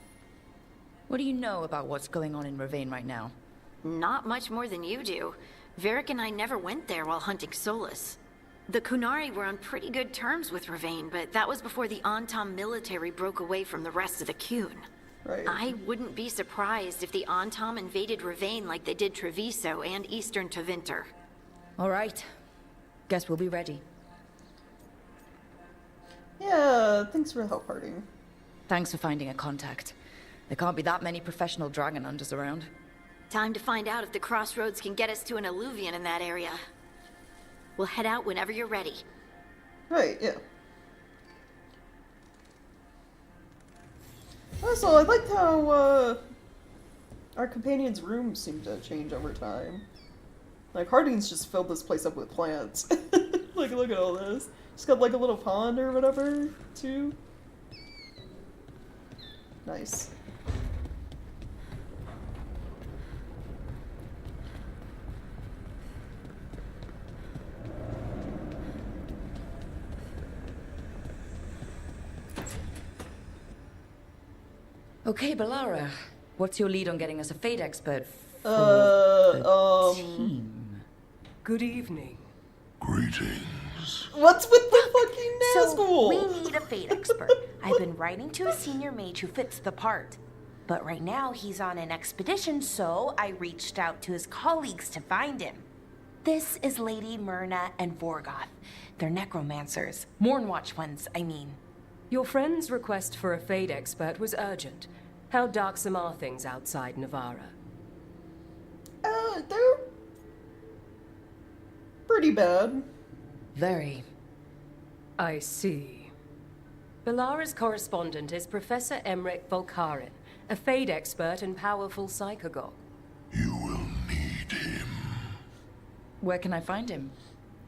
What do you know about what's going on in Rivain right now? Not much more than you do. Varric and I never went there while hunting Solus. The Kunari were on pretty good terms with Rivain, but that was before the Antam military broke away from the rest of the Qun. Right. I wouldn't be surprised if the Antam invaded Rivain like they did Treviso and Eastern Tevinter. All right. Guess we'll be ready. Yeah, thanks for the help, Harding. Thanks for finding a contact. There can't be that many professional dragon hunters around. Time to find out if the crossroads can get us to an alluvion in that area. We'll head out whenever you're ready. Right, yeah. Also, I liked how, our companion's rooms seem to change over time. Like, Harding's just filled this place up with plants. Like, look at all this. Just got, like, a little pond or whatever, too. Nice. Okay, Balara. What's your lead on getting us a Fate expert for the team? Good evening. Greetings. What's with the fucking Nazgul? So, we need a Fate expert. I've been writing to a senior mage who fits the part. But right now, he's on an expedition, so I reached out to his colleagues to find him. This is Lady Myrna and Vorgoth. They're necromancers. Mournwatch ones, I mean. Your friend's request for a Fate expert was urgent. How darksome are things outside Navarra? They're pretty bad. Very. I see. Balara's correspondent is Professor Emmerich Volkarin, a Fate expert and powerful psychagogue. You will need him. Where can I find him?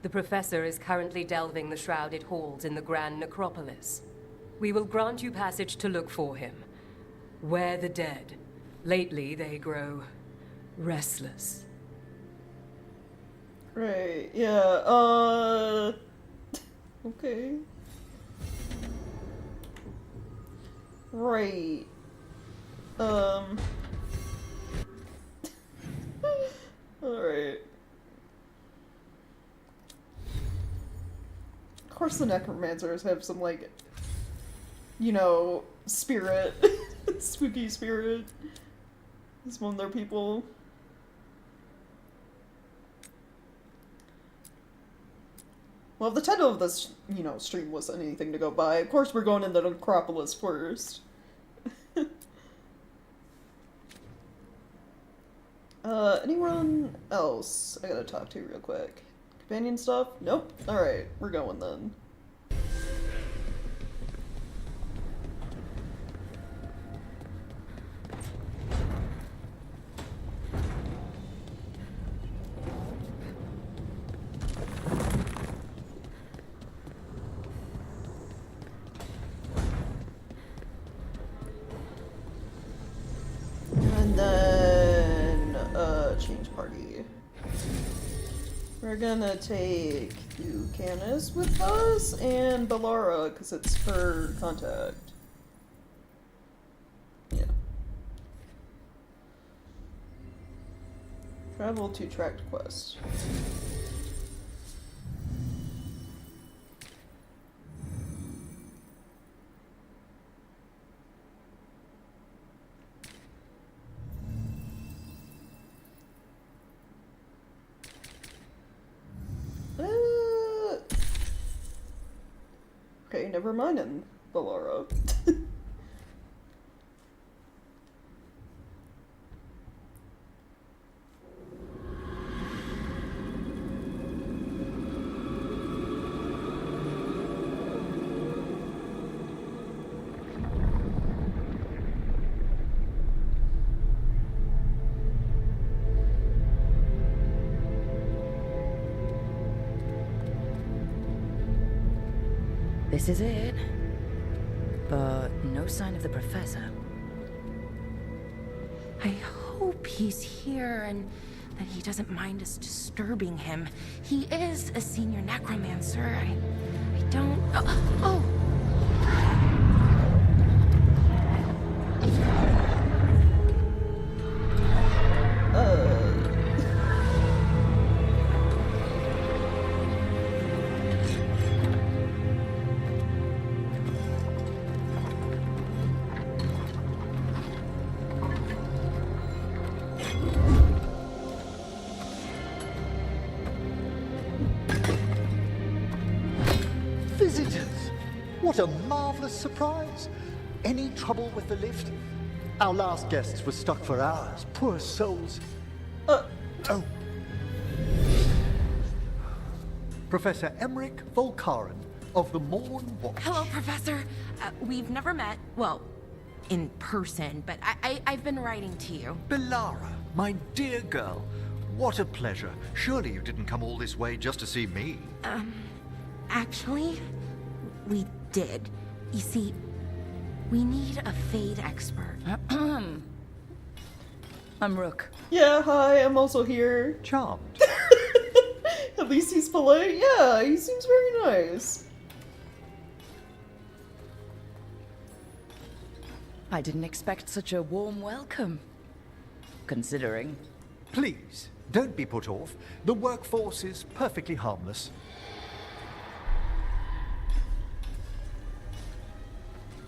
The professor is currently delving the shrouded halls in the Grand Necropolis. We will grant you passage to look for him. Where the dead. Lately, they grow restless. Right, yeah, okay. Right. Alright. Of course the necromancers have some, like, you know, spirit. Spooky spirit. It's one of their people. Well, if the title of this, you know, stream was anything to go by, of course we're going into the Necropolis first. Anyone else I gotta talk to real quick? Companion stuff? Nope. Alright, we're going then. And then, change party. We're gonna take Lucanus with us, and Balara, because it's her contact. Yeah. Travel to tracked quest. Okay, never mind then, Bellara. This is it. But no sign of the professor. I hope he's here and that he doesn't mind us disturbing him. He is a senior necromancer. I don't... Oh! Visitors! What a marvelous surprise! Any trouble with the lift? Our last guests were stuck for hours. Poor souls. Oh. Professor Emmerich Volkaren of the Morn Watch. Hello, Professor. We've never met, well, in person, but I've been writing to you. Bellara, my dear girl. What a pleasure. Surely you didn't come all this way just to see me. Actually, we did. You see, we need a Fade expert. I'm Rook. Yeah, hi, I'm also here. Charmed. At least he's polite. Yeah, he seems very nice. I didn't expect such a warm welcome. Considering. Please, don't be put off. The workforce is perfectly harmless.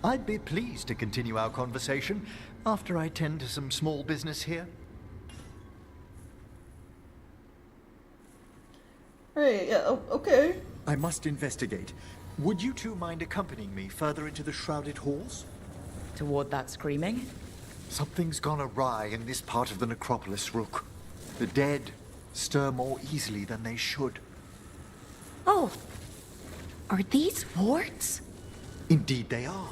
I'd be pleased to continue our conversation after I tend to some small business here. Right, yeah, okay. I must investigate. Would you two mind accompanying me further into the shrouded halls? Toward that screaming? Something's gone awry in this part of the Necropolis, Rook. The dead stir more easily than they should. Oh, are these warts? Indeed they are.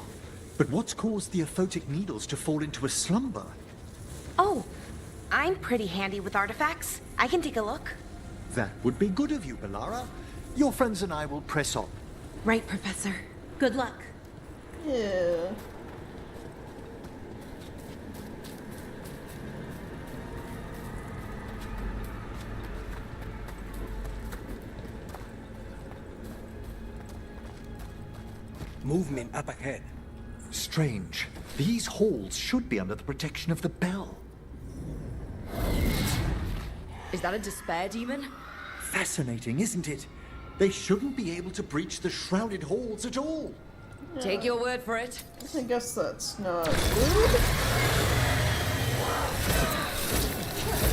But what's caused the aphotic needles to fall into a slumber? Oh, I'm pretty handy with artifacts. I can take a look. That would be good of you, Bellara. Your friends and I will press on. Right, Professor. Good luck. Yeah. Movement up ahead. Strange. These halls should be under the protection of the bell. Is that a despair demon? Fascinating, isn't it? They shouldn't be able to breach the shrouded halls at all. Yeah. Take your word for it. I guess that's not good.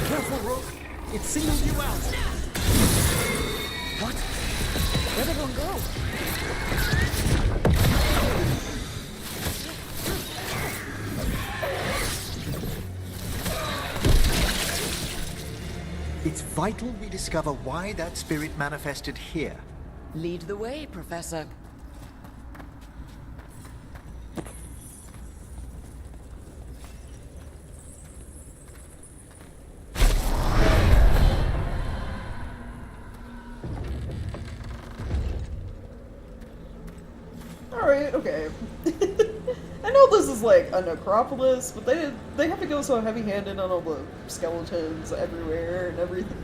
Careful, Rook. It singled you out. What? Where'd everyone go? It's vital we discover why that spirit manifested here. Lead the way, Professor. Alright, okay. I know this is like a necropolis, but they have to go so heavy-handed on all the skeletons everywhere and everything.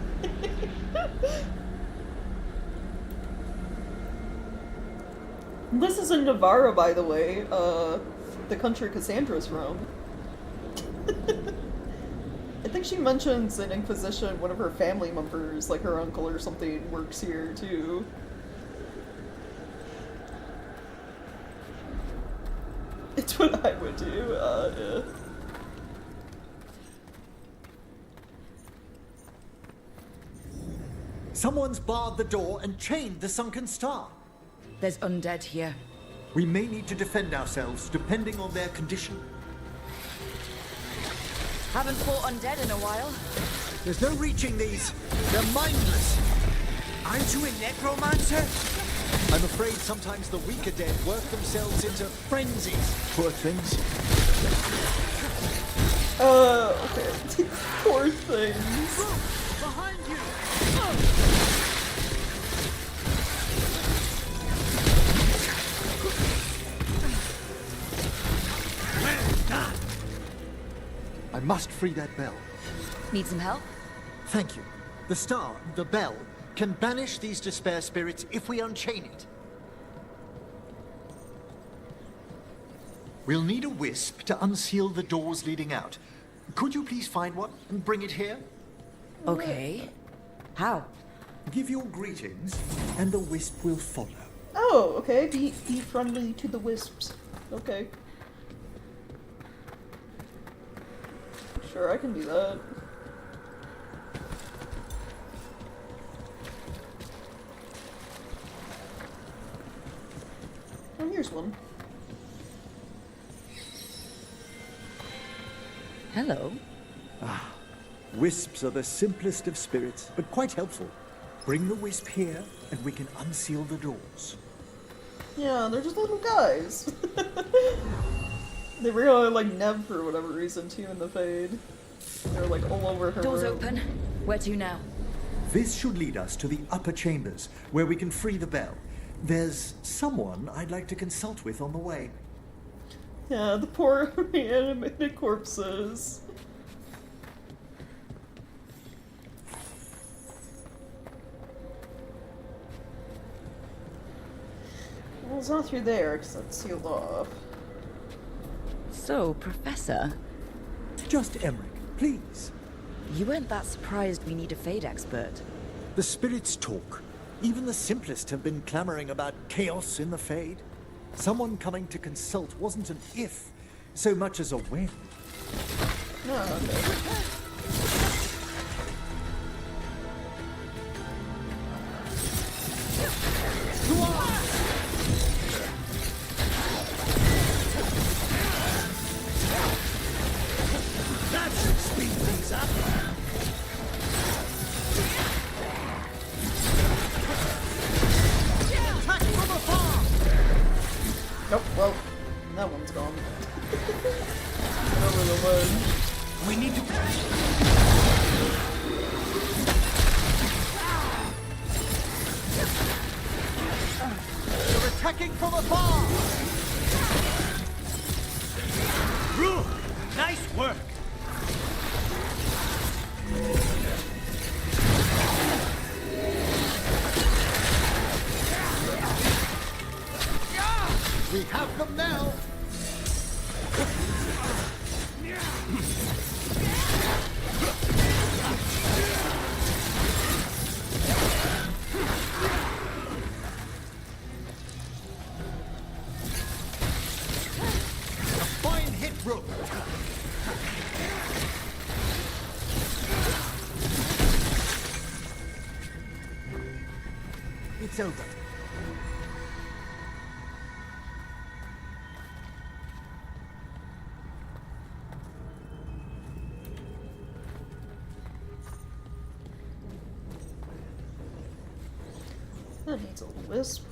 This is in Navarra, by the way, the country Cassandra's from. I think she mentions in Inquisition one of her family members, like her uncle or something, works here too. It's what I would do, yeah. Someone's barred the door and chained the sunken star. There's undead here. We may need to defend ourselves, depending on their condition. Haven't fought undead in a while. There's no reaching these. They're mindless. Aren't you a necromancer? I'm afraid sometimes the weaker dead work themselves into frenzies. Poor things. Okay. Poor things. Behind you! I must free that bell. Need some help? Thank you. The star, the bell, can banish these despair spirits if we unchain it. We'll need a wisp to unseal the doors leading out. Could you please find one and bring it here? Okay. How? Give your greetings, and the wisp will follow. Oh, okay. Be friendly to the wisps. Okay. Sure, I can do that. Oh, here's one. Hello. Ah, wisps are the simplest of spirits, but quite helpful. Bring the wisp here, and we can unseal the doors. Yeah, they're just little guys. They were really like Nev for whatever reason too in the Fade. They're like all over her Doors room. open. Where to now? This should lead us to the upper chambers, where we can free the bell. There's someone I'd like to consult with on the way. Yeah, the poor reanimated corpses. Well, it's not through there, because that's sealed off. So, Professor? Just Emmerich, please. You weren't that surprised we need a Fade expert. The spirits talk. Even the simplest have been clamoring about chaos in the Fade. Someone coming to consult wasn't an if, so much as a when. Oh, okay. That should speed things up. Attack from afar! Nope, well, that one's gone. Over the ledge. We need to... They're attacking from afar! Rook, nice work! We have them now! A fine hit, Rook! It's over. That needs a wisp.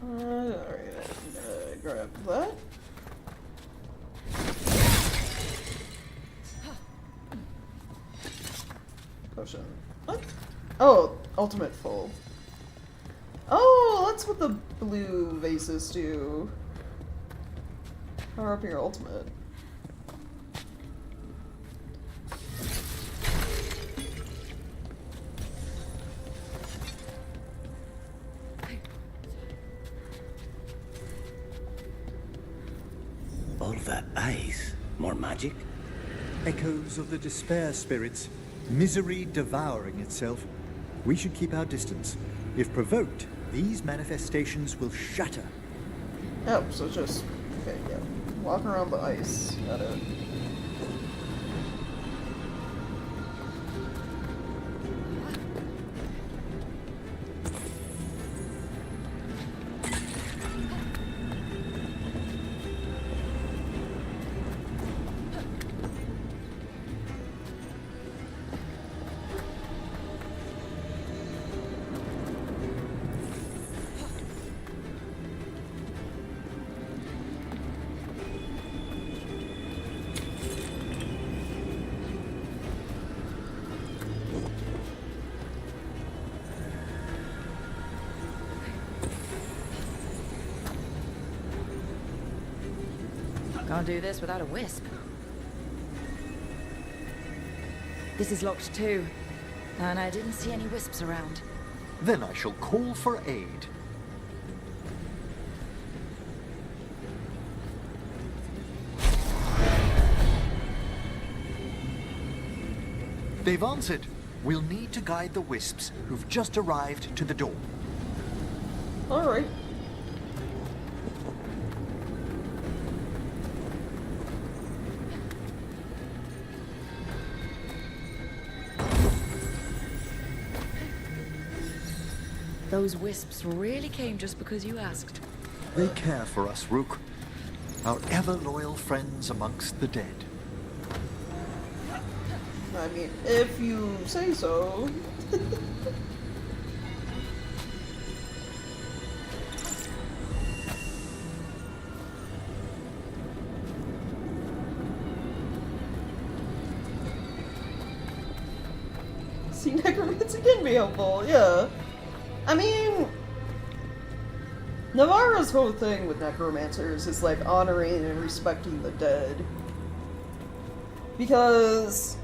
Alright, I'm gonna grab that. Potion. What? Oh, ultimate full. Oh, that's what the blue vases do. Power up your ultimate. All that ice. More magic? Echoes of the despair spirits, misery devouring itself. We should keep our distance. If provoked, these manifestations will shatter. Oh, so just... Okay, yeah. Walk around the ice. Got it. Can't do this without a wisp. This is locked too, and I didn't see any wisps around. Then I shall call for aid. They've answered. We'll need to guide the wisps who've just arrived to the door. All right. Those wisps really came just because you asked. They care for us, Rook. Our ever-loyal friends amongst the dead. I mean, if you say so. See, necromancy can be helpful, yeah. I mean, Navarro's whole thing with necromancers is like honoring and respecting the dead. Because,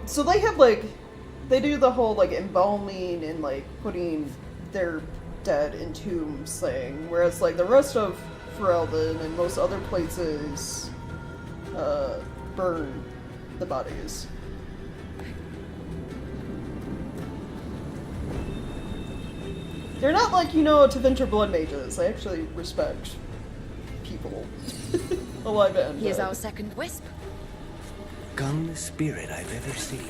so they have like, they do the whole like embalming and like putting their dead in tombs thing, whereas like the rest of Ferelden and most other places burn the bodies. They're not like, you know, Tevinter blood mages. They actually respect people. Alive and Here's dead. our second wisp. Calmest spirit I've ever seen.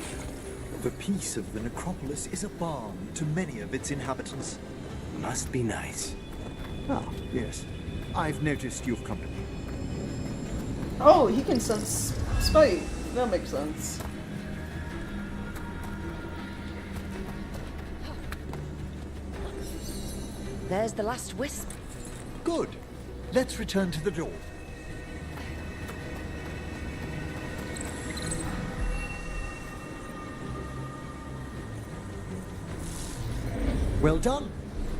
The peace of the Necropolis is a balm to many of its inhabitants. Must be nice. Ah, yes. I've noticed you've company. Oh, he can sense spite. That makes sense. There's the last wisp. Good. Let's return to the door. Well done.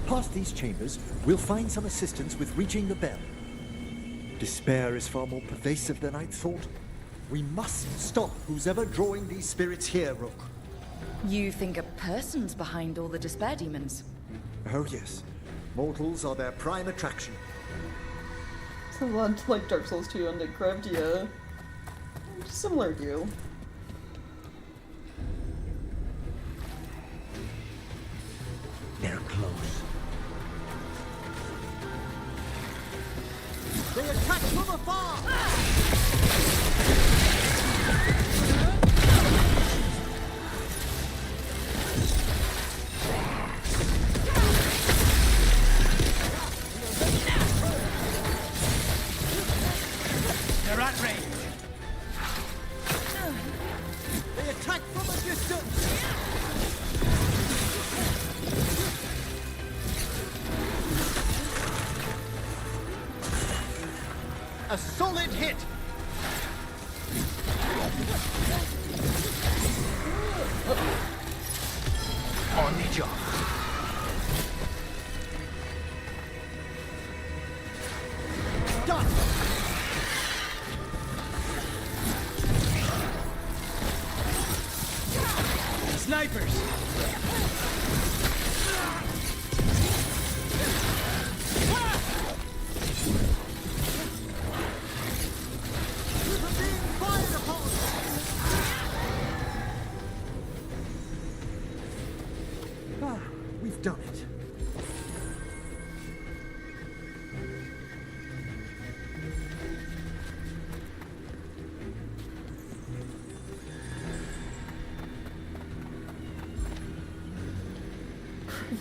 Past these chambers, we'll find some assistance with reaching the bell. Despair is far more pervasive than I'd thought. We must stop who's ever drawing these spirits here, Rook. You think a person's behind all the despair demons? Oh yes. Mortals are their prime attraction. It's a lot like Dark Souls 2 on Necropolis, yeah. Similar deal. They're close. They attack from afar! They're at range. They attack from a distance! A solid hit! On the job. Done! Snipers!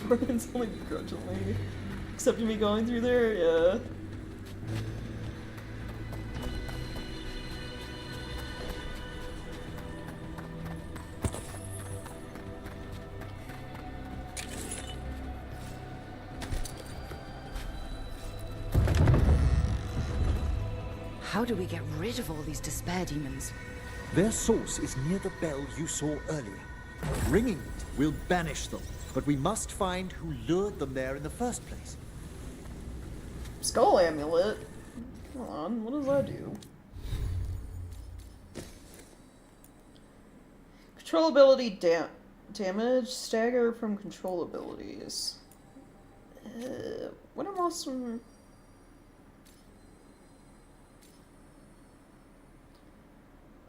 friends only begrudgingly accepting me going through there, yeah. How do we get rid of all these despair demons? Their source is near the bell you saw earlier. Ringing it will banish them, but we must find who lured them there in the first place. Skull amulet? Come on, what does that do? Controllability damage, stagger from control abilities. What am awesome?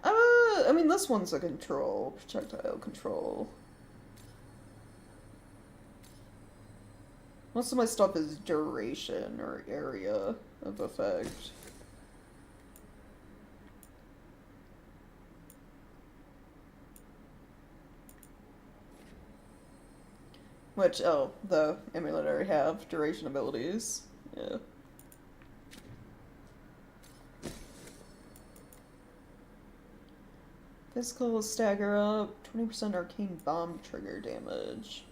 I mean, this one's a control, projectile control. Most of my stuff is duration or area of effect. Which, oh, the amulet I already have duration abilities. Yeah. Physical stagger up, 20% arcane bomb trigger damage.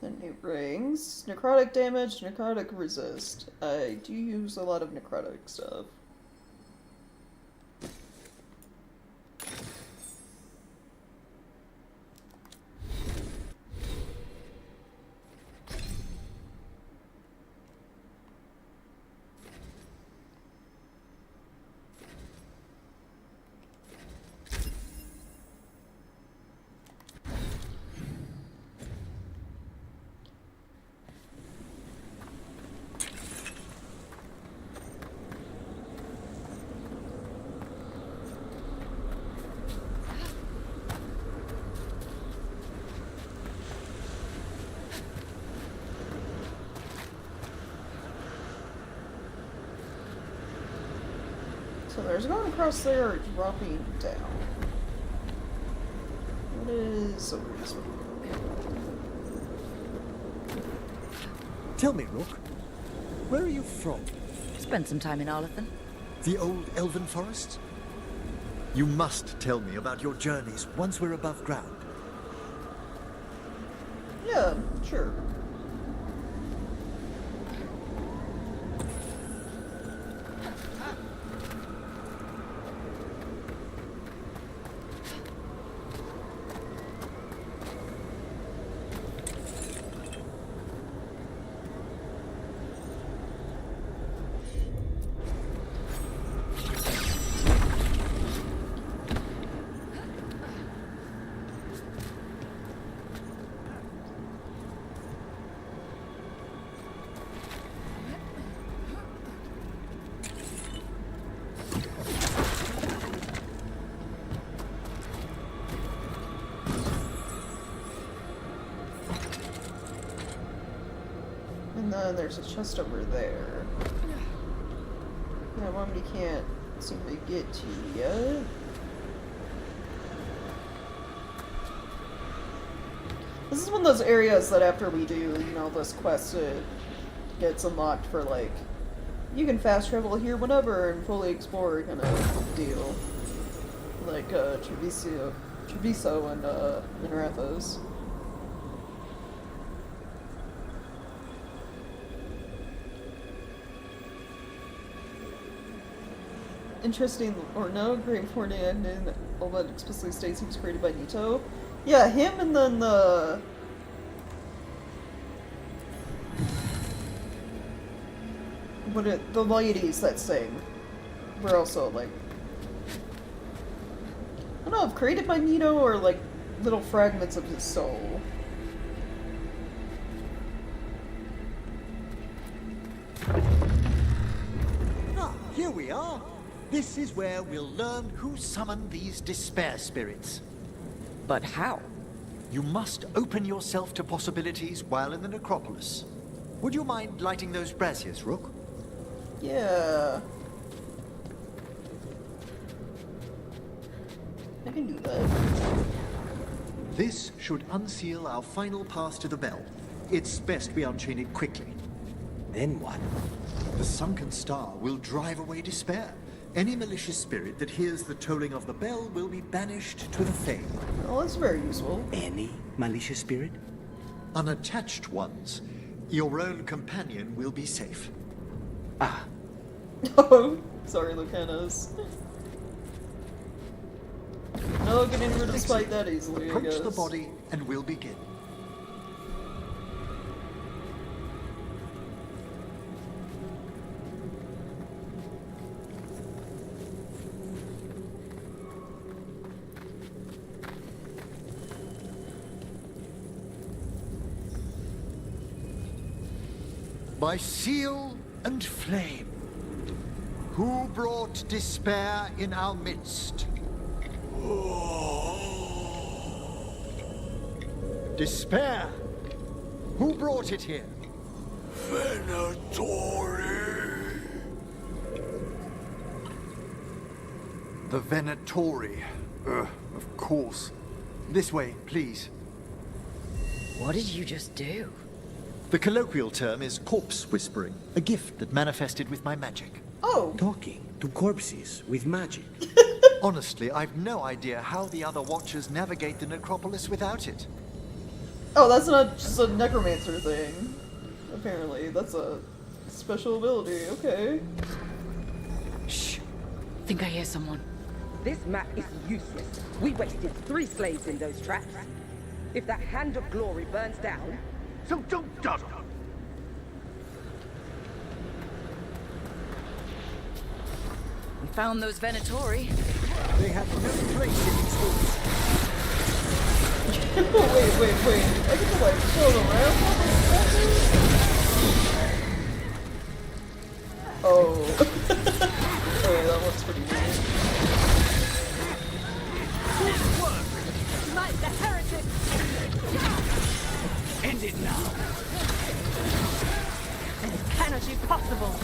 Then new rings. Necrotic damage, necrotic resist. I do use a lot of necrotic stuff. So there's going across there or dropping down. What is over this way? Tell me, Rook, where are you from? Spent some time in Arlathan. The old elven forest? You must tell me about your journeys once we're above ground. Yeah, sure. And then there's a chest over there. Yeah, one we can't seem to get to yet. This is one of those areas that after we do, you know, this quest, it gets unlocked for, like, you can fast travel here whenever and fully explore kind of deal. Like, Treviso and Minrathos. Interesting, or no, Great Ferdinand and all that explicitly states he was created by Nito. Yeah, him and then the... the ladies that sing were also, like... I don't know if created by Nito or, like, little fragments of his soul. Ah, here we are. This is where we'll learn who summoned these despair spirits. But how? You must open yourself to possibilities while in the Necropolis. Would you mind lighting those braziers, Rook? Yeah. I can do that. This should unseal our final pass to the bell. It's best we unchain it quickly. Then what? The sunken star will drive away despair. Any malicious spirit that hears the tolling of the bell will be banished to the Fade. Oh, that's very useful. Any malicious spirit? Unattached ones. Your own companion will be safe. Ah. Oh, sorry, Lucanus. No getting rid of spite that easily, I guess. Approach the body and we'll begin. By seal and flame, who brought despair in our midst? Despair! Who brought it here? Venatori. The Venatori. Of course. This way, please. What did you just do? The colloquial term is corpse whispering, a gift that manifested with my magic. Oh! Talking to corpses with magic. Honestly, I've no idea how the other Watchers navigate the Necropolis without it. Oh, that's not just a necromancer thing. Apparently, that's a special ability. Okay. Shh. Think I hear someone. This map is useless. We wasted 3 slaves in those traps. If that Hand of Glory burns down, so don't dawdle. We found those Venatori. They have no place in these woods. wait. I get to like float around? Oh. Okay, that looks pretty weird. smite the heretic! End it now. It cannot be possible.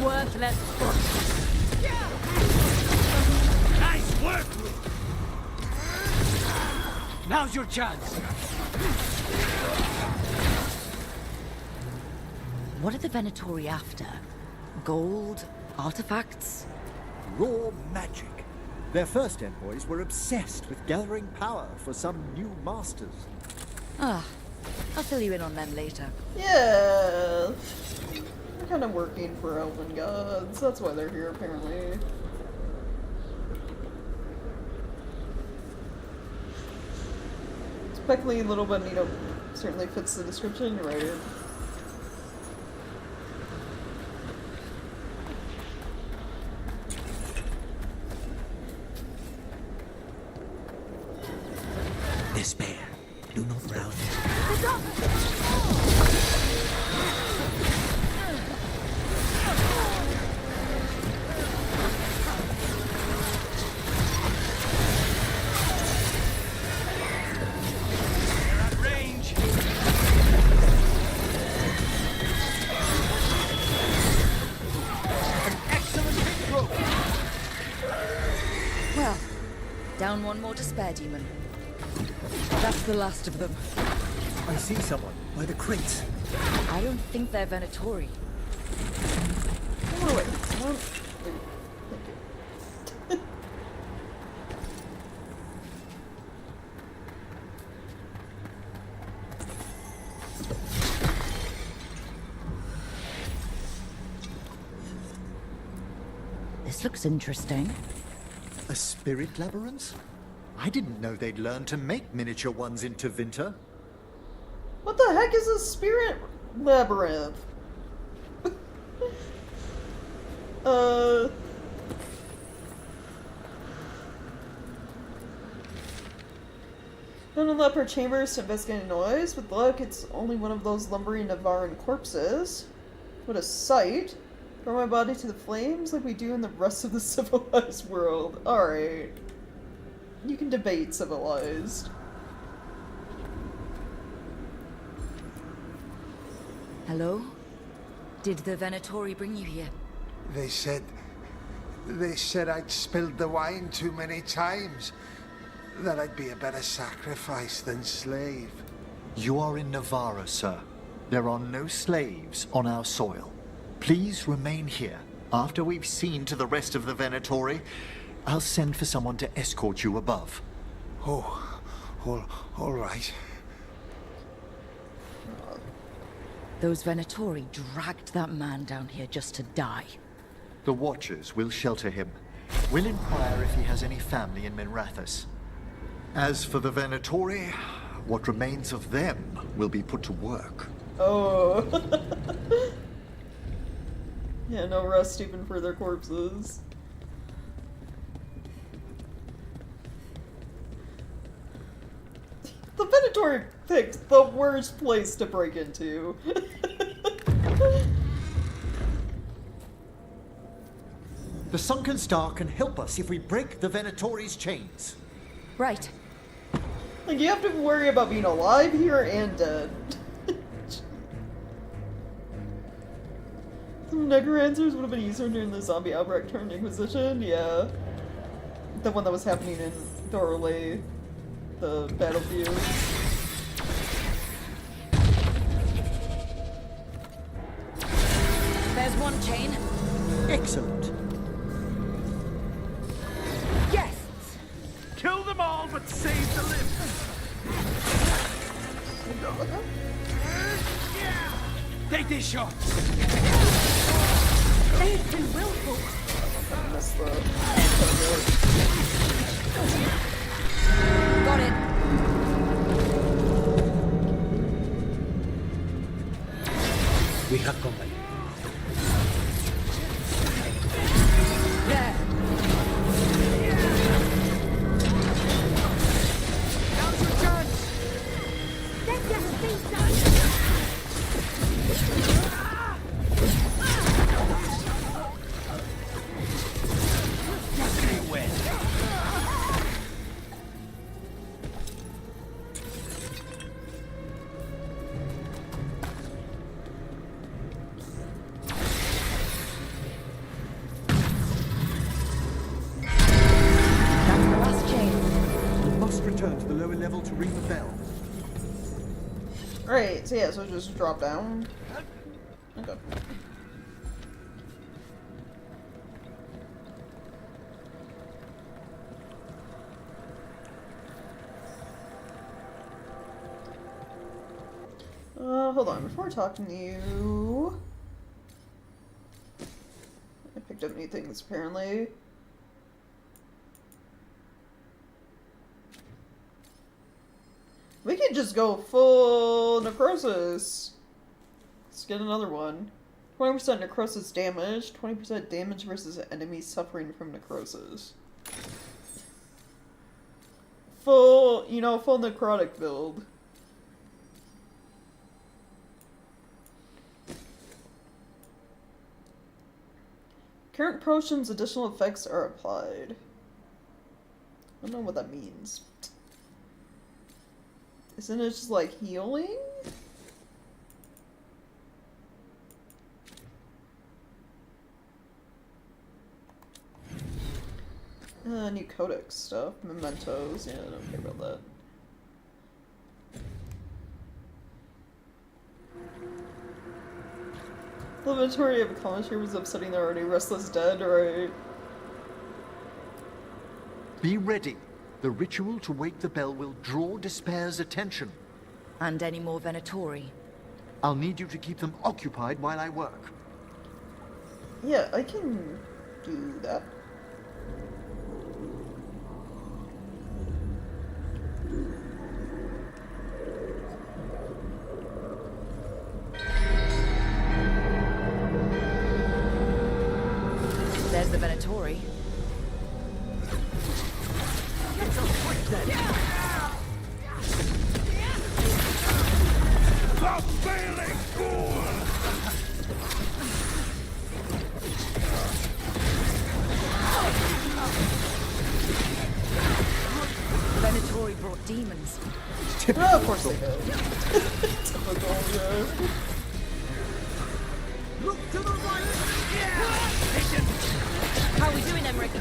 Worthless. Nice work! Now's your chance. What are the Venatori after? Gold? Artifacts? Raw magic. Their first envoys were obsessed with gathering power for some new masters. Ah, I'll fill you in on them later. Yeah. They're kind of working for Elven gods. That's why they're here, apparently. Speckly Little Bonito certainly fits the description, right? Despair. Do not rouse it. Well, down one more despair demon. That's the last of them. I see someone by the crates. I don't think they're Venatori. Oh, wait. This looks interesting. A spirit labyrinth? I didn't know they'd learn to make miniature ones in Tevinter. What the heck is a spirit labyrinth? Don't unlock her chambers to investigate noise. With luck, it's only one of those lumbering Navaran corpses. What a sight. Burn my body to the flames like we do in the rest of the civilized world. Alright. You can debate civilized. Hello? Did the Venatori bring you here? They said I'd spilled the wine too many times. That I'd be a better sacrifice than slave. You are in Navarra, sir. There are no slaves on our soil. Please remain here. After we've seen to the rest of the Venatori, I'll send for someone to escort you above. Oh, all right. Those Venatori dragged that man down here just to die. The Watchers will shelter him. We'll inquire if he has any family in Minrathous. As for the Venatori, what remains of them will be put to work. Oh. Yeah, no rest even for their corpses. The Venatori picked the worst place to break into. The Sunken Star can help us if we break the Venatori's chains. Right. Like, you have to worry about being alive here and dead. Some necromancers would have been easier during the zombie outbreak turned Inquisition, yeah. The one that was happening in Dorley, the battlefield. There's one chain. Excellent. Yes! Kill them all, but save the limbs. Take this shot. They've been willful. I missed that. Got it. We have company. There. Now's your chance. Get your feet up. Return to the lower level to ring the bell. Right, so yeah, so just drop down. Okay. Hold on, before talking to you... I picked up new things, apparently. We could just go full necrosis. Let's get another one. 20% necrosis damage, 20% damage versus enemies suffering from necrosis. Full, you know, full necrotic build. Current potions, additional effects are applied. I don't know what that means. Isn't it just like healing? New codex stuff, mementos, yeah, I don't care about that. The inventory of Commissary was upsetting the already restless dead, right? Be ready. The ritual to wake the bell will draw Despair's attention. And any more Venatori? I'll need you to keep them occupied while I work. Yeah, I can do that. There's the Venatori. Venatori brought demons. Oh, of course they do. Typical, yeah. Look to the right! How are we doing, Emmerich? The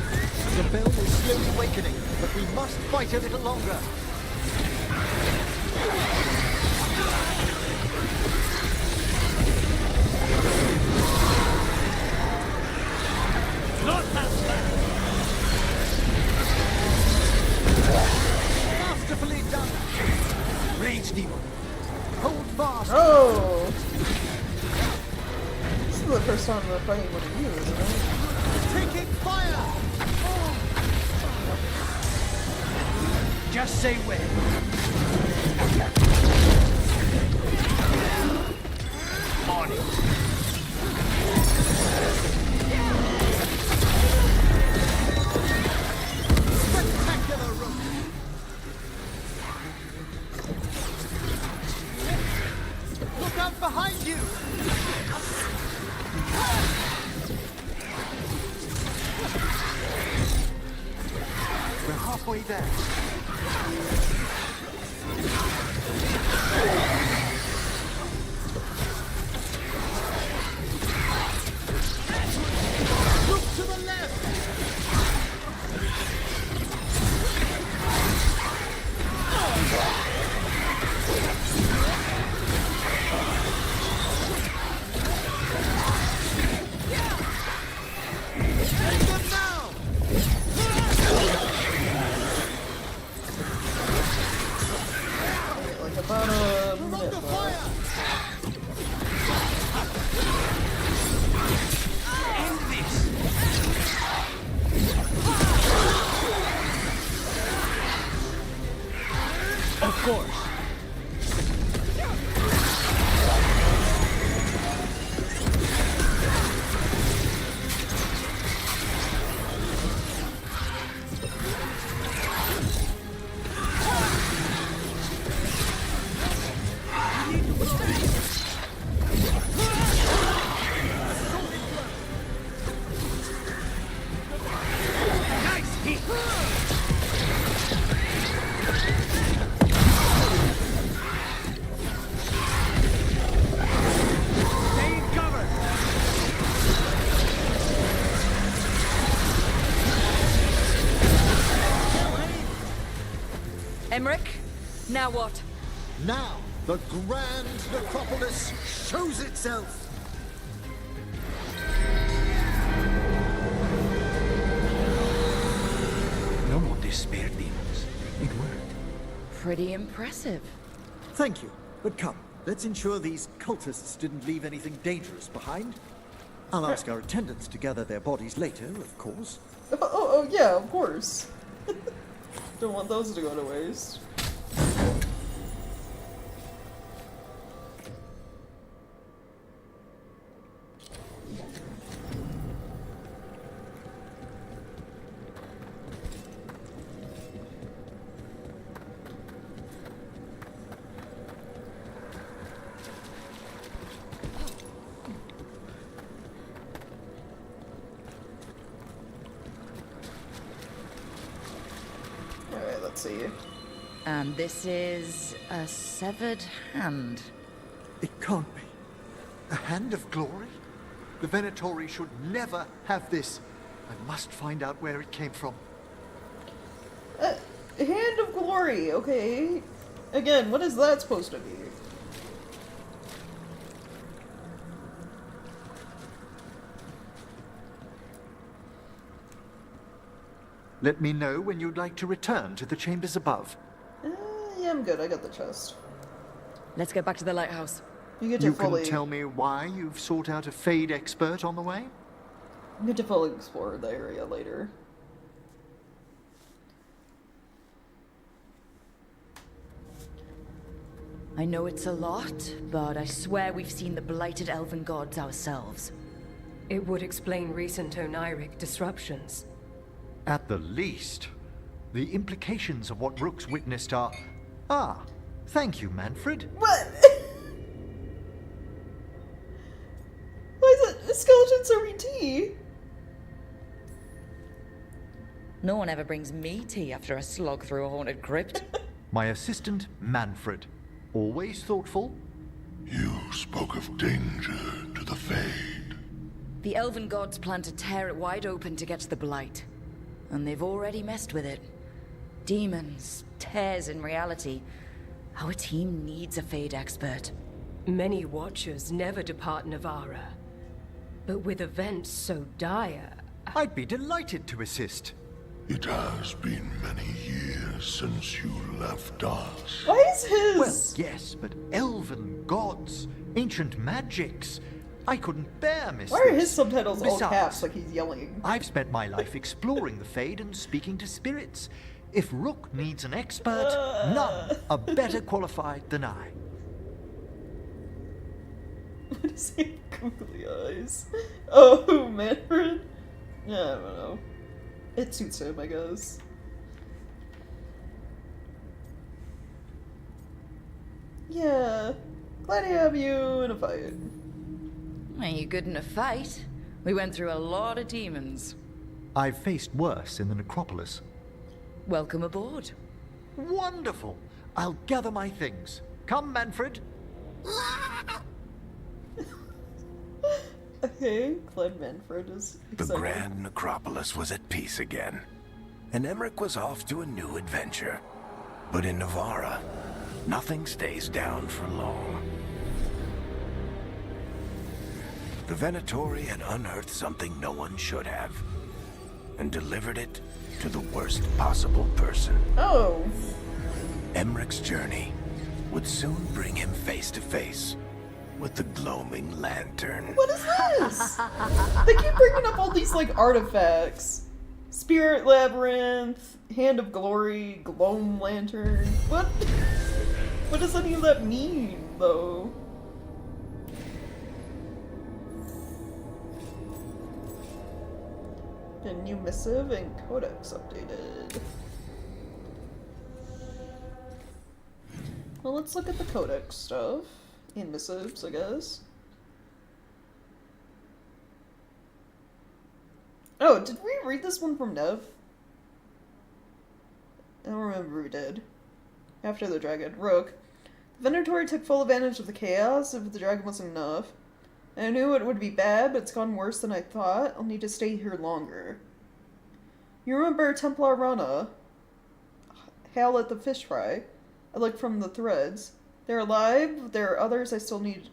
bell is slowly awakening, but we must fight a little longer. Not that bad! Masterfully done! Rage demon! Hold fast! Oh! This is the first time we're fighting one of you, isn't it? Taking fire! Just say when. On it. Spectacular rook! Look out behind you! We're halfway there. Look to the left! Take them now! Like about a minute left. End this. Of course. Nice hit. Stay in cover. Emmerich, now what? Now, the grand Necropolis shows itself! No more despair, demons. It worked. Pretty impressive. Thank you, but come, let's ensure these cultists didn't leave anything dangerous behind. I'll ask our attendants to gather their bodies later, of course. Oh, yeah, of course. Don't want those to go to waste. Alright, let's see. And this is a severed hand. It can't be. A hand of glory? The Venatori should never have this. I must find out where it came from. Hand of Glory, okay. Again, what is that supposed to be? Let me know when you'd like to return to the chambers above. Yeah, I'm good. I got the chest. Let's get back to the lighthouse. You get to fully... can tell me why you've sought out a Fade expert on the way? You get to fully explore the area later. I know it's a lot, but I swear we've seen the blighted elven gods ourselves. It would explain recent Oniric disruptions. At the least. The implications of what Rook's witnessed are... Ah, thank you, Manfred. What? Why is it a skeleton serving tea? No one ever brings me tea after a slog through a haunted crypt. My assistant, Manfred. Always thoughtful. You spoke of danger to the Fade. The elven gods plan to tear it wide open to get to the Blight. And they've already messed with it. Demons, tears in reality. Our team needs a Fade expert. Many Watchers never depart Navarra. But with events so dire... I'd be delighted to assist. It has been many years since you left us. Why is his... Well, yes, but elven gods, ancient magics. I couldn't bear miss Why are this. his subtitles all Besides, caps like he's yelling? I've spent my life exploring the Fade and speaking to spirits. If Rook needs an expert, none are better qualified than I. What is he? Googly eyes. Oh, Manfred? Yeah, I don't know. It suits him, I guess. Yeah. Glad to have you in a fight. Ain't you good in a fight? We went through a lot of demons. I've faced worse in the Necropolis. Welcome aboard. Wonderful! I'll gather my things. Come, Manfred. Okay, Cled Manfred is excited. The Grand Necropolis was at peace again, and Emmerich was off to a new adventure. But in Navarra, nothing stays down for long. The Venatori had unearthed something no one should have, and delivered it to the worst possible person. Oh. Emmerich's journey would soon bring him face to face with the gloaming lantern. What is this? They keep bringing up all these, like, artifacts. Spirit Labyrinth, Hand of Glory, Gloam Lantern. What? What does any of that mean, though? A new missive and codex updated. Well, let's look at the codex stuff. And missives, I guess. Oh, did we read this one from Nev? I don't remember we did. After the dragon. Rook. The Venatori took full advantage of the chaos if the dragon wasn't enough. I knew it would be bad, but it's gone worse than I thought. I'll need to stay here longer. You remember Templar Rana? Hal at the fish fry. I looked from the threads. They're alive, but there are others I still need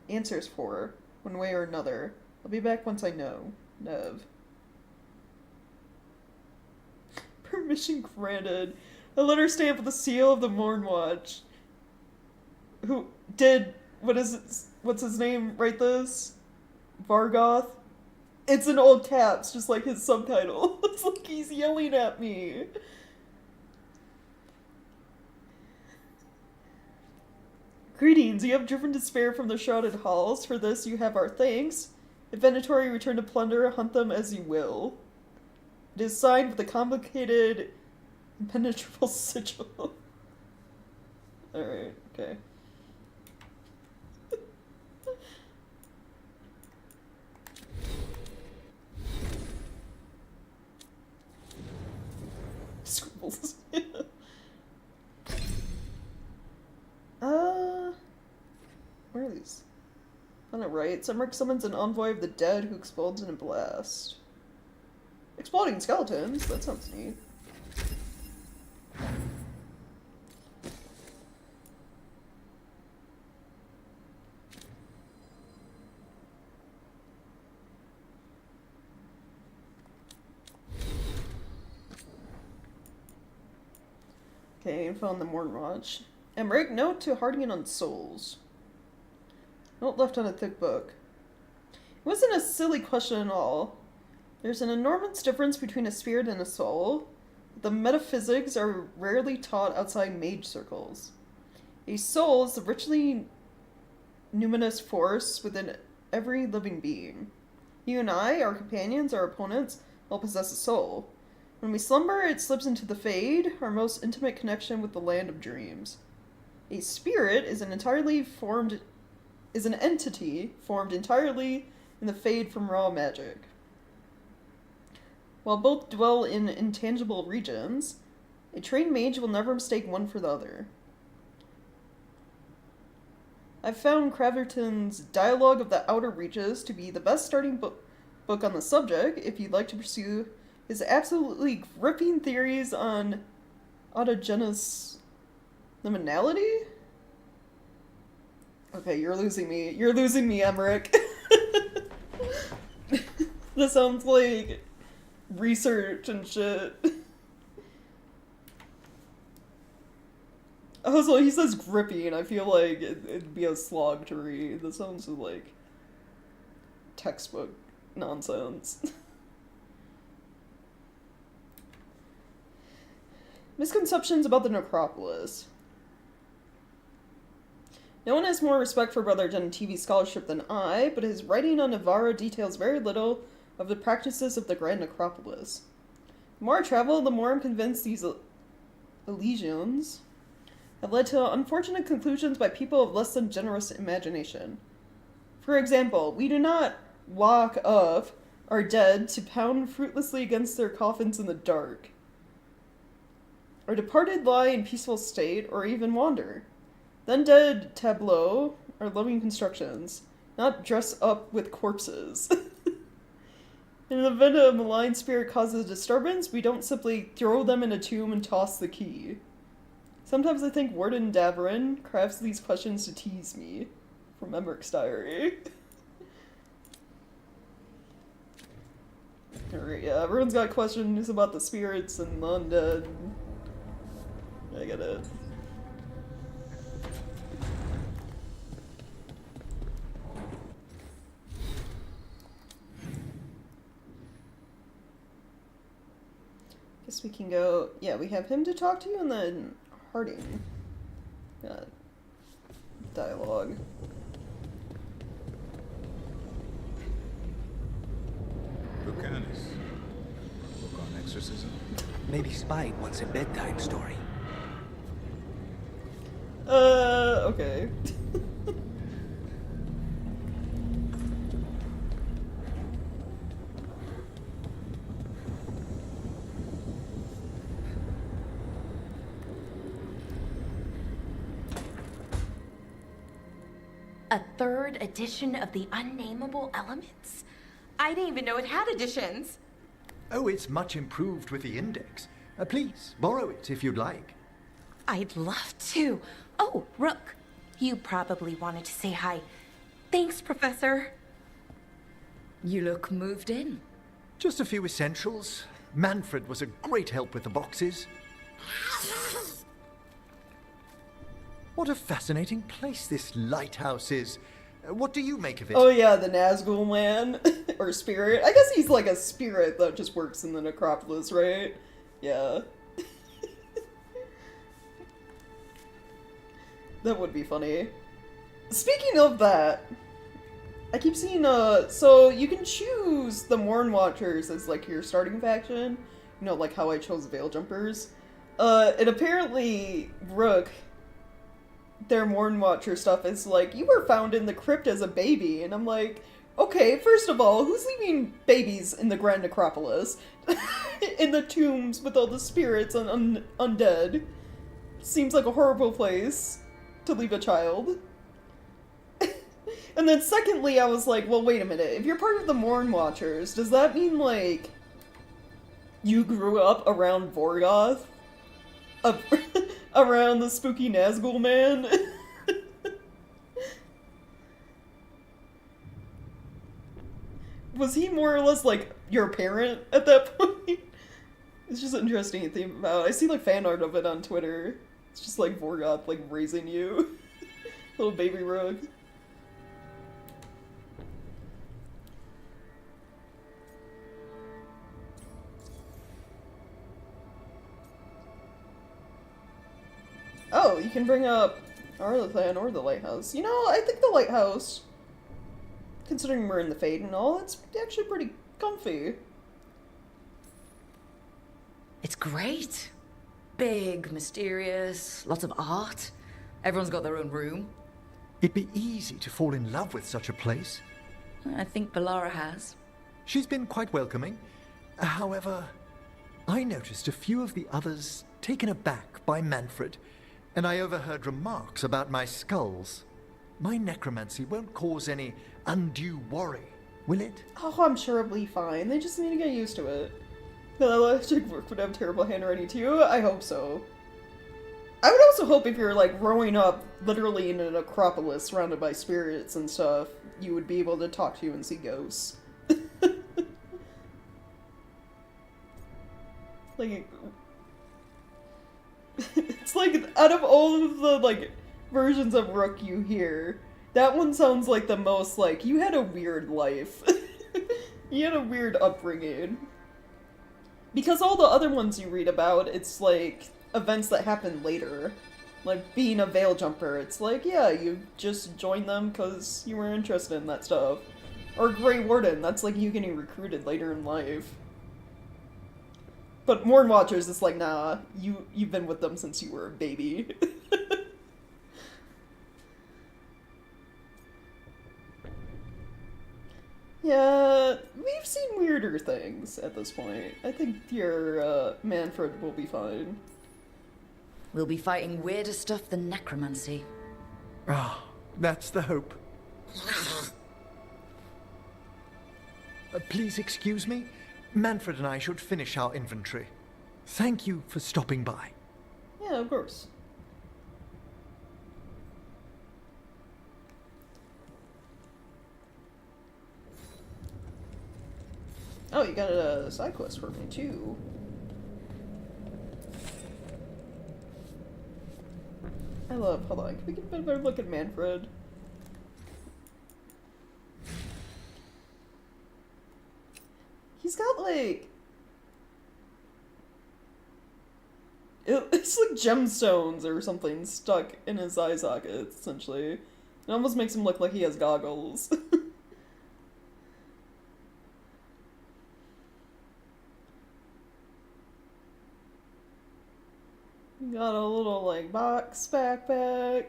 answers for, one way or another. I'll be back once I know. Nev. Permission granted. A letter stamped with the seal of the Mornwatch. Who did... What's his name? Write this? Vargoth? It's in old caps, just like his subtitle. It's like he's yelling at me. Greetings, you have driven despair from the shrouded halls. For this you have our thanks. If Venatori return to plunder, hunt them as you will. It is signed with a complicated, impenetrable sigil. Alright, okay. Scribbles. Where are these? On it right, Emmerich summons an envoy of the dead who explodes in a blast. Exploding skeletons? That sounds neat. Okay, info on the Mornwatch. Emmerich, note to Hardigan on souls. Note left on a thick book. It wasn't a silly question at all. There's an enormous difference between a spirit and a soul. The metaphysics are rarely taught outside mage circles. A soul is the richly numinous force within every living being. You and I, our companions, our opponents, all possess a soul. When we slumber, it slips into the Fade, our most intimate connection with the land of dreams. A spirit is an entity formed entirely in the Fade from raw magic. While both dwell in intangible regions, a trained mage will never mistake one for the other. I've found Craverton's Dialogue of the Outer Reaches to be the best starting book on the subject if you'd like to pursue his absolutely gripping theories on autogenous liminality? Okay, you're losing me. You're losing me, Emmerich. This sounds like research and shit. Also, he says grippy, and I feel like it'd be a slog to read. This sounds like textbook nonsense. Misconceptions about the Necropolis. No one has more respect for Brother Jen TV scholarship than I, but his writing on Navarra details very little of the practices of the Grand Necropolis. The more I travel, the more I'm convinced these Elysians have led to unfortunate conclusions by people of less than generous imagination. For example, we do not lock up our dead to pound fruitlessly against their coffins in the dark. Our departed lie in peaceful state, or even wander. The undead tableau are living constructions, not dress up with corpses. In the event a malign spirit causes a disturbance, we don't simply throw them in a tomb and toss the key. Sometimes I think Warden Davarin crafts these questions to tease me. From Emmerich's diary. Alright, yeah, everyone's got questions about the spirits and the undead. I get it. Guess we can go... Yeah, we have him to talk to, and then Harding. Dialogue. Buchanas. Book on exorcism? Maybe Spike wants a bedtime story. Okay. A third edition of the Unnameable Elements? I didn't even know it had editions. Oh, it's much improved with the index. Please, borrow it if you'd like. I'd love to. Oh, Rook, you probably wanted to say hi. Thanks, Professor. You look moved in. Just a few essentials. Manfred was a great help with the boxes. What a fascinating place this lighthouse is. What do you make of it? Oh yeah, the Nazgul man. Or spirit. I guess he's like a spirit that just works in the Necropolis, right? Yeah. That would be funny. Speaking of that, I keep seeing, so you can choose the Morn Watchers as, like, your starting faction. You know, like how I chose Veil Jumpers. And apparently, Rook, their Morn Watcher stuff is like, you were found in the crypt as a baby. And I'm like, okay, first of all, who's leaving babies in the Grand Necropolis? In the tombs with all the spirits and undead. Seems like a horrible place to leave a child. And then secondly, I was like, well, wait a minute. If you're part of the Morn Watchers, does that mean, like, you grew up around Vorgoth? Around the spooky Nazgul man? Was he more or less, like, your parent at that point? It's just interesting to think about. I see, like, fan art of it on Twitter. It's just, like, Vorgoth, like, raising you. Little baby Rook. Oh, you can bring up Arlathan or the Lighthouse. You know, I think the Lighthouse, considering we're in the Fade and all, it's actually pretty comfy. It's great. Big, mysterious, lots of art. Everyone's got their own room. It'd be easy to fall in love with such a place. I think Balara has. She's been quite welcoming. However, I noticed a few of the others taken aback by Manfred, and I overheard remarks about my skulls. My necromancy won't cause any undue worry, will it? Oh, I'm sure it'll be fine. They just need to get used to it. The electric work would have terrible handwriting too? I hope so. I would also hope if you're, like, growing up literally in a necropolis surrounded by spirits and stuff, you would be able to talk to and see ghosts. Like, it's like, out of all of the, like, versions of Rook you hear, that one sounds like the most, like, you had a weird life. You had a weird upbringing. Because all the other ones you read about, it's like events that happened later. Like being a veil jumper, it's like, yeah, you just joined them because you were interested in that stuff. Or Grey Warden, that's like you getting recruited later in life. But Morn Watchers, it's like, nah, you've been with them since you were a baby. Yeah, we've seen weirder things at this point. I think your Manfred will be fine. We'll be fighting weirder stuff than necromancy. Ah, that's the hope. Please excuse me. Manfred and I should finish our inventory. Thank you for stopping by. Yeah, of course. Oh, you got a side quest for me, too. I love, hold on, can we get a better look at Manfred? He's got, like... It's like gemstones or something stuck in his eye sockets, essentially. It almost makes him look like he has goggles. Got a little, like, box backpack.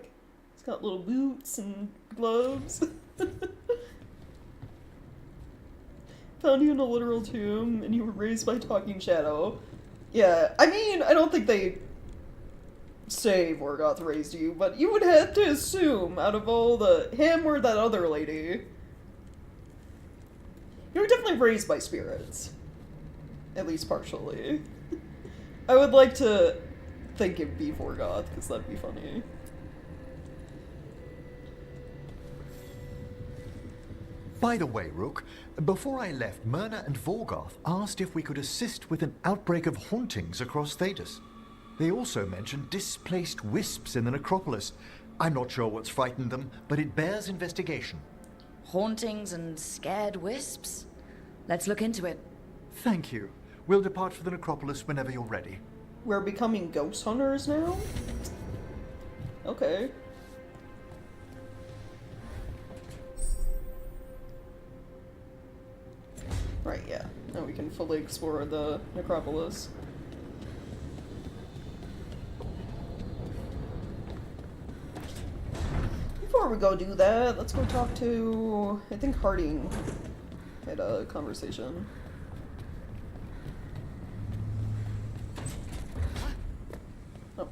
It's got little boots and gloves. Found you in a literal tomb, and you were raised by Talking Shadow. Yeah, I mean, I don't think they say Vorgoth raised you, but you would have to assume, out of all him or that other lady, you were definitely raised by spirits. At least partially. I would like to think it'd be Vorgoth, because that'd be funny. By the way, Rook, before I left, Myrna and Vorgoth asked if we could assist with an outbreak of hauntings across Thedas. They also mentioned displaced wisps in the Necropolis. I'm not sure what's frightened them, but it bears investigation. Hauntings and scared wisps? Let's look into it. Thank you. We'll depart for the Necropolis whenever you're ready. We're becoming ghost hunters now? Okay. Right, yeah. Now we can fully explore the Necropolis. Before we go do that, let's go talk to... I think Harding had a conversation. Oh.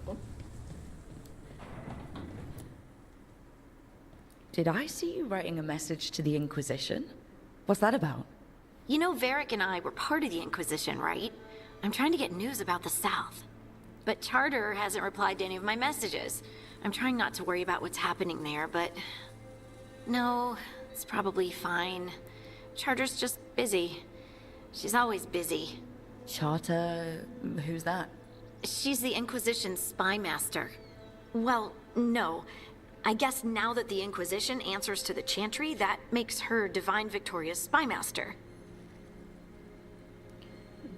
Did I see you writing a message to the Inquisition? What's that about? You know, Varric and I were part of the Inquisition, right? I'm trying to get news about the South. But Charter hasn't replied to any of my messages. I'm trying not to worry about what's happening there, but... No, it's probably fine. Charter's just busy. She's always busy. Charter... who's that? She's the Inquisition's spy master. Well, no. I guess now that the Inquisition answers to the Chantry, that makes her Divine Victoria's spy master.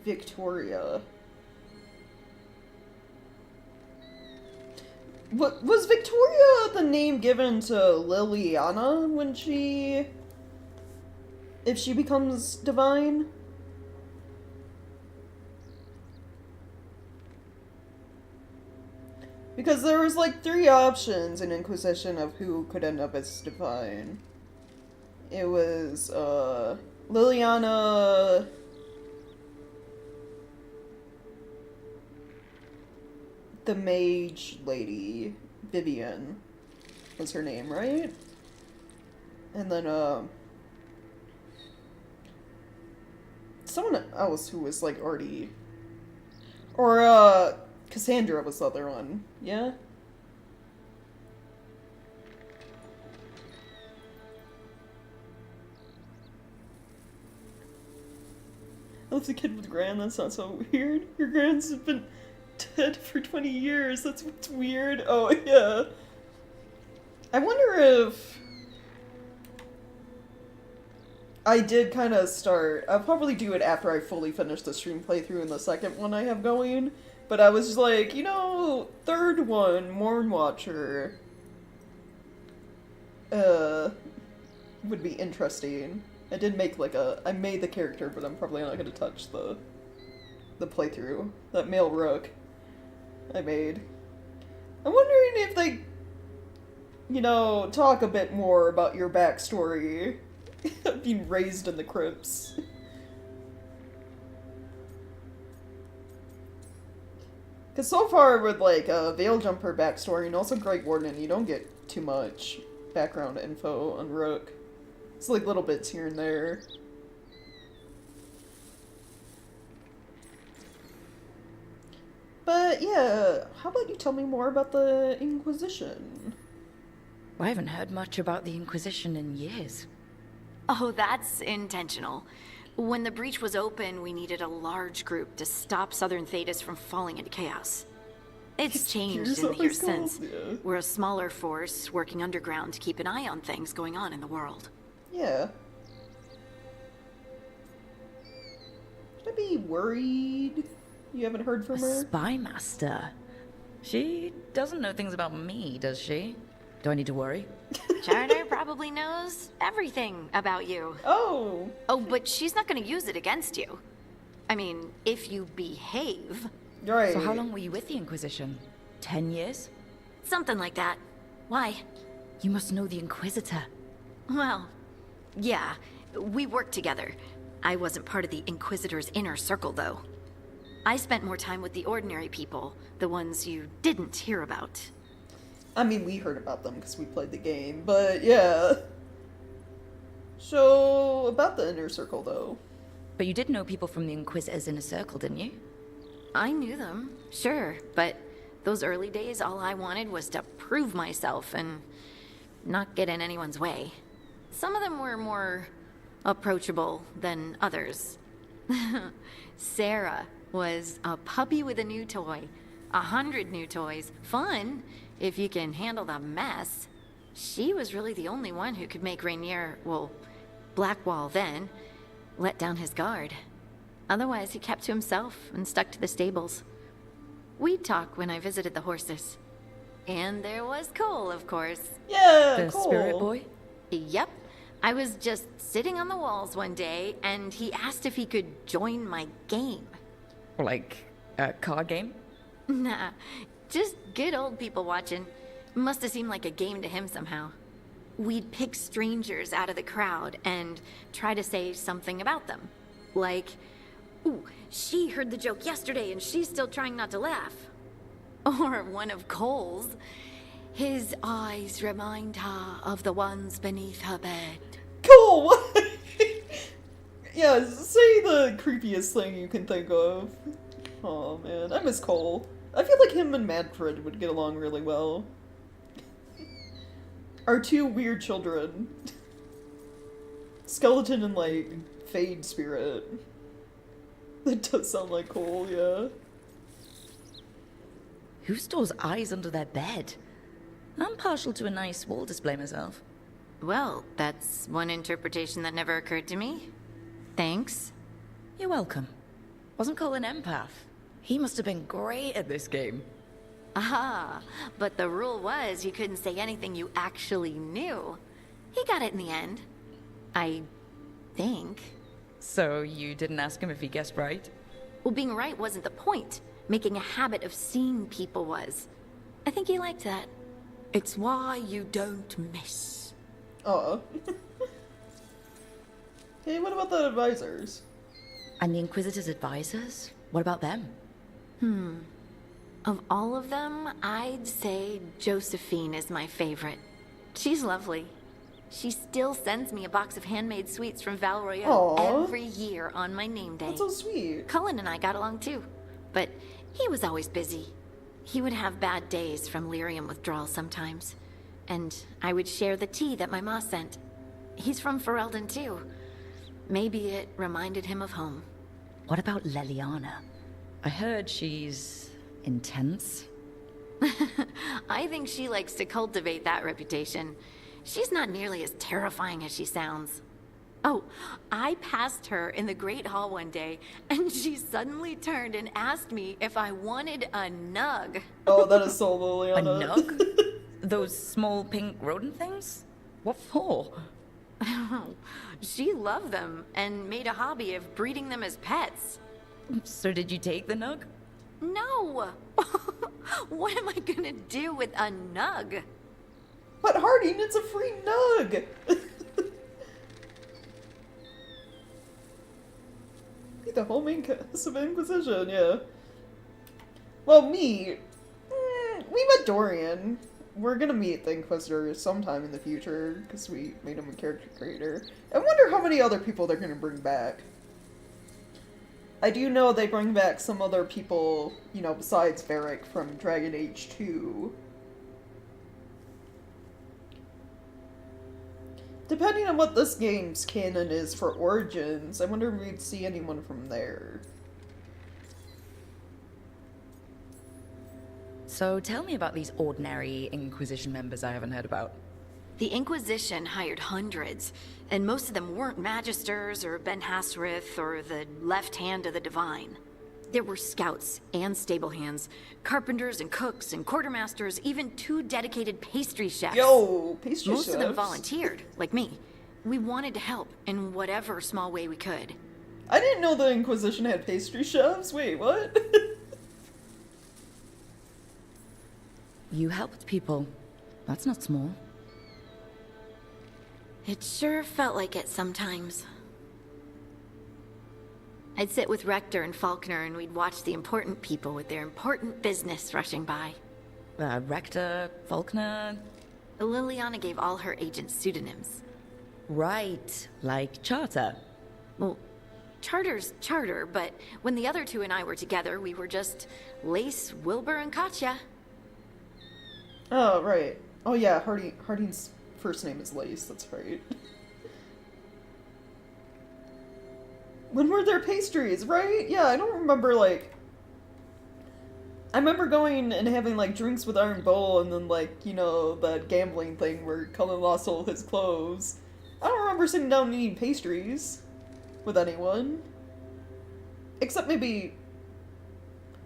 Victoria. What was Victoria the name given to Liliana when she... if she becomes divine? Because there was like 3 options in Inquisition of who could end up as divine. It was, Liliana... the mage lady, Vivian, was her name, right? And then, someone else who was, like, already... Or, Cassandra was the other one, yeah? I left the kid with Gran, that's not so weird. Your Gran's been dead for 20 years, that's what's weird. Oh, yeah. I wonder if... I did kind of start... I'll probably do it after I fully finish the stream playthrough in the second one I have going. But I was like, you know, third one, Morn Watcher, would be interesting. I did make like I made the character, but I'm probably not going to touch the playthrough. That male rook I made. I'm wondering if they, you know, talk a bit more about your backstory. Being raised in the crypts. Because so far with, like, Veilgjumper backstory and also Greg Warden, you don't get too much background info on Rook. It's like little bits here and there. But, yeah, how about you tell me more about the Inquisition? I haven't heard much about the Inquisition in years. Oh, that's intentional. When the breach was open, we needed a large group to stop Southern Thetis from falling into chaos. It's changed in the years since. Yeah. We're a smaller force working underground to keep an eye on things going on in the world. Yeah. Should I be worried you haven't heard from her? Spy master. She doesn't know things about me, does she? Do I need to worry? Charter probably knows everything about you. Oh. Oh, but she's not going to use it against you. I mean, if you behave. Right. So how long were you with the Inquisition? 10 years? Something like that. Why? You must know the Inquisitor. Well, yeah. We worked together. I wasn't part of the Inquisitor's inner circle, though. I spent more time with the ordinary people, the ones you didn't hear about. I mean, we heard about them because we played the game, but yeah. So, about the inner circle, though. But you did know people from the Inquisitor's inner circle, didn't you? I knew them, sure, but those early days, all I wanted was to prove myself and not get in anyone's way. Some of them were more approachable than others. Sarah was a puppy with a new toy. 100 new toys. Fun, if you can handle the mess. She was really the only one who could make Rainier, well, Blackwall then, let down his guard. Otherwise, he kept to himself and stuck to the stables. We'd talk when I visited the horses. And there was Cole, of course. Yeah, the Cole. Spirit Boy? Yep. I was just sitting on the walls one day, and he asked if he could join my game. Like a card game? Nah, just good old people watching. Must have seemed like a game to him somehow. We'd pick strangers out of the crowd and try to say something about them. Like, ooh, she heard the joke yesterday and she's still trying not to laugh. Or one of Cole's. His eyes remind her of the ones beneath her bed. Cole, what? Yeah, say the creepiest thing you can think of. Oh man, I miss Cole. I feel like him and Manfred would get along really well. Our two weird children. Skeleton and, like, Fade Spirit. That does sound like Cole, yeah. Who stores eyes under their bed? I'm partial to a nice wall display myself. Well, that's one interpretation that never occurred to me. Thanks. You're welcome. Wasn't Cole an empath? He must have been great at this game. Aha, but the rule was you couldn't say anything you actually knew. He got it in the end. I think. So you didn't ask him if he guessed right? Well, being right wasn't the point. Making a habit of seeing people was. I think he liked that. It's why you don't miss. Aw. Hey, what about the advisors? And the Inquisitor's advisors? What about them? Of all of them, I'd say Josephine is my favorite. She's lovely. She still sends me a box of handmade sweets from Val Royeaux every year on my name day. That's so sweet. Cullen and I got along too, but he was always busy. He would have bad days from lyrium withdrawal sometimes, and I would share the tea that my ma sent. He's from Ferelden too. Maybe it reminded him of home. What about Leliana? I heard she's intense. I think she likes to cultivate that reputation. She's not nearly as terrifying as she sounds. Oh, I passed her in the Great Hall one day, and she suddenly turned and asked me if I wanted a nug. Oh, that is so Liliana. A nug? Those small pink rodent things? What for? She loved them and made a hobby of breeding them as pets. So did you take the nug? No! What am I gonna do with a nug? But Harding, it's a free nug! The whole main cast of Inquisition, yeah. Well, we met Dorian. We're gonna meet the Inquisitor sometime in the future, because we made him a character creator. I wonder how many other people they're gonna bring back. I do know they bring back some other people, you know, besides Varric from Dragon Age 2. Depending on what this game's canon is for Origins, I wonder if we'd see anyone from there. So tell me about these ordinary Inquisition members I haven't heard about. The Inquisition hired hundreds, and most of them weren't Magisters or Ben Hasrith or the left hand of the Divine. There were scouts and stable hands, carpenters and cooks and quartermasters, even 2 dedicated pastry chefs. Yo, pastry chefs. Most of them volunteered, like me. We wanted to help in whatever small way we could. I didn't know the Inquisition had pastry chefs. Wait, what? You helped people. That's not small. It sure felt like it sometimes. I'd sit with Rector and Faulkner and we'd watch the important people with their important business rushing by. Rector, Faulkner... Liliana gave all her agents pseudonyms. Right, like Charter. Well, Charter's Charter, but when the other 2 and I were together, we were just Lace, Wilbur, and Katya. Oh, right. Oh yeah, Harding's first name is Lace, that's right. When were there pastries, right? Yeah, I don't remember, like... I remember going and having, like, drinks with Iron Bull and then, like, you know, that gambling thing where Cullen lost all his clothes. I don't remember sitting down and eating pastries with anyone. Except maybe...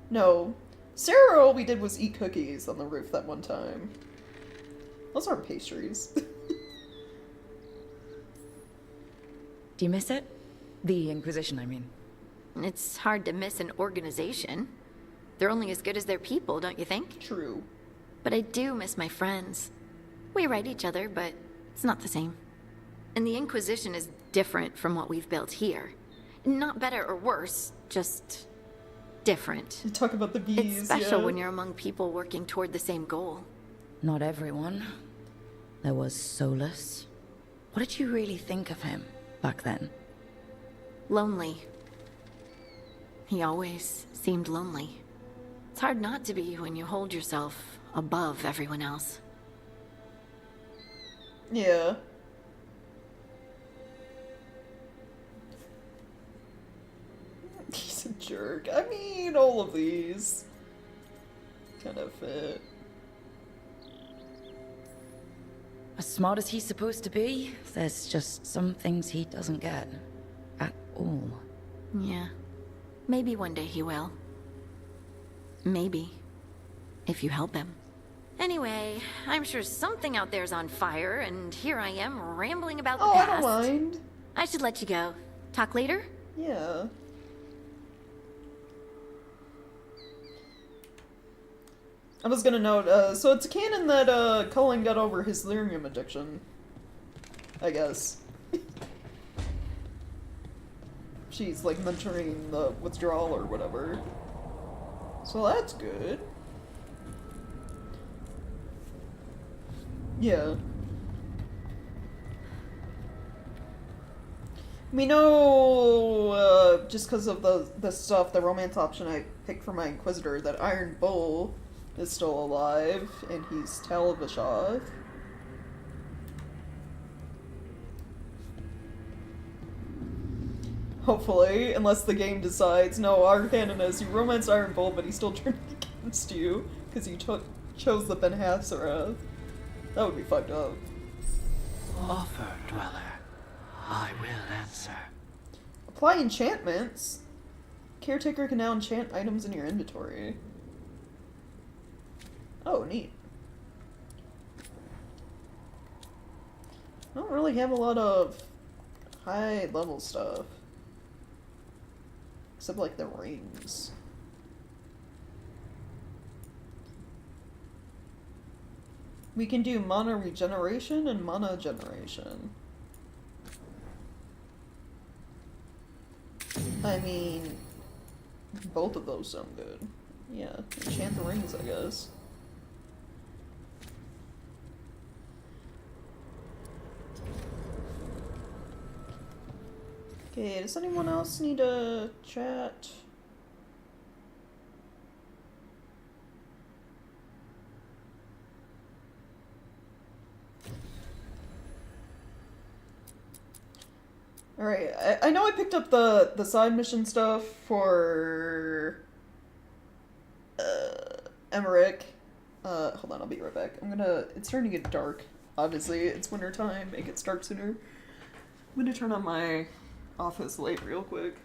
No. Sarah, all we did was eat cookies on the roof that one time. Those aren't pastries. Do you miss it? The Inquisition, I mean. It's hard to miss an organization. They're only as good as their people, don't you think? True. But I do miss my friends. We write each other, but it's not the same. And the Inquisition is different from what we've built here. Not better or worse, just different. You talk about the bees, It's special yeah. when you're among people working toward the same goal. Not everyone. There was Solus. What did you really think of him back then? Lonely. He always seemed lonely. It's hard not to be when you hold yourself above everyone else. Yeah. He's a jerk. I mean, all of these kind of fit. As smart as he's supposed to be, there's just some things he doesn't get. At all. Yeah. Maybe one day he will. Maybe. If you help him. Anyway, I'm sure something out there's on fire, and here I am rambling about the past. I don't mind. I should let you go. Talk later? Yeah. I was gonna note, so it's canon that, Cullen got over his lyrium addiction. I guess. She's, like, mentoring the withdrawal or whatever. So that's good. Yeah. We know, just because of the stuff, the romance option I picked for my Inquisitor, that Iron Bull is still alive, and he's Talabashov. Hopefully, unless the game decides, no, our canon is you romance Iron Bull, but he still turned against you, because you chose the Ben Hassarath. That would be fucked up. Offer, Dweller. I will answer. Apply enchantments. Caretaker can now enchant items in your inventory. Oh, neat. I don't really have a lot of high level stuff. Except like the rings. We can do mana regeneration and mana generation. I mean, both of those sound good. Yeah, enchant the rings, I guess. Okay, does anyone else need a chat? Alright, I know I picked up the side mission stuff for Emmerich. Hold on, I'll be right back. It's starting to get dark. Obviously, it's winter time, it gets dark sooner. I'm gonna turn on my office light real quick.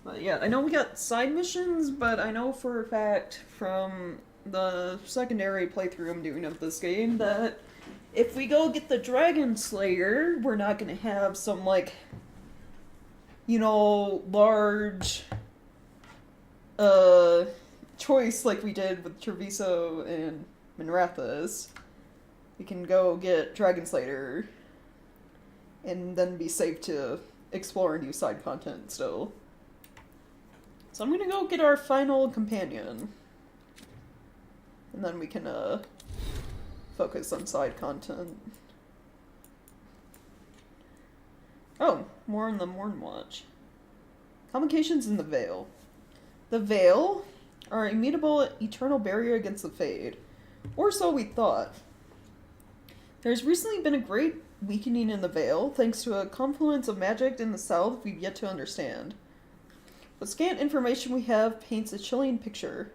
But yeah, I know we got side missions, but I know for a fact from the secondary playthrough I'm doing of this game that if we go get the Dragon Slayer, we're not gonna have some, like, you know, large, choice like we did with Treviso and Minrathous. We can go get Dragon Slayer and then be safe to explore and do side content still. So I'm gonna go get our final companion. And then we can, focus on side content. Oh, more on the Morn Watch. Complications in the Veil. The Veil are a immutable eternal barrier against the Fade. Or so we thought. There's recently been a great weakening in the Veil, thanks to a confluence of magic in the south we've yet to understand. What scant information we have paints a chilling picture.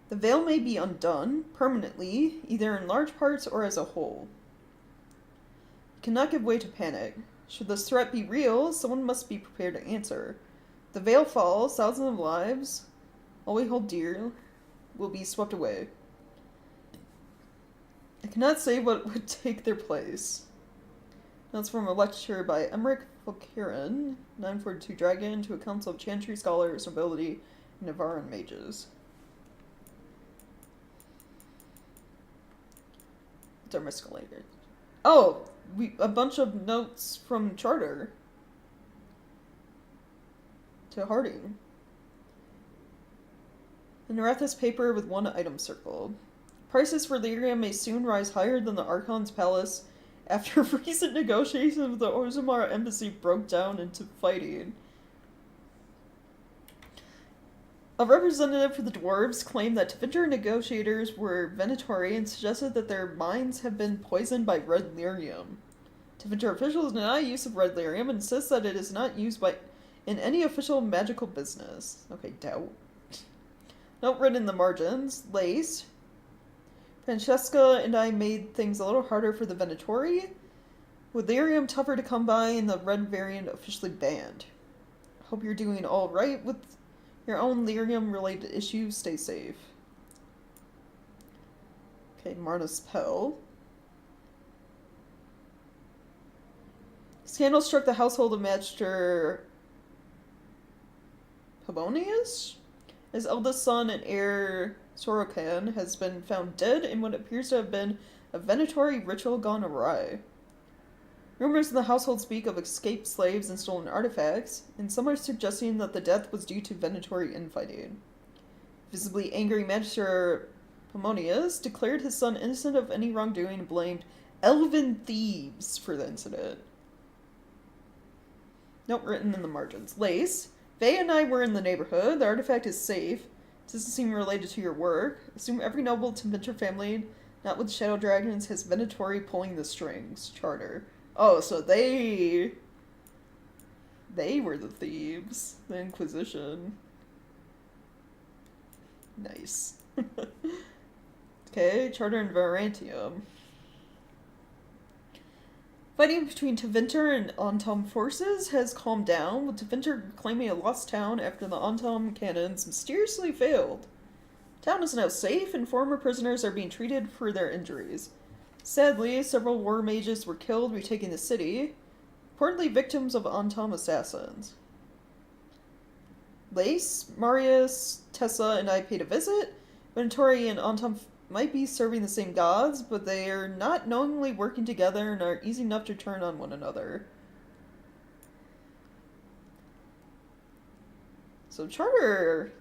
The Veil may be undone, permanently, either in large parts or as a whole. You cannot give way to panic. Should this threat be real, someone must be prepared to answer. The Veil falls, thousands of lives, all we hold dear, will be swept away. I cannot say what would take their place. That's from a lecture by Emmerich Volkeren, 942 Dragon, to a council of Chantry scholars, nobility, and Navaran mages. What's our mescalator? Oh! A bunch of notes from Charter. To Harding. The Narathis paper with one item circled. Prices for lyrium may soon rise higher than the Archon's palace after recent negotiations with the Orzammar embassy broke down into fighting. A representative for the dwarves claimed that Tevinter negotiators were Venatori and suggested that their minds have been poisoned by red lyrium. Tevinter officials deny use of red lyrium and insist that it is not used in any official magical business. Okay, doubt. Note written in the margins. Lace. Francesca and I made things a little harder for the Venatori, with lyrium tougher to come by and the red variant officially banned. Hope you're doing all right with your own lyrium-related issues. Stay safe. Okay, Marna's Pell. Scandal struck the household of Magister Pavonius? His eldest son and heir, Sorokan, has been found dead in what appears to have been a Venatori ritual gone awry. Rumors in the household speak of escaped slaves and stolen artifacts, and some are suggesting that the death was due to Venatori infighting. Visibly angry Magister Harmonious declared his son innocent of any wrongdoing and blamed elven thieves for the incident. Note written in the margins. Lace, Vey and I were in the neighborhood. The artifact is safe. It doesn't seem related to your work. Assume every noble Tevinter family, not with shadow dragons, has Venatori pulling the strings. Charter. Oh, so they were the thieves. The Inquisition. Nice. Okay, Charter and Varantium. Fighting between Tevinter and Antom forces has calmed down, with Tevinter claiming a lost town after the Antom cannons mysteriously failed. The town is now safe, and former prisoners are being treated for their injuries. Sadly, several war mages were killed retaking the city, reportedly victims of Antom assassins. Lace, Marius, Tessa, and I paid a visit. Venatori and Antom might be serving the same gods, but they are not knowingly working together and are easy enough to turn on one another. So Charter,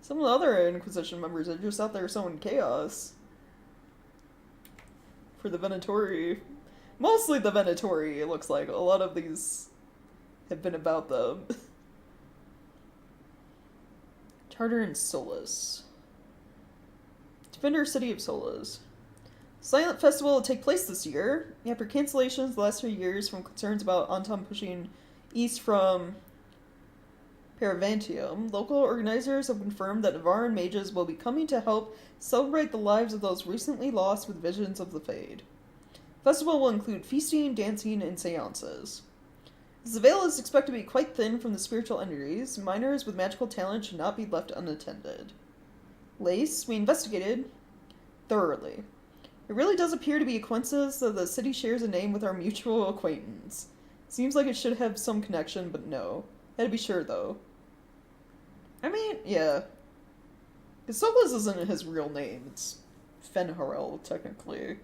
some of the other Inquisition members are just out there sowing chaos. For the Venatori. Mostly the Venatori, it looks like. A lot of these have been about them. Charter and Solus. Defender City of Solas. Silent Festival will take place this year. After cancellations the last few years from concerns about Antom pushing east from Paravantium, local organizers have confirmed that Navaran mages will be coming to help celebrate the lives of those recently lost with visions of the Fade. The festival will include feasting, dancing, and seances. As the veil is expected to be quite thin from the spiritual entities, minors with magical talent should not be left unattended. Lace, we investigated thoroughly. It really does appear to be a coincidence that the city shares a name with our mutual acquaintance. Seems like it should have some connection, but no. Had to be sure, though. I mean, yeah. Because Solas isn't his real name. It's Fenharel, technically.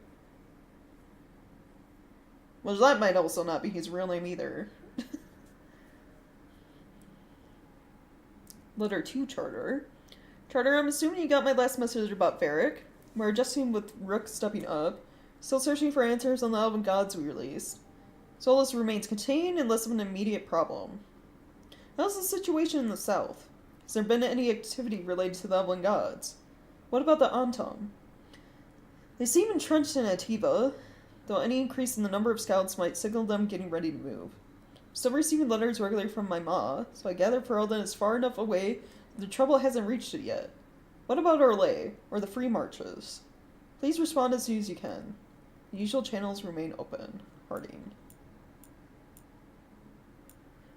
Well, that might also not be his real name either. Letter 2, Charter. Charter, I'm assuming you got my last message about Varric. We're adjusting with Rook stepping up. Still searching for answers on the Elven Gods we released. Solus remains contained and less of an immediate problem. How's the situation in the south? Has there been any activity related to the Elven Gods? What about the Antom? They seem entrenched in Ativa, though any increase in the number of scouts might signal them getting ready to move. I'm still receiving letters regularly from my ma, so I gather Ferelden is far enough away the trouble hasn't reached it yet. What about Orlais, or the Free Marches? Please respond as soon as you can. The usual channels remain open. Harding.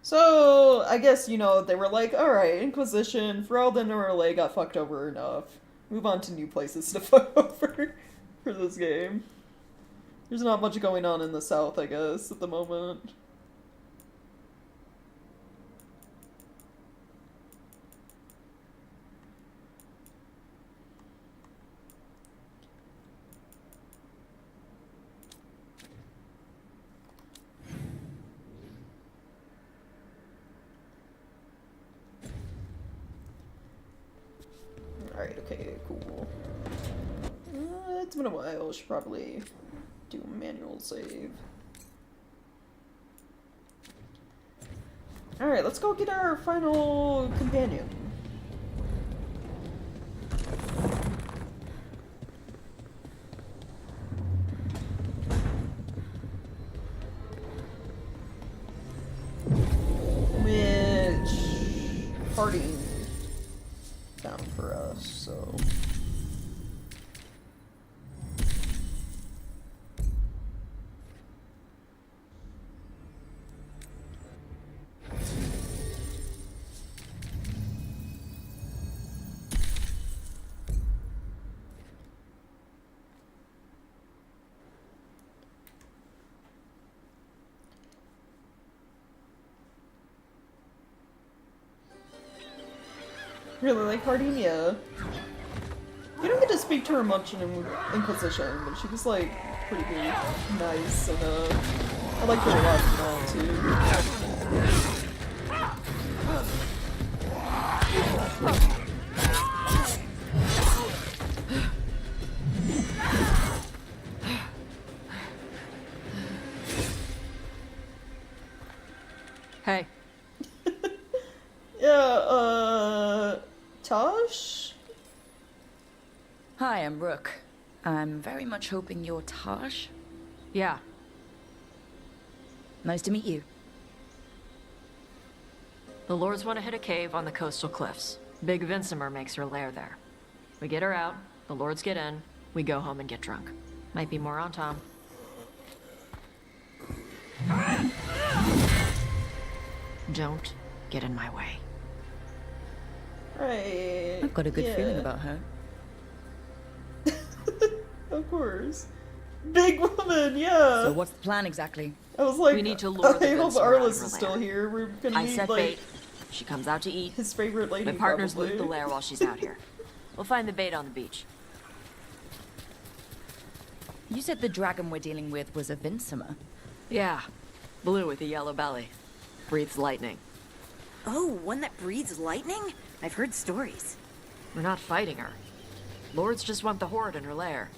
So, I guess, you know, they were like, alright, Inquisition, Ferelden and Orlais got fucked over enough. Move on to new places to fuck over for this game. There's not much going on in the south, I guess, at the moment. Alright, okay, cool. It's been a while, I should probably do a manual save. Alright, let's go get our final companion. Which Harding found for us, so... Really like Harding, yeah. You don't get to speak to her much in Inquisition, but she was like pretty nice, and I liked her a lot in that too. Hi, I'm Rook. I'm very much hoping you're Taj. Yeah. Nice to meet you. The Lords want to hit a cave on the coastal cliffs. Big Vincimer makes her lair there. We get her out, the Lords get in, we go home and get drunk. Might be more on Tom. Don't get in my way. Right. I've got a good feeling about her. Of course. Big woman, yeah. So what's the plan exactly? I was like, We need to lure the I hope Vincimer out of Arliss her is lair. still here. We're gonna I meet, set like, bait. She comes out to eat. his favorite lady, My partners probably. loot the lair while she's out here. We'll find the bait on the beach. You said the dragon we're dealing with was a Vincimer. Yeah. Blue with a yellow belly. Breathes lightning. Oh, one that breathes lightning? I've heard stories. We're not fighting her. Lords just want the horde in her lair.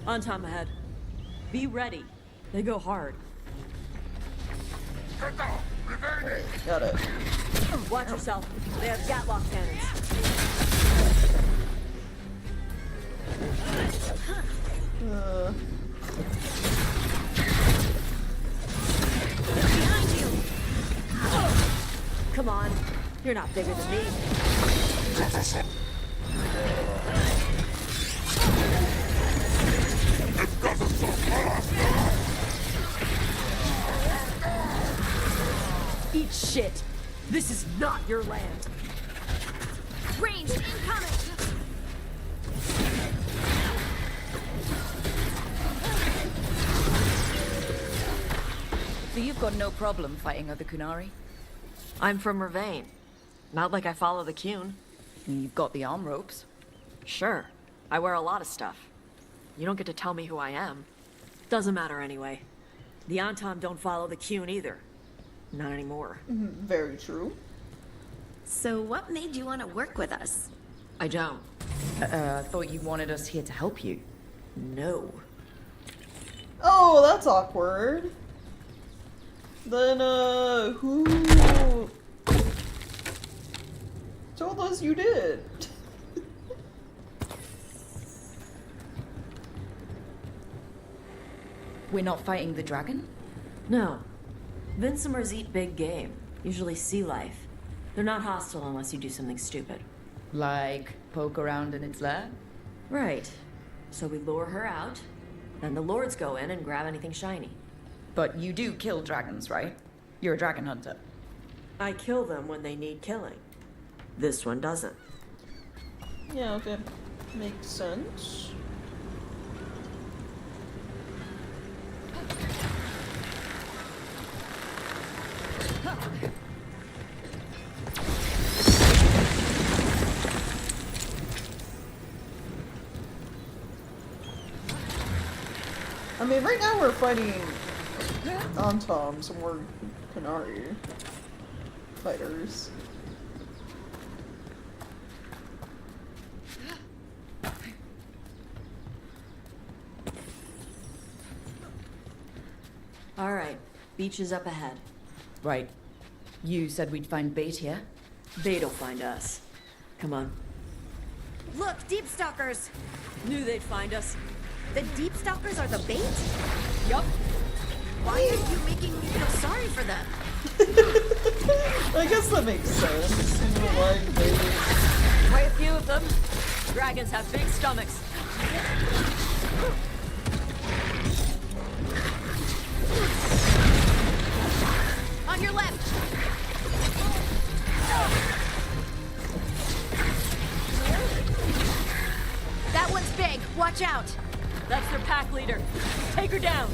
On Tom ahead. Be ready. They go hard. Got it. Watch yourself. They have Gatlock cannons. Behind you! Come on. You're not bigger than me. Eat shit. This is not your land. Ranged incoming! So you've got no problem fighting other Kunari? I'm from Mervain. Not like I follow the Qun. And you've got the arm ropes. Sure. I wear a lot of stuff. You don't get to tell me who I am. Doesn't matter anyway. The Antom don't follow the Qun either. Not anymore. Very true. So what made you want to work with us? I don't. I thought you wanted us here to help you. No. Oh, that's awkward. Then, who told us you did? We're not fighting the dragon? No. Vincimers eat big game, usually sea life. They're not hostile unless you do something stupid. Like poke around in its lair? Right. So we lure her out, then the Lords go in and grab anything shiny. But you do kill dragons, right? You're a dragon hunter. I kill them when they need killing. This one doesn't. Yeah, okay. Makes sense. I mean, right now we're fighting Antom, some more Kunari fighters. All right, beach is up ahead. Right. You said we'd find bait here? Bait'll find us. Come on. Look, deep stalkers! Knew they'd find us. The deep stalkers are the bait? Yup. Why are you making me feel sorry for them? I guess that makes sense. You know, like, they... Quite a few of them. Dragons have big stomachs. On your left! That one's big. Watch out. That's their pack leader. Take her down.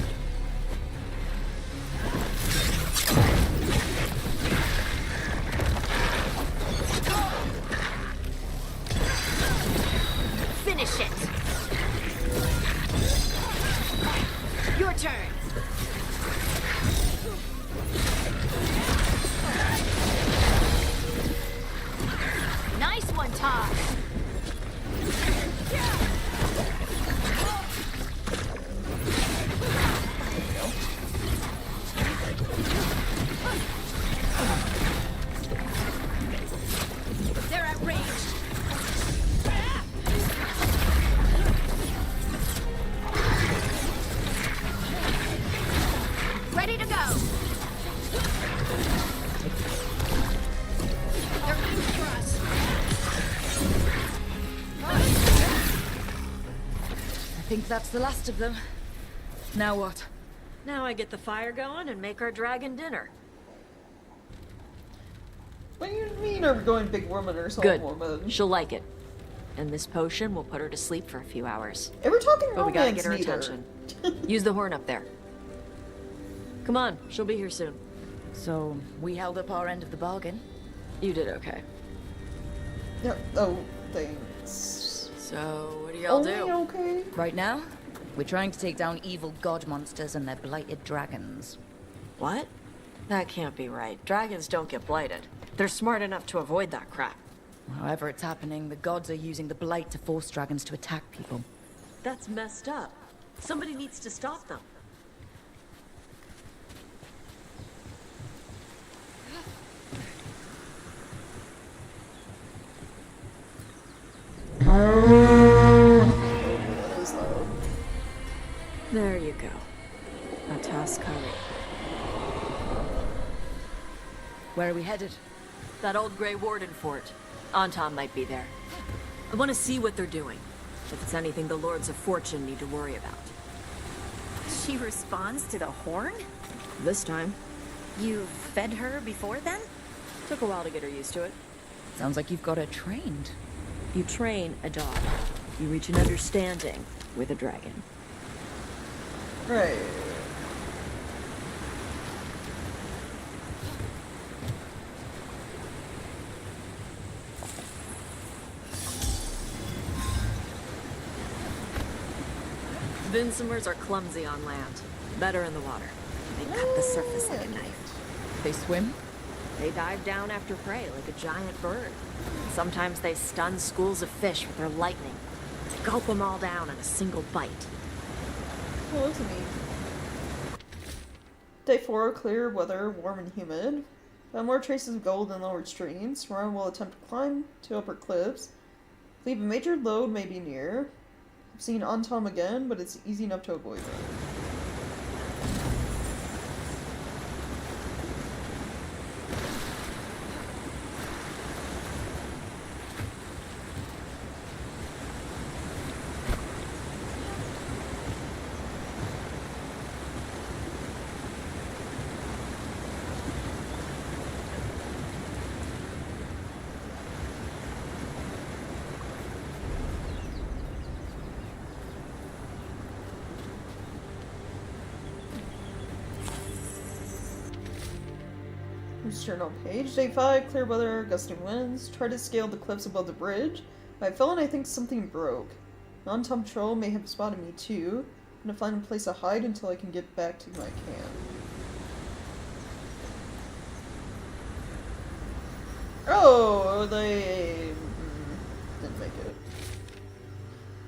Finish it. Your turn. Nice one, Todd. They're at range. think that's the last of them. Now what? Now I get the fire going and make our dragon dinner. What do you mean, are we going big woman or small Good. woman? She'll like it. And this potion will put her to sleep for a few hours. Hey, we're talking But we gotta romance, get her neither. attention. Use the horn up there. Come on, she'll be here soon. So, we held up our end of the bargain. You did okay. Yeah, oh, thanks. So, what do y'all Only do? okay? Right now, we're trying to take down evil god monsters and their blighted dragons. What? That can't be right. Dragons don't get blighted. They're smart enough to avoid that crap. However it's happening, the gods are using the blight to force dragons to attack people. That's messed up. Somebody needs to stop them. There you go. Atas Kari. Where are we headed? That old Grey Warden fort. Anton might be there. I want to see what they're doing. If it's anything the Lords of Fortune need to worry about. She responds to the horn? This time. You fed her before then? Took a while to get her used to it. Sounds like you've got her trained. You train a dog. You reach an understanding with a dragon. Right. Vinsomers are clumsy on land. Better in the water. They cut the surface like a knife. They swim? They dive down after prey like a giant bird. Sometimes they stun schools of fish with their lightning. They gulp them all down in a single bite. Oh, that's neat. Day 4, clear weather, warm and humid. Found more traces of gold in lower streams. Tomorrow we'll attempt to climb to upper cliffs. Believe a major load may be near. I've seen Antom again, but it's easy enough to avoid it. Journal page. Day 5, clear weather, gusting winds. Try to scale the cliffs above the bridge. I fell and I think something broke. Non-Tom Troll may have spotted me too. I'm gonna find a place to hide until I can get back to my camp. Oh, they didn't make it.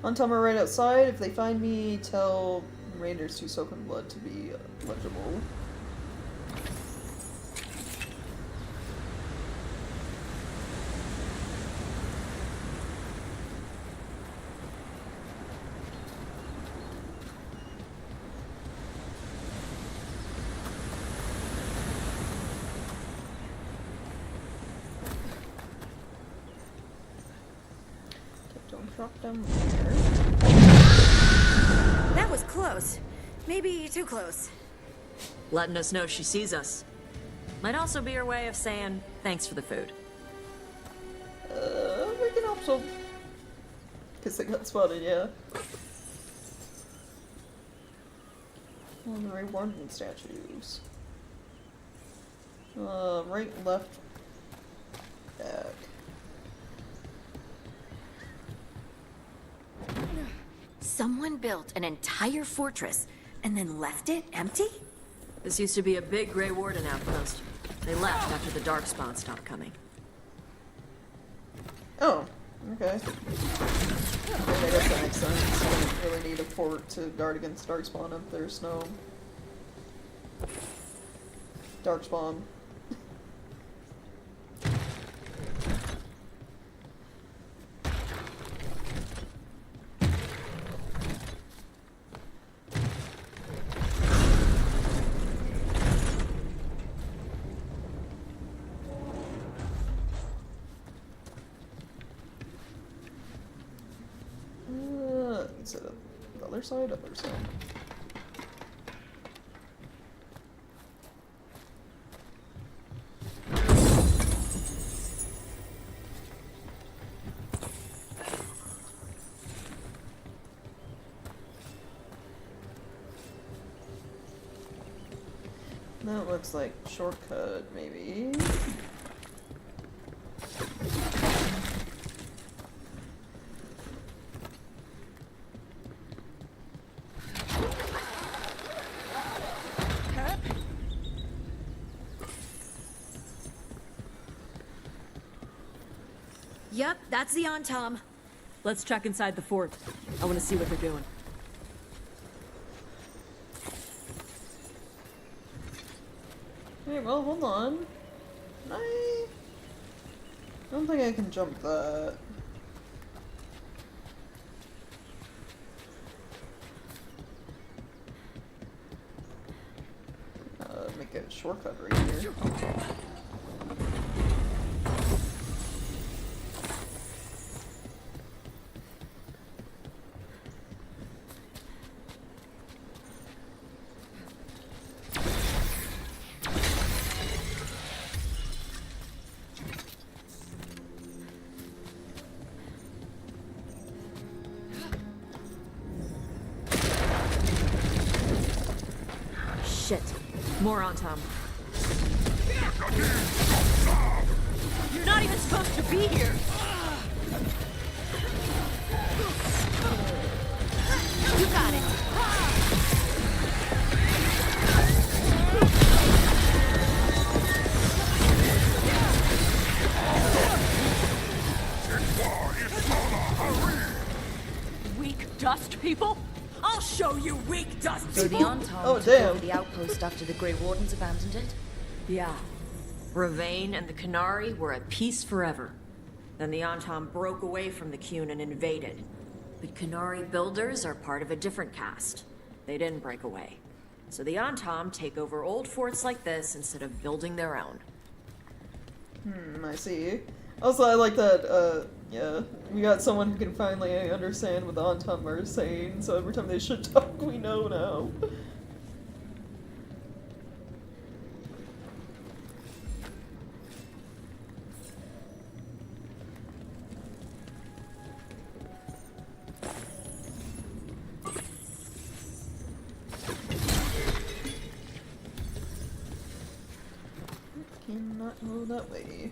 Non-Tom are right outside. If they find me, tell Raiders to soak in blood to be legible. Drop down there. That was close. Maybe too close. Letting us know she sees us. Might also be her way of saying thanks for the food. We can also... Because they got spotted, yeah. On the rewarding statues. Right, left, back. Someone built an entire fortress and then left it empty? This used to be a big Grey Warden outpost. They left after the Darkspawn stopped coming. Oh, okay. Yeah, I guess that makes sense. You don't really need a fort to guard against Darkspawn if there's no... Darkspawn. Instead of the Other side, other side. That looks like shortcut, maybe. Yep, that's the Antom. Let's check inside the fort. I want to see what they're doing. Okay, well, hold on. I don't think I can jump that. Make a shortcut right here. Shit. More on Tom. You're not even supposed to be here! You got it. Weak dust people? I'll show you weak dust So the people! Antom took over the outpost after the Grey Wardens abandoned it? Yeah. Ravain and the Canary were at peace forever. Then the Antom broke away from the Qun and invaded. But Canary builders are part of a different caste. They didn't break away. So the Antom take over old forts like this instead of building their own. I see. Also, I like that, yeah, we got someone who can finally understand what the Antom are saying, so every time they should talk, we know now. Cannot go that way.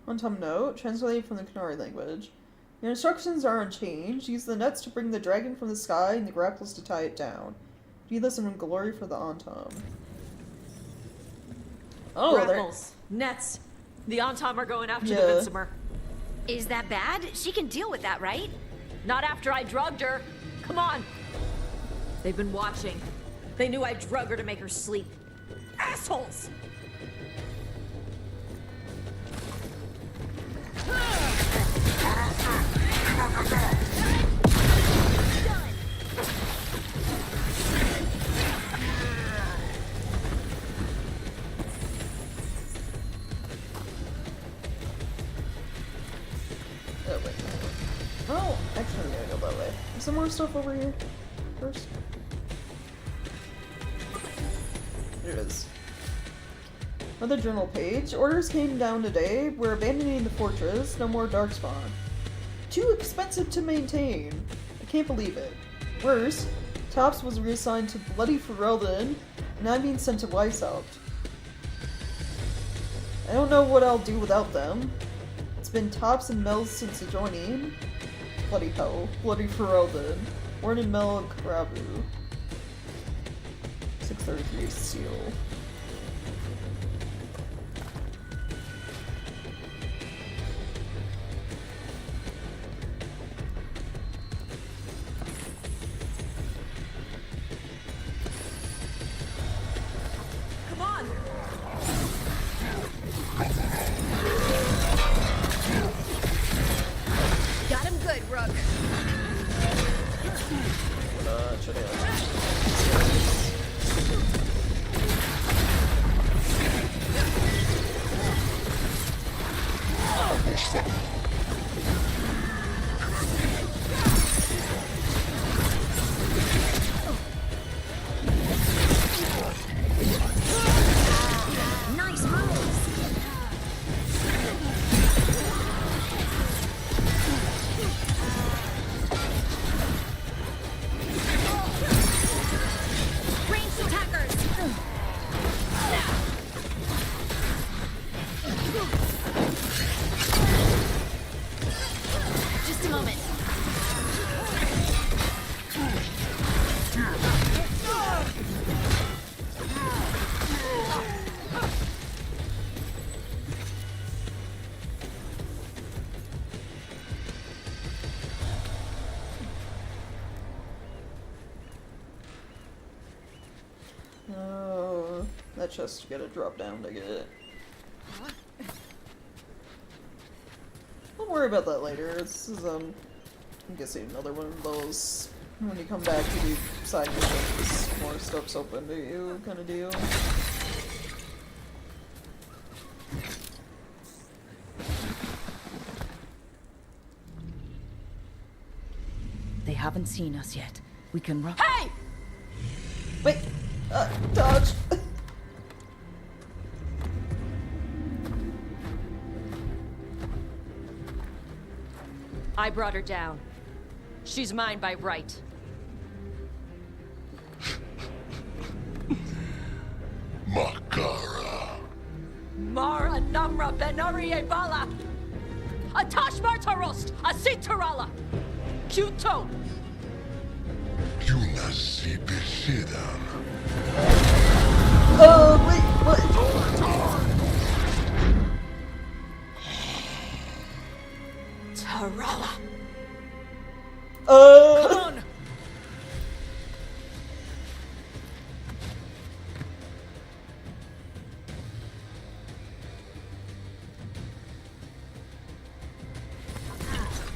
Antom note, translated from the Canary language. Your instructions are unchanged. Use the nets to bring the dragon from the sky and the grapples to tie it down. Do this in glory for the Antom. Oh, Grapples. Nets. The Antom are going after the Vinsimer. Is that bad? She can deal with that, right? Not after I drugged her. Come on. They've been watching. They knew I drug her to make her sleep. Assholes! Oh, wait. Oh, actually, I'm gonna go that way. Is there more stuff over here first? There it is. Another journal page. Orders came down today. We're abandoning the fortress. No more darkspawn. Too expensive to maintain. I can't believe it. Worse, Tops was reassigned to Bloody Ferelden, and I'm being sent to Weishaupt. I don't know what I'll do without them. It's been Tops and Mel since joining. Bloody hell. Bloody Ferelden. Warren and Mel and Karabu. 633 Seal. Nice moves! Ranged attackers! Just a moment. Oh, that chest gotta drop down to get it. Don't worry about that later. This is, I'm guessing another one of those, when you come back to do side missions, more stuff's open to you kind of deal. They haven't seen us yet. We can run. Hey! Wait! Dodge! I brought her down. She's mine by right. Makara. Mara Namra Benori Bala. Atash Martarost, Asitarala. Kyuto. Yunasi Bishida. Wait, what? Tarala.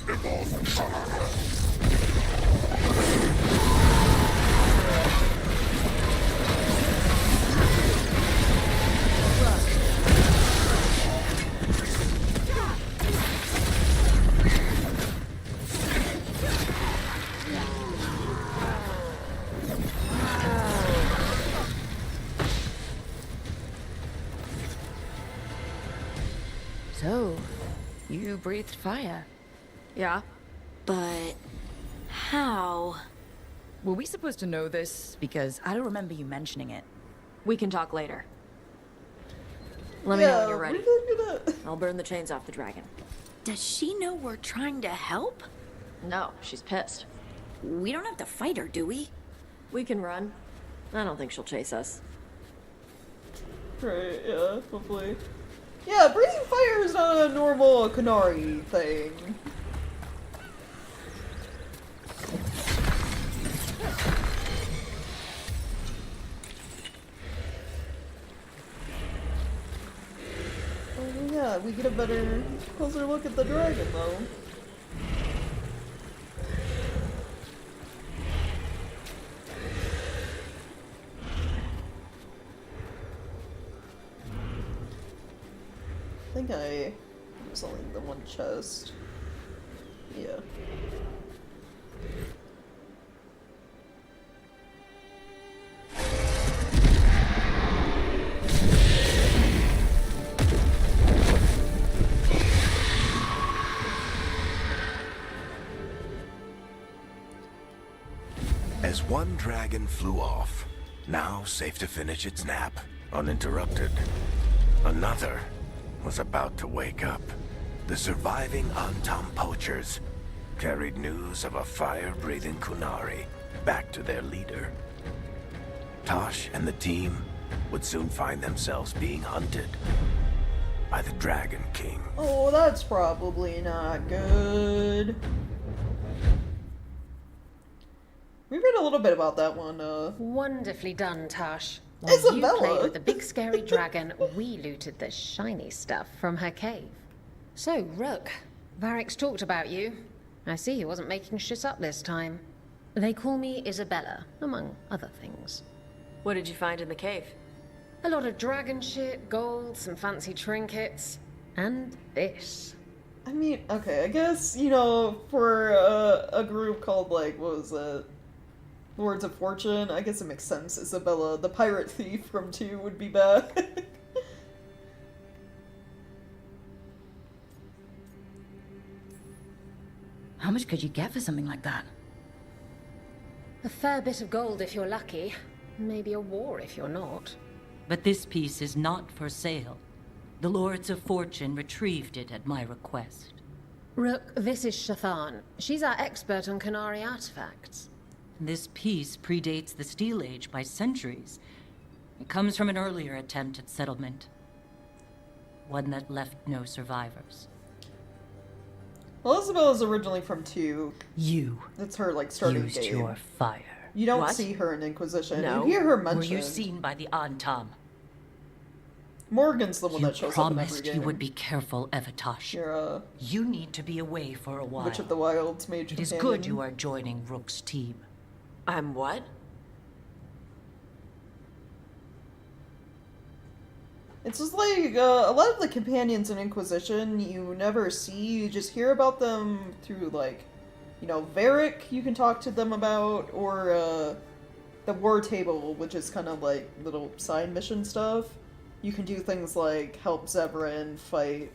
Come on. So, you breathed fire. Yeah. But how? Were we supposed to know this? Because I don't remember you mentioning it. We can talk later. Let me know when you're ready. Gonna... I'll burn the chains off the dragon. Does she know we're trying to help? No, she's pissed. We don't have to fight her, do we? We can run. I don't think she'll chase us. Right, yeah, hopefully. Yeah, breathing fire is not a normal Kanari thing. Oh yeah, we get a better, closer look at the dragon though. I think I was only the one chest. Yeah. As one dragon flew off, now safe to finish its nap, uninterrupted, another was about to wake up. The surviving Antam poachers carried news of a fire-breathing Kunari back to their leader. Tosh and the team would soon find themselves being hunted by the Dragon King. Oh, that's probably not good. We read a little bit about that one, Wonderfully done, Tosh. While Isabella. you played with the big scary dragon, we looted the shiny stuff from her cave. So, Rook, Varric's talked about you. I see he wasn't making shit up this time. They call me Isabella, among other things. What did you find in the cave? A lot of dragon shit, gold, some fancy trinkets, and this. I mean, okay, I guess, you know, for a group called, like, what was it? Lords of Fortune, I guess it makes sense. Isabella, the pirate thief from 2, would be back. How much could you get for something like that? A fair bit of gold if you're lucky. Maybe a war if you're not. But this piece is not for sale. The Lords of Fortune retrieved it at my request. Rook, this is Shathan. She's our expert on Qunari artifacts. This piece predates the Steel Age by centuries. It comes from an earlier attempt at settlement. One that left no survivors. Well, Isabella's originally from 2. You. It's her, like, starting used game. your fire. You don't What? see her in Inquisition. No. You hear her mentioned. Were you seen by the Antam? Morgan's the one that shows up in every promised game. you would be careful, Evatosh. You're, You need to be away for a while. Witch of the Wilds mage It is companion. good you are joining Rook's team. I'm what? It's just like, a lot of the companions in Inquisition you never see, you just hear about them through, like, you know, Varric you can talk to them about, or, the War Table, which is kind of like little side mission stuff. You can do things like help Zevran fight,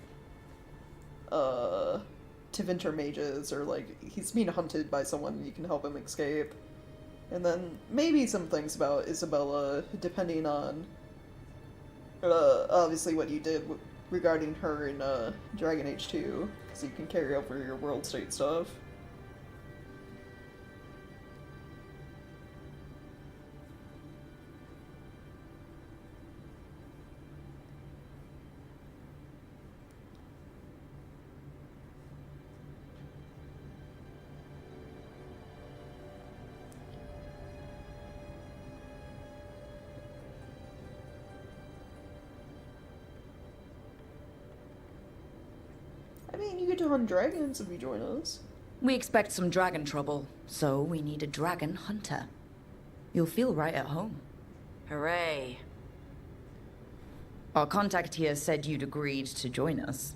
Tevinter mages, or, like, he's being hunted by someone and you can help him escape. And then maybe some things about Isabella, depending on obviously what you did regarding her in Dragon Age 2, because you can carry over your world state stuff. I mean, you get to hunt dragons if you join us. We expect some dragon trouble, so we need a dragon hunter. You'll feel right at home. Hooray. Our contact here said you'd agreed to join us.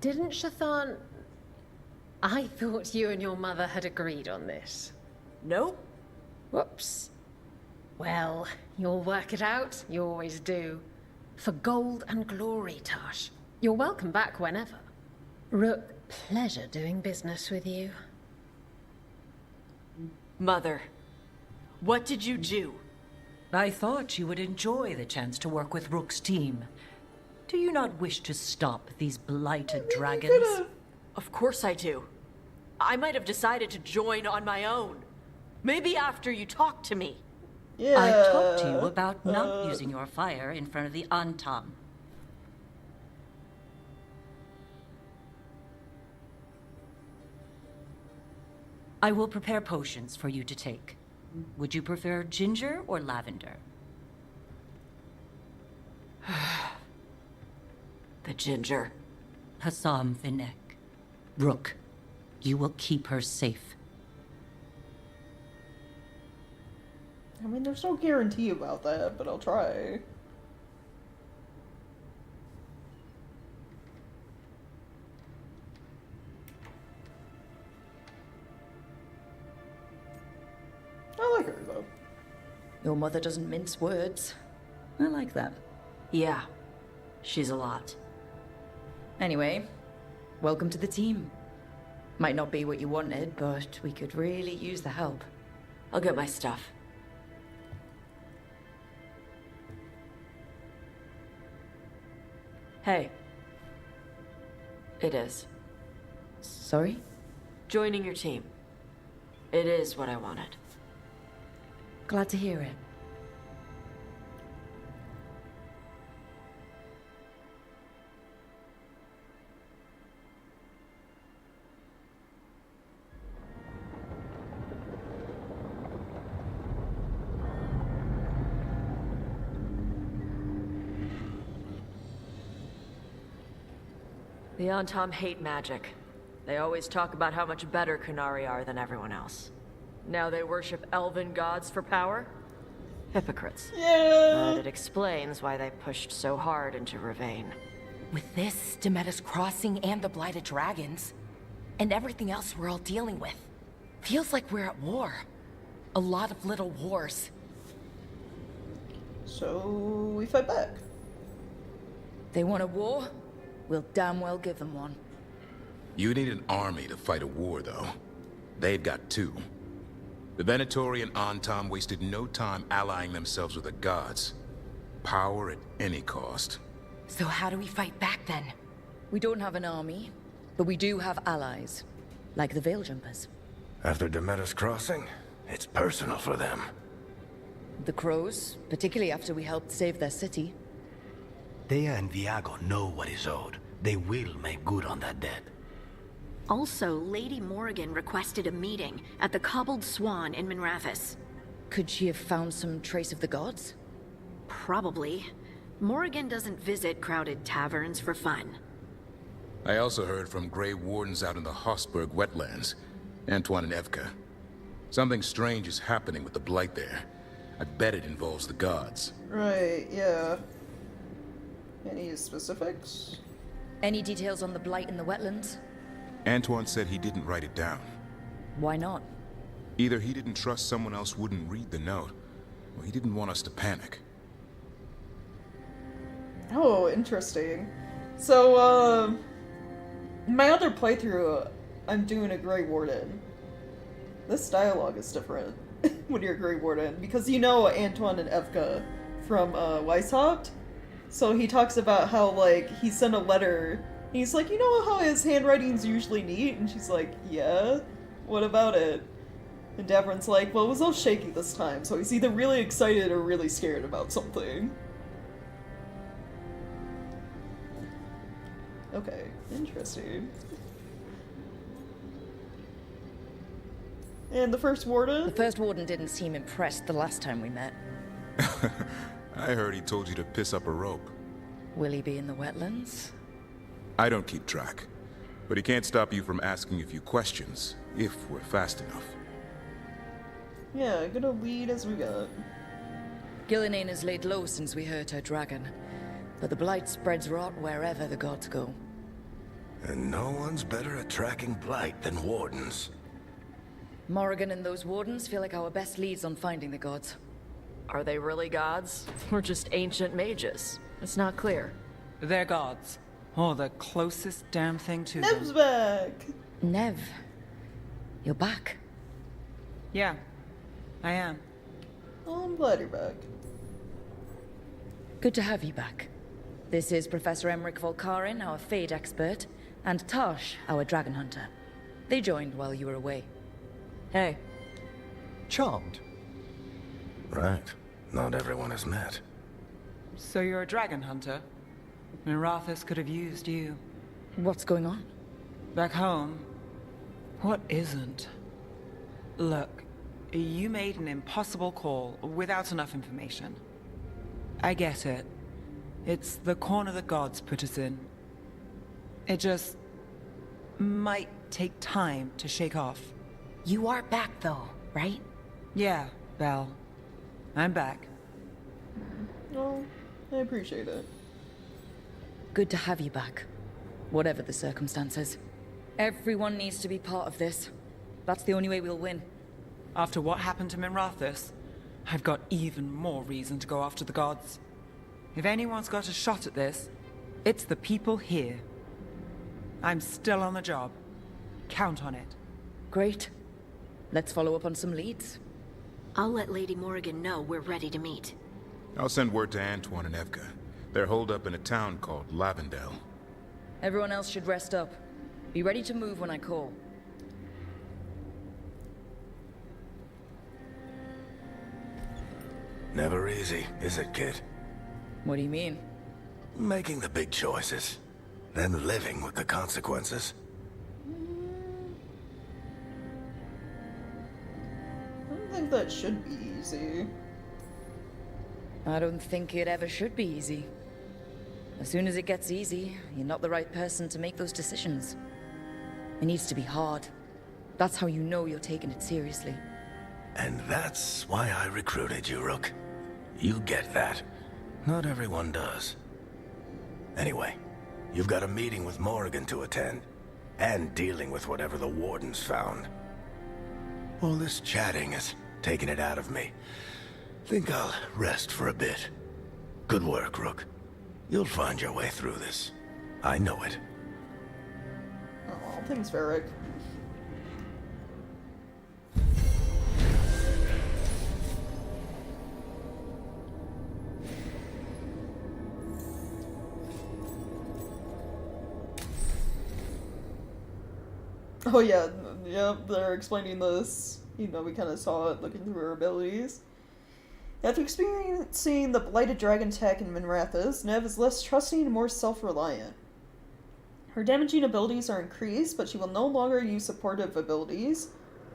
Didn't Shathan... I thought you and your mother had agreed on this. Nope. Whoops. Well, you'll work it out. You always do. For gold and glory, Tosh. You're welcome back whenever. Rook, pleasure doing business with you. Mother, what did you do? I thought you would enjoy the chance to work with Rook's team. Do you not wish to stop these blighted dragons? Of course I do. I might have decided to join on my own. Maybe after you talked to me. Yeah. I talked to you about not using your fire in front of the Antam. I will prepare potions for you to take. Would you prefer ginger or lavender? The ginger. Hassam Vinek. Rook, you will keep her safe. I mean, there's no guarantee about that, but I'll try. I like her, though. Your mother doesn't mince words. I like that. Yeah, she's a lot. Anyway, welcome to the team. Might not be what you wanted, but we could really use the help. I'll get my stuff. Hey. It is. Sorry? Joining your team. It is what I wanted. Glad to hear it. The Antam hate magic. They always talk about how much better Qunari are than everyone else. Now they worship elven gods for power? Hypocrites. Yeah. But it explains why they pushed so hard into Ravane. With this, Demeter's Crossing and the Blighted Dragons, and everything else we're all dealing with, feels like we're at war. A lot of little wars. So we fight back. They want a war? We'll damn well give them one. You need an army to fight a war, though. They've got two. The Venatori and Antam wasted no time allying themselves with the gods. Power at any cost. So how do we fight back then? We don't have an army, but we do have allies. Like the Veil Jumpers. After Demeter's Crossing, it's personal for them. The Crows, particularly after we helped save their city. Thea and Viago know what is owed. They will make good on that debt. Also, Lady Morrigan requested a meeting at the Cobbled Swan in Minrathous. Could she have found some trace of the gods? Probably. Morrigan doesn't visit crowded taverns for fun. I also heard from Grey Wardens out in the Hossberg wetlands, Antoine and Evka. Something strange is happening with the Blight there. I bet it involves the gods. Right, yeah. Any specifics? Any details on the blight in the wetlands? Antoine said he didn't write it down. Why not? Either he didn't trust someone else wouldn't read the note, or he didn't want us to panic. Oh, interesting. So, my other playthrough, I'm doing a Grey Warden. This dialogue is different when you're a Grey Warden, because you know Antoine and Evka from Weishaupt. So he talks about how, like, he sent a letter, and he's like, you know how his handwriting's usually neat? And she's like, yeah? What about it? And Davron's like, well, it was all shaky this time, so he's either really excited or really scared about something. Okay, interesting. And the first warden? The first warden didn't seem impressed the last time we met. I heard he told you to piss up a rope. Will he be in the wetlands? I don't keep track, but he can't stop you from asking a few questions, if we're fast enough. Yeah, gonna lead as we got. Gillinane has laid low since we hurt her dragon, but the blight spreads rot wherever the gods go. And no one's better at tracking blight than wardens. Morrigan and those wardens feel like our best leads on finding the gods. Are they really gods? Or just ancient mages? It's not clear. They're gods. Oh, the closest damn thing to Nev's them. back! Nev, you're back. Yeah, I am. Oh, I'm glad you're back. Good to have you back. This is Professor Emmerich Volkarin, our Fade expert, and Tosh, our dragon hunter. They joined while you were away. Hey. Charmed. Right. Not everyone has met. So you're a dragon hunter? Minrathous could have used you. What's going on? Back home, what isn't? Look, you made an impossible call without enough information. I get it. It's the corner the gods put us in. It just might take time to shake off. You are back though, right? Yeah, Belle. I'm back. Oh, I appreciate it. Good to have you back. Whatever the circumstances. Everyone needs to be part of this. That's the only way we'll win. After what happened to Minrathous, I've got even more reason to go after the gods. If anyone's got a shot at this, it's the people here. I'm still on the job. Count on it. Great. Let's follow up on some leads. I'll let Lady Morrigan know we're ready to meet. I'll send word to Antoine and Evka. They're holed up in a town called Lavendel. Everyone else should rest up. Be ready to move when I call. Never easy, is it, kid? What do you mean? Making the big choices, then living with the consequences. I don't think that should be easy. I don't think it ever should be easy. As soon as it gets easy, you're not the right person to make those decisions. It needs to be hard. That's how you know you're taking it seriously. And that's why I recruited you, Rook. You get that. Not everyone does. Anyway, You've got a meeting with Morrigan to attend, and dealing with whatever the Warden's found. All this chatting has taken it out of me. Think I'll rest for a bit. Good work, Rook. You'll find your way through this. I know it. Oh, thanks, Varric. Oh yeah, yep, they're explaining this. You know, we kind of saw it looking through her abilities. After experiencing the Blighted Dragon attack in Minrathous, Nev is less trusting and more self-reliant. Her damaging abilities are increased, but she will no longer use supportive abilities,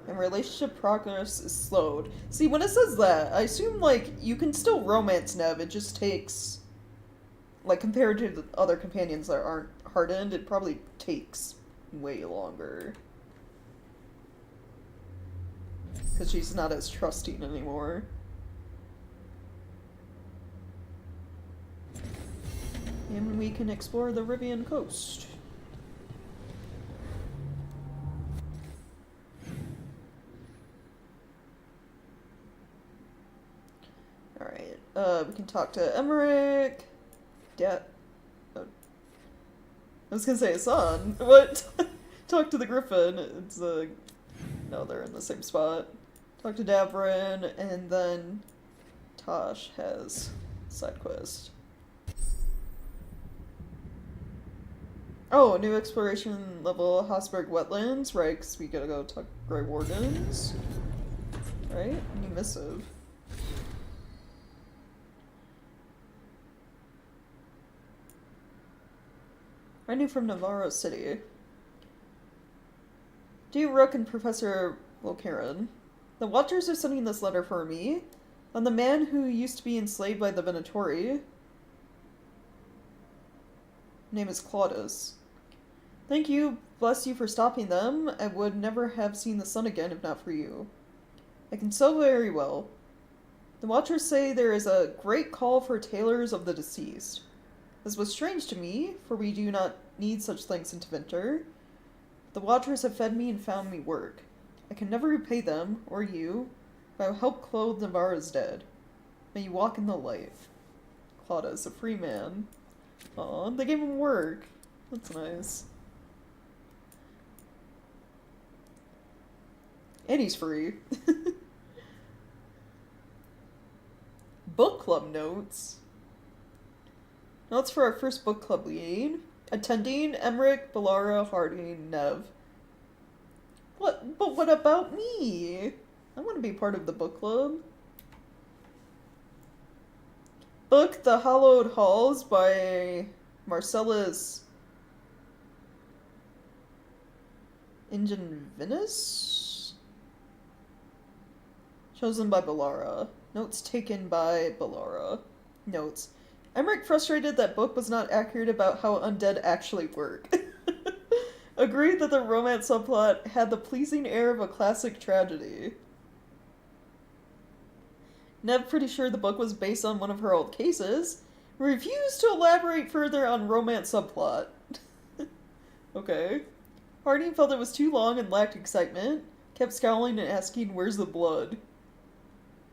and relationship progress is slowed. See, when it says that, I assume, like, you can still romance Nev, it just takes, like, compared to the other companions that aren't hardened, it probably takes way longer. Because she's not as trusting anymore. And we can explore the Rivian coast. Alright, we can talk to Emmerich. I was gonna say son. What? Talk to the Griffin. It's no, they're in the same spot. Talk to Davrin, and then Tosh has side quest. Oh, new exploration level, Hosberg Wetlands, right, because we gotta go talk to Grey Wardens. Right? New missive. Writing from Navarro City. Dear Rook and Professor Volkaren, the Watchers are sending this letter for me. On the man who used to be enslaved by the Venatori. Name is Claudius. Thank you, bless you for stopping them. I would never have seen the sun again if not for you. I can sew very well. The Watchers say there is a great call for tailors of the deceased. This was strange to me, for we do not need such things in Tevinter. The Watchers have fed me and found me work. I can never repay them, or you, but I will help clothe Navarro's dead. May you walk in the light. Claudius, a free man. Aw, they gave him work. That's nice. And he's free. Book club notes. Notes for our first book club lead. Attending Emmerich, Bellara, Harding, Nev. But what about me? I want to be part of the book club. Book The Hallowed Halls by Marcellus Ingenvinus? Chosen by Bellara. Notes taken by Bellara. Notes. Emmerich frustrated that book was not accurate about how undead actually work. Agreed that the romance subplot had the pleasing air of a classic tragedy. Nev pretty sure the book was based on one of her old cases. Refused to elaborate further on romance subplot. Okay. Harding felt it was too long and lacked excitement. Kept scowling and asking, where's the blood?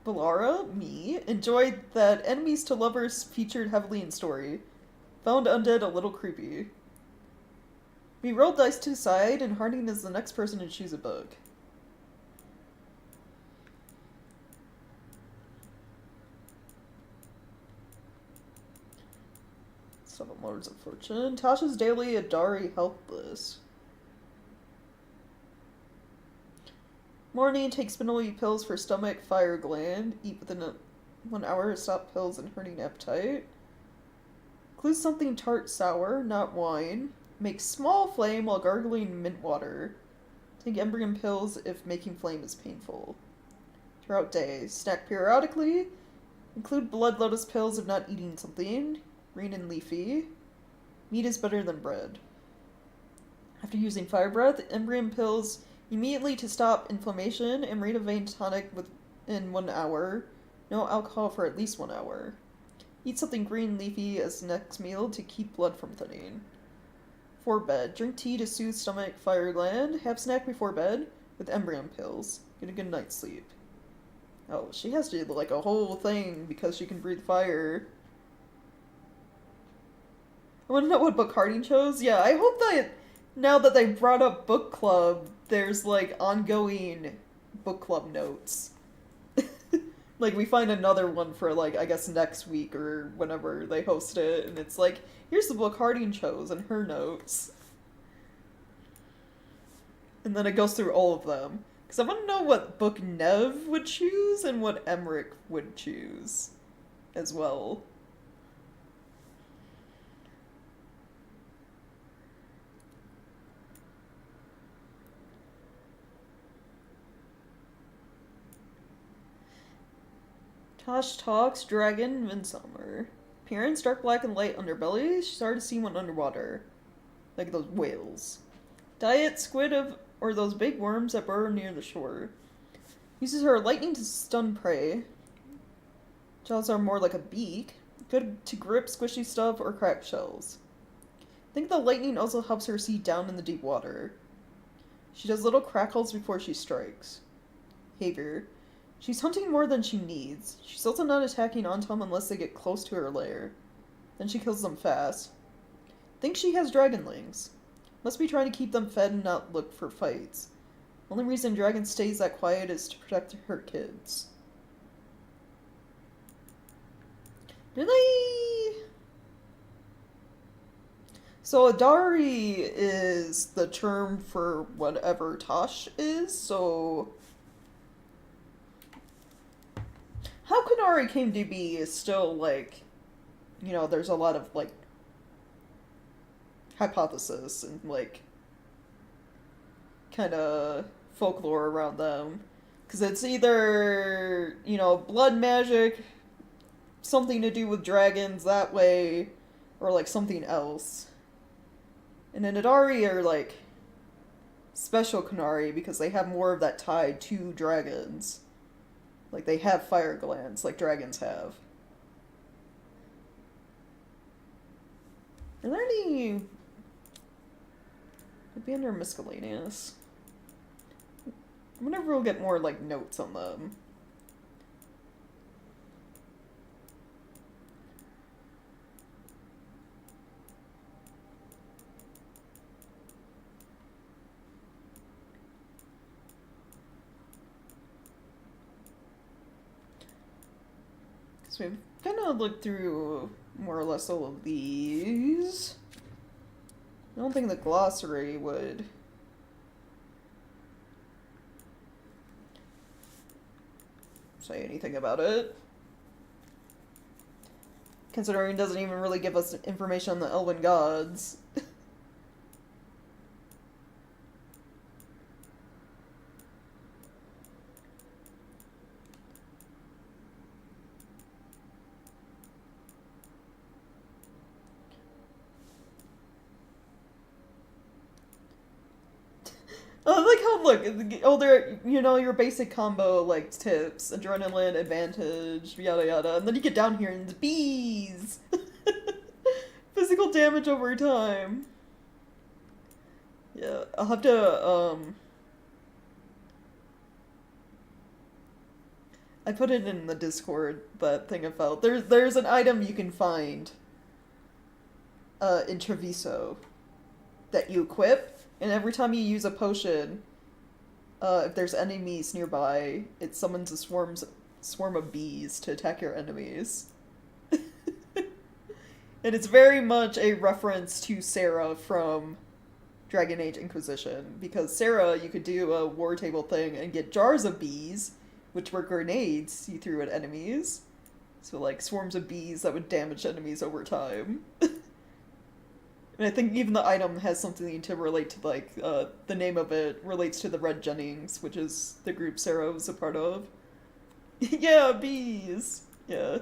Bellara, me, enjoyed that enemies to lovers featured heavily in story. Found undead a little creepy. We rolled dice to decide, and Harding is the next person to choose a book. Seven Lords of Fortune. Tasha's Daily Adari Health List. Morning, take spindly pills for stomach, fire gland. Eat within 1 hour to stop pills and hurting appetite. Include something tart sour, not wine. Make small flame while gargling mint water. Take Embrium pills if making flame is painful. Throughout day, snack periodically. Include blood lotus pills if not eating something. Green and leafy. Meat is better than bread. After using fire breath, Embrium pills immediately to stop inflammation, and Marina Vein tonic within 1 hour. No alcohol for at least 1 hour. Eat something green leafy as next meal to keep blood from thinning. before bed. Drink tea to soothe stomach, fire gland. Have snack before bed with embryon pills. Get a good night's sleep. Oh, she has to do like a whole thing because she can breathe fire. I want to know what book Harding chose. Yeah, I hope that now that they brought up book club, there's like ongoing book club notes. Like we find another one for like, I guess next week or whenever they host it, and it's like, here's the book Harding chose and her notes. And then it goes through all of them. Because I want to know what book Nev would choose and what Emmerich would choose as well. Tosh talks, dragon, midsummer. Appearance, dark black and light underbelly. She started to see one underwater. Like those whales. Diet, squid or those big worms that burrow near the shore. Uses her lightning to stun prey. Jaws are more like a beak. Good to grip squishy stuff or crack shells. I think the lightning also helps her see down in the deep water. She does little crackles before she strikes. Behavior. She's hunting more than she needs. She's also not attacking Antom unless they get close to her lair. Then she kills them fast. Think she has dragonlings. Must be trying to keep them fed and not look for fights. Only reason Dragon stays that quiet is to protect her kids. Really? So Adari is the term for whatever Tosh is, so... How Kunari came to be is still, like, you know, there's a lot of, like, hypothesis and, like, kind of folklore around them. Because it's either, you know, blood magic, something to do with dragons that way, or, like, something else. And then Adari are, like, special Kunari because they have more of that tied to dragons. Like, they have fire glands, like dragons have. Are there any... It'd be under miscellaneous. I wonder if we'll get more, like, notes on them. So we've kind of looked through more or less all of these. I don't think the glossary would say anything about it. Considering it doesn't even really give us information on the Elven gods. I like how, look, oh, they're, you know, your basic combo, like, tips, adrenaline, advantage, yada yada, and then you get down here and it's bees! Physical damage over time. Yeah, I'll have to, I put it in the Discord, that thing I felt. There's an item you can find, in Treviso, that you equip, and every time you use a potion, if there's enemies nearby, it summons a swarm of bees to attack your enemies. And it's very much a reference to Sarah from Dragon Age Inquisition, because Sarah, you could do a war table thing and get jars of bees, which were grenades you threw at enemies. So, like, swarms of bees that would damage enemies over time. And I think even the item has something to relate to, like, the name of it relates to the Red Jennings, which is the group Sarah was a part of. Yeah, bees! Yeah.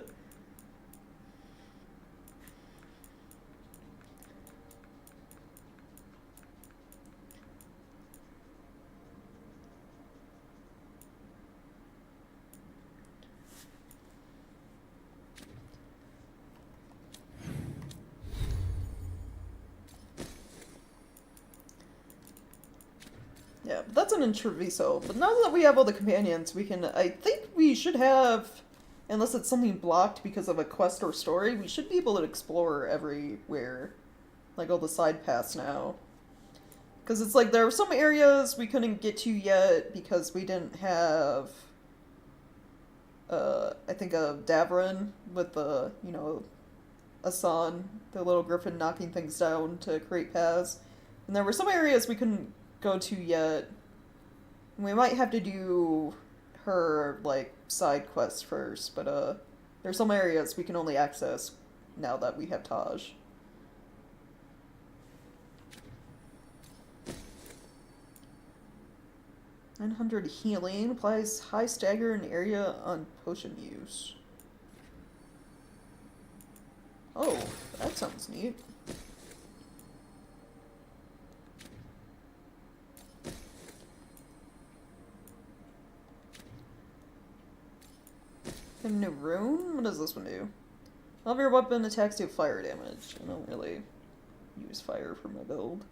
Yeah, but that's in Treviso. But now that we have all the companions, we can... I think we should have... Unless it's something blocked because of a quest or story, we should be able to explore everywhere. Like all the side paths now. Because it's like there are some areas we couldn't get to yet because we didn't have... I think a Davrin with the, you know, Asan, the little griffin knocking things down to create paths. And there were some areas we couldn't go to yet. We might have to do her, like, side quests first, but, there's some areas we can only access now that we have Taj. $900 healing applies high stagger in area on potion use. Oh, that sounds neat. A new rune? What does this one do? All of your weapon attacks do fire damage. I don't really use fire for my build.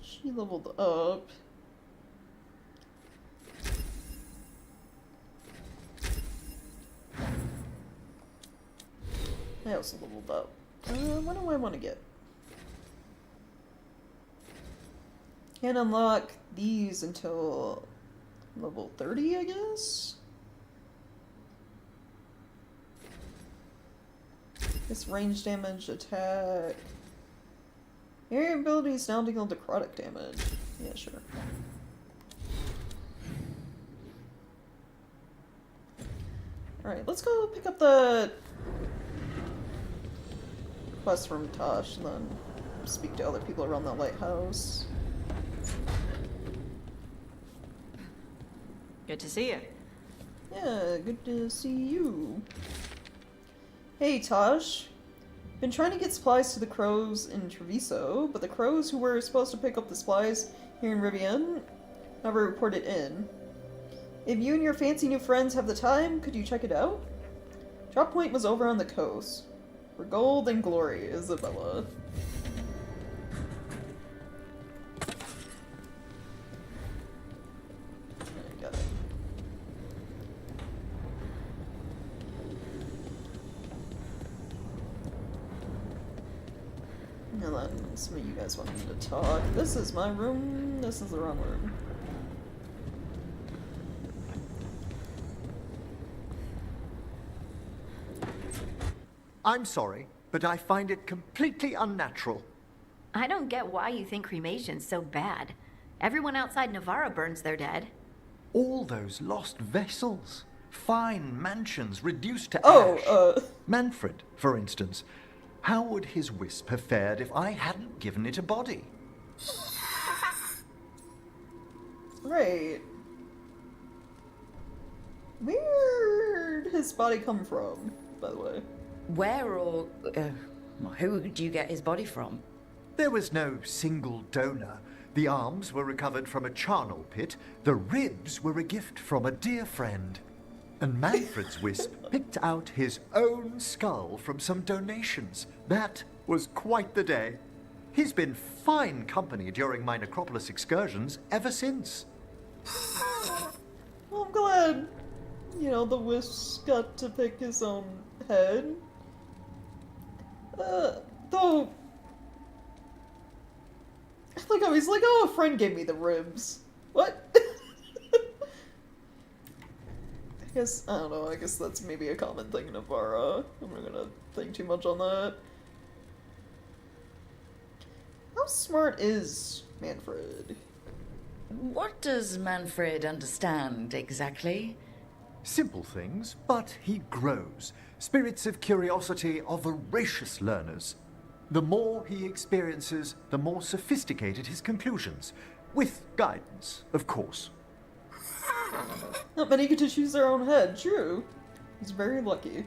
She leveled up. I also leveled up. What do I want to get? Can't unlock these until level 30, I guess? This range damage, attack. Area abilities now deal necrotic damage. Yeah, sure. Alright, let's go pick up the quest from Tosh and then speak to other people around the lighthouse. Good to see you. Yeah, good to see you. Hey, Tosh. Been trying to get supplies to the crows in Treviso, but the crows who were supposed to pick up the supplies here in Rivian never reported in. If you and your fancy new friends have the time, could you check it out? Drop point was over on the coast. For gold and glory, Isabella. I got it. And then some of you guys want me to talk. This is my room. This is the wrong room. I'm sorry, but I find it completely unnatural. I don't get why you think cremation's so bad. Everyone outside Navarra burns their dead. All those lost vessels. Fine mansions reduced to ash. Manfred, for instance. How would his wisp have fared if I hadn't given it a body? Right. Where'd his body come from, by the way? Where or who did you get his body from? There was no single donor. The arms were recovered from a charnel pit. The ribs were a gift from a dear friend. And Manfred's wisp picked out his own skull from some donations. That was quite the day. He's been fine company during my Necropolis excursions ever since. Well, I'm glad, you know, the wisp got to pick his own head. Though, like he's like, oh, a friend gave me the ribs. What? I guess, I don't know, I guess that's maybe a common thing in Navarra. I'm not gonna think too much on that. How smart is Manfred? What does Manfred understand exactly? Simple things, but he grows. Spirits of curiosity are voracious learners. The more he experiences, the more sophisticated his conclusions. With guidance, of course. Not many get to choose their own head, true. He's very lucky.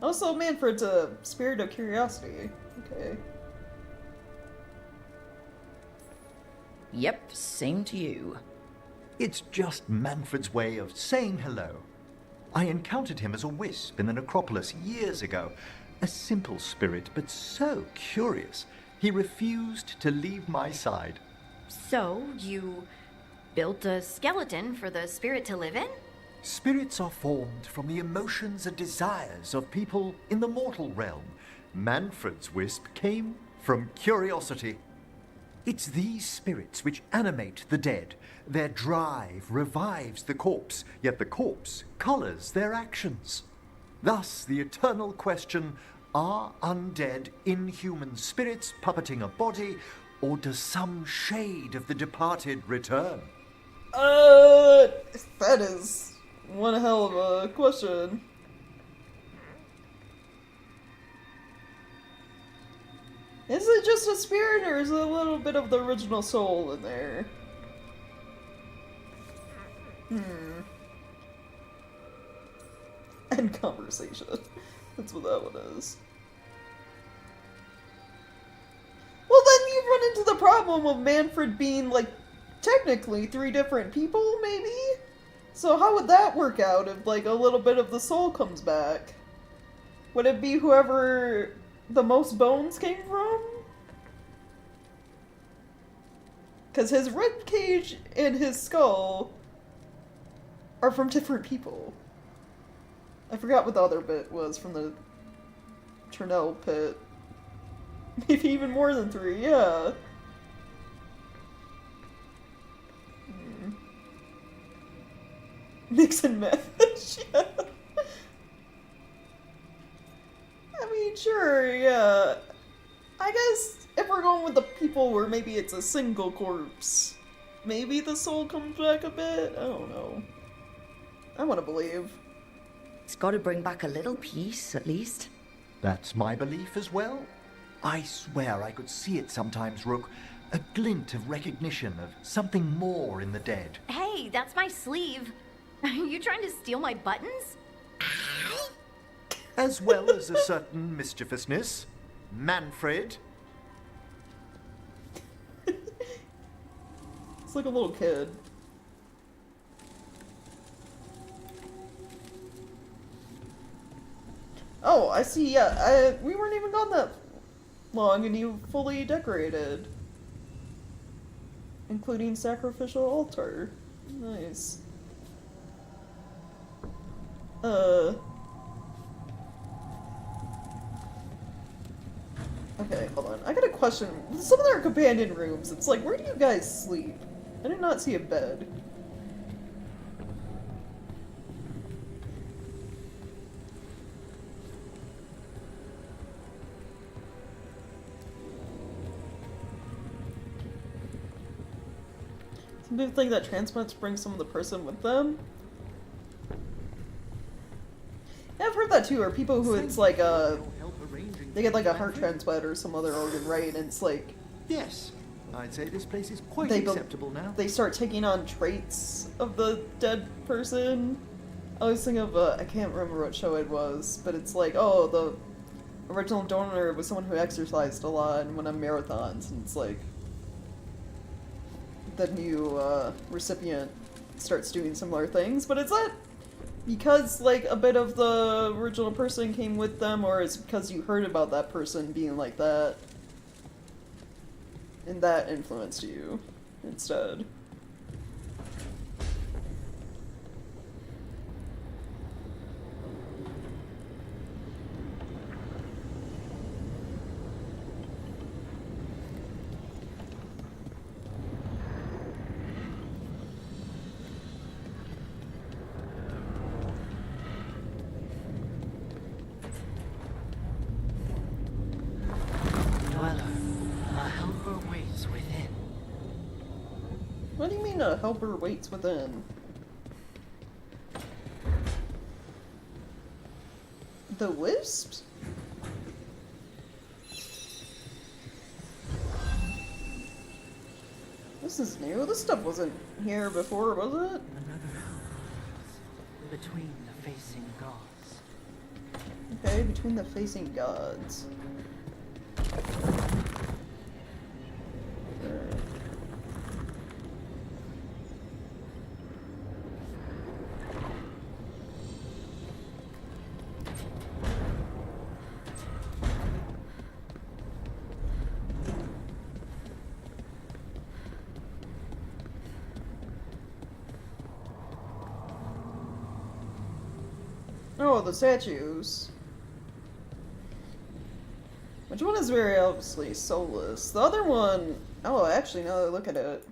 Also, Manfred's a spirit of curiosity. Okay. Yep, same to you. It's just Manfred's way of saying hello. I encountered him as a wisp in the Necropolis years ago. A simple spirit, but so curious. He refused to leave my side. So, you built a skeleton for the spirit to live in? Spirits are formed from the emotions and desires of people in the mortal realm. Manfred's wisp came from curiosity. It's these spirits which animate the dead. Their drive revives the corpse, yet the corpse colors their actions. Thus, the eternal question, are undead inhuman spirits puppeting a body, or does some shade of the departed return? That is one hell of a question. Is it just a spirit, or is it a little bit of the original soul in there? And conversation. That's what that one is. Well, then you run into the problem of Manfred being, like, technically 3 different people, maybe? So how would that work out if, like, a little bit of the soul comes back? Would it be whoever the most bones came from? Because his ribcage and his skull are from different people. I forgot what the other bit was from the Chernel pit. Maybe even more than 3, yeah. Mix and match, yeah. I mean, sure, yeah. I guess if we're going with the people where maybe it's a single corpse, maybe the soul comes back a bit? I don't know. I want to believe. It's got to bring back a little peace, at least. That's my belief as well. I swear I could see it sometimes, Rook. A glint of recognition of something more in the dead. Hey, that's my sleeve. Are you trying to steal my buttons? As well as a certain mischievousness. Manfred. It's like a little kid. Oh, I see, yeah. We weren't even gone that long and you fully decorated. Including sacrificial altar. Nice. Okay, hold on. I got a question. Some of their companion rooms, it's like, where do you guys sleep? I did not see a bed. Some people think that transplants bring some of the person with them. Yeah, I've heard that too, or people who it's like they get like a heart transplant or some other organ, right? And it's like... Yes, I'd say this place is quite acceptable now. They start taking on traits of the dead person. I always think of, I can't remember what show it was, but it's like, oh, the original donor was someone who exercised a lot and went on marathons, and it's like the new recipient starts doing similar things, but it's not because like a bit of the original person came with them, or it's because you heard about that person being like that and that influenced you instead. What do you mean a helper waits within? The wisps? This is new. This stuff wasn't here before, was it? Another house between the facing gods. Okay, between the facing gods. Oh, the statues. Which one is very obviously soulless? The other one... Oh, actually, now that I look at it...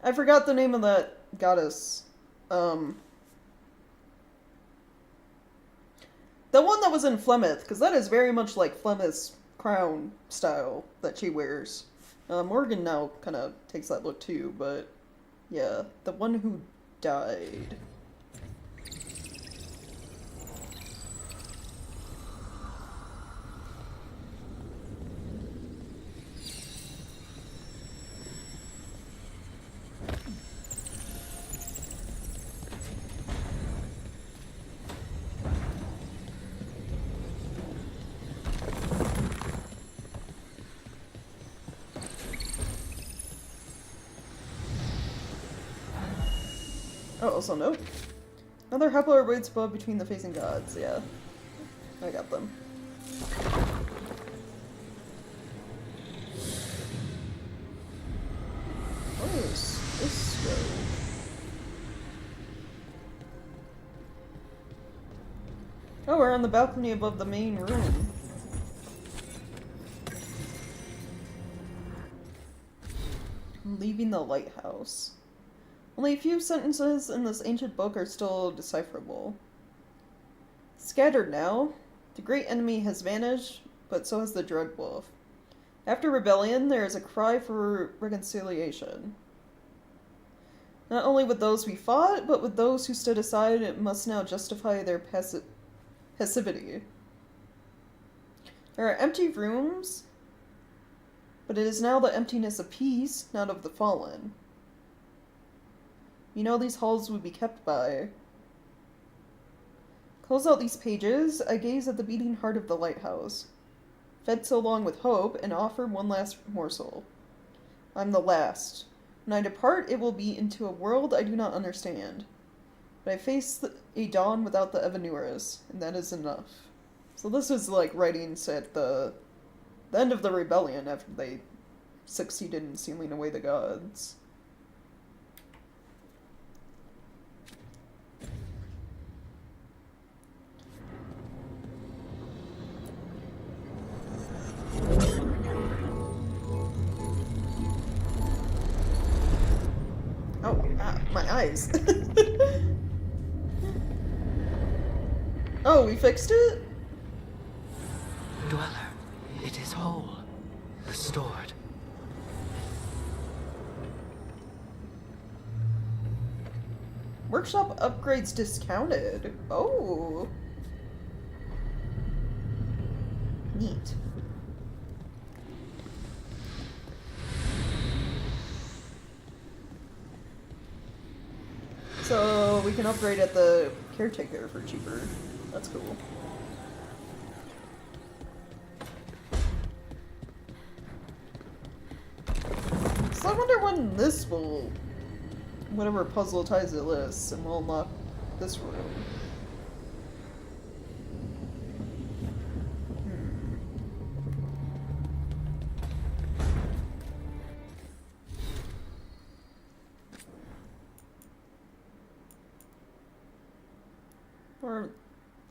I forgot the name of that goddess. The one that was in Flemeth, because that is very much like Flemeth's crown style that she wears. Morgan now kind of takes that look too, but yeah, the one who died. Oh, also note. Another Hepler waits above between the facing gods. Yeah. I got them. What is this road? Oh, we're on the balcony above the main room. Leaving the lighthouse. Only a few sentences in this ancient book are still decipherable. Scattered now, the great enemy has vanished, but so has the dread wolf. After rebellion, there is a cry for reconciliation. Not only with those we fought, but with those who stood aside and must now justify their passivity. There are empty rooms, but it is now the emptiness of peace, not of the fallen. You know these halls would be kept by. Close out these pages, I gaze at the beating heart of the lighthouse. Fed so long with hope, and offer one last morsel. I'm the last. When I depart, it will be into a world I do not understand. But I face a dawn without the Evanuris, and that is enough. So this is like writings at the end of the rebellion after they succeeded in sealing away the gods. Oh, my eyes. Oh, we fixed it? Dweller, it is whole. Restored. Workshop upgrades discounted. Oh. Neat. So we can upgrade at the caretaker for cheaper. That's cool. So I wonder when this will, whatever puzzle ties it lists, and we'll unlock this room. Or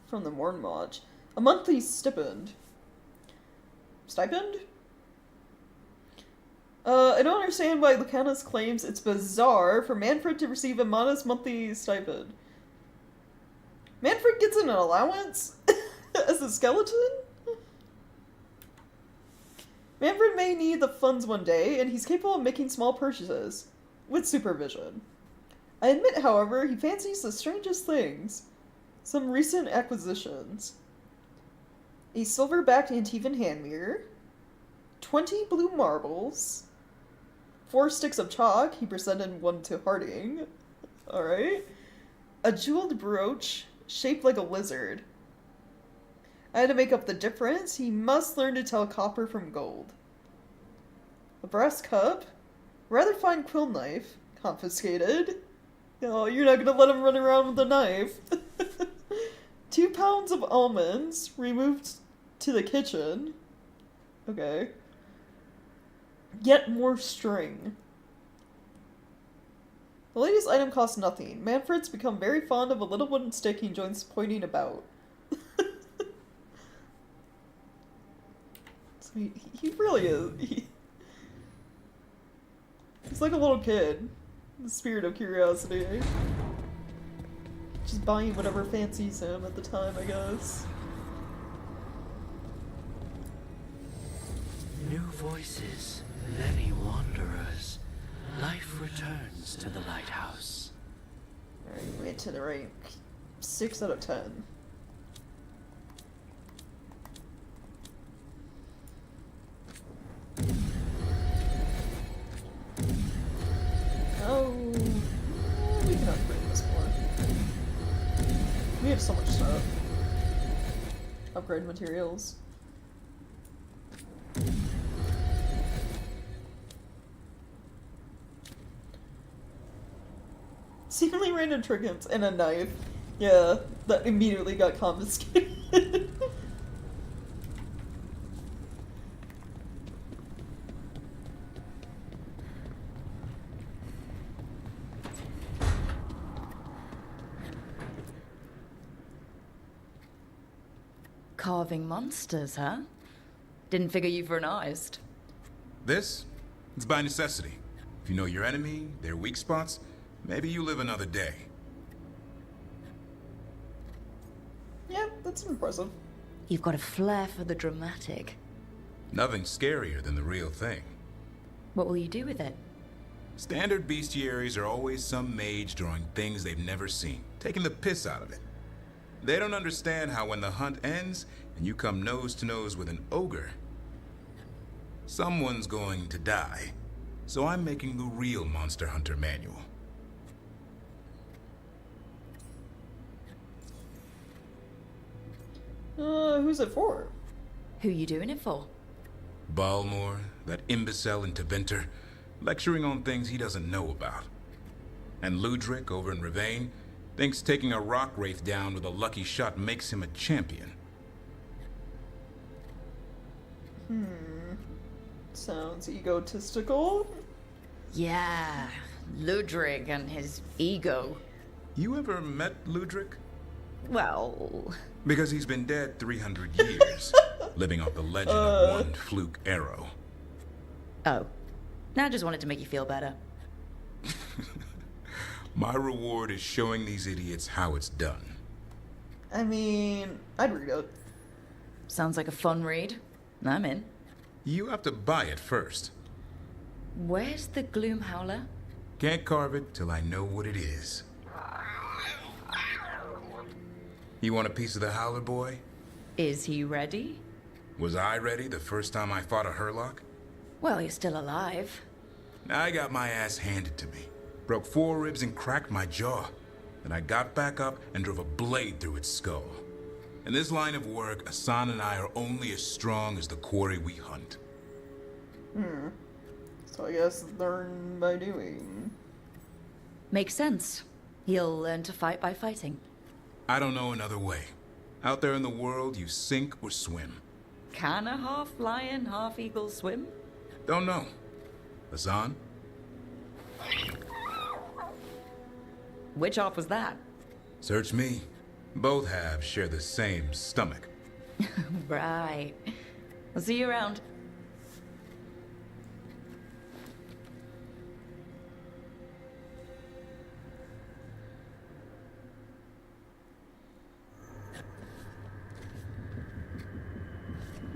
from the Morn Lodge. A monthly stipend. Stipend? I don't understand why Lucanus claims it's bizarre for Manfred to receive a modest monthly stipend. Manfred gets an allowance? As a skeleton? Manfred may need the funds one day, and he's capable of making small purchases. With supervision. I admit, however, he fancies the strangest things. Some recent acquisitions. A silver-backed Antivan hand mirror. 20 blue marbles. 4 sticks of chalk. He presented one to Harding. Alright. A jeweled brooch shaped like a lizard. I had to make up the difference. He must learn to tell copper from gold. A brass cup. Rather fine quill knife. Confiscated. Oh, you're not gonna let him run around with a knife. 2 pounds of almonds removed to the kitchen. Okay. Yet more string. The latest item costs nothing. Manfred's become very fond of a little wooden stick he enjoys pointing about. So he really is. He's like a little kid. The spirit of curiosity. Just buying whatever fancies him at the time, I guess. New voices, many wanderers. Life returns to the lighthouse. Alright, wait to the rank. 6 out of 10. Oh, we can upgrade this more. We have so much stuff. Upgrade materials. Seemingly random trinkets and a knife. Yeah, that immediately got confiscated. Carving monsters, huh? Didn't figure you for an artist. This? It's by necessity. If you know your enemy, their weak spots, maybe you live another day. Yeah, that's impressive. You've got a flair for the dramatic. Nothing scarier than the real thing. What will you do with it? Standard bestiaries are always some mage drawing things they've never seen, taking the piss out of it. They don't understand how when the hunt ends and you come nose to nose with an ogre, someone's going to die. So I'm making the real Monster Hunter manual. Who's it for? Who you doing it for? Balmor, that imbecile in Tevinter, lecturing on things he doesn't know about. And Ludric over in Ravane thinks taking a rock wraith down with a lucky shot makes him a champion. Sounds egotistical. Yeah, Ludwig and his ego. You ever met Ludric? Well... Because he's been dead 300 years, living off the legend of one fluke arrow. Oh. I just wanted to make you feel better. My reward is showing these idiots how it's done. I mean, I'd read it. Sounds like a fun read. I'm in. You have to buy it first. Where's the Gloom Howler? Can't carve it till I know what it is. You want a piece of the Howler, boy? Is he ready? Was I ready the first time I fought a Hurlock? Well, you're still alive. I got my ass handed to me. Broke 4 ribs and cracked my jaw. Then I got back up and drove a blade through its skull. In this line of work, Asan and I are only as strong as the quarry we hunt. So I guess learn by doing. Makes sense. He'll learn to fight by fighting. I don't know another way. Out there in the world, you sink or swim. Can a half lion, half eagle swim? Don't know. Asan? Which half was that? Search me. Both halves share the same stomach. Right. I'll see you around.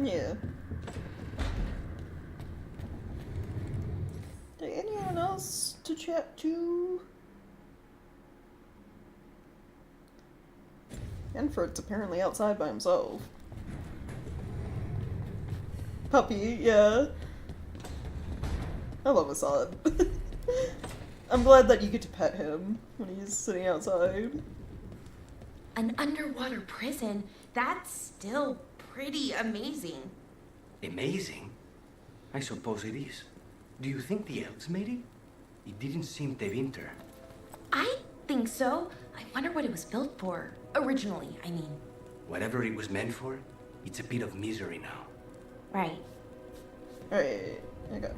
Yeah. Anyone else to chat to? Enford's apparently outside by himself. Puppy, yeah. I love Assad. I'm glad that you get to pet him when he's sitting outside. An underwater prison? That's still pretty amazing. Amazing? I suppose it is. Do you think the elves made it? It didn't seem Tevinter. I think so. I wonder what it was built for. Originally, I mean. Whatever it was meant for, it's a bit of misery now. Right. Alright, okay.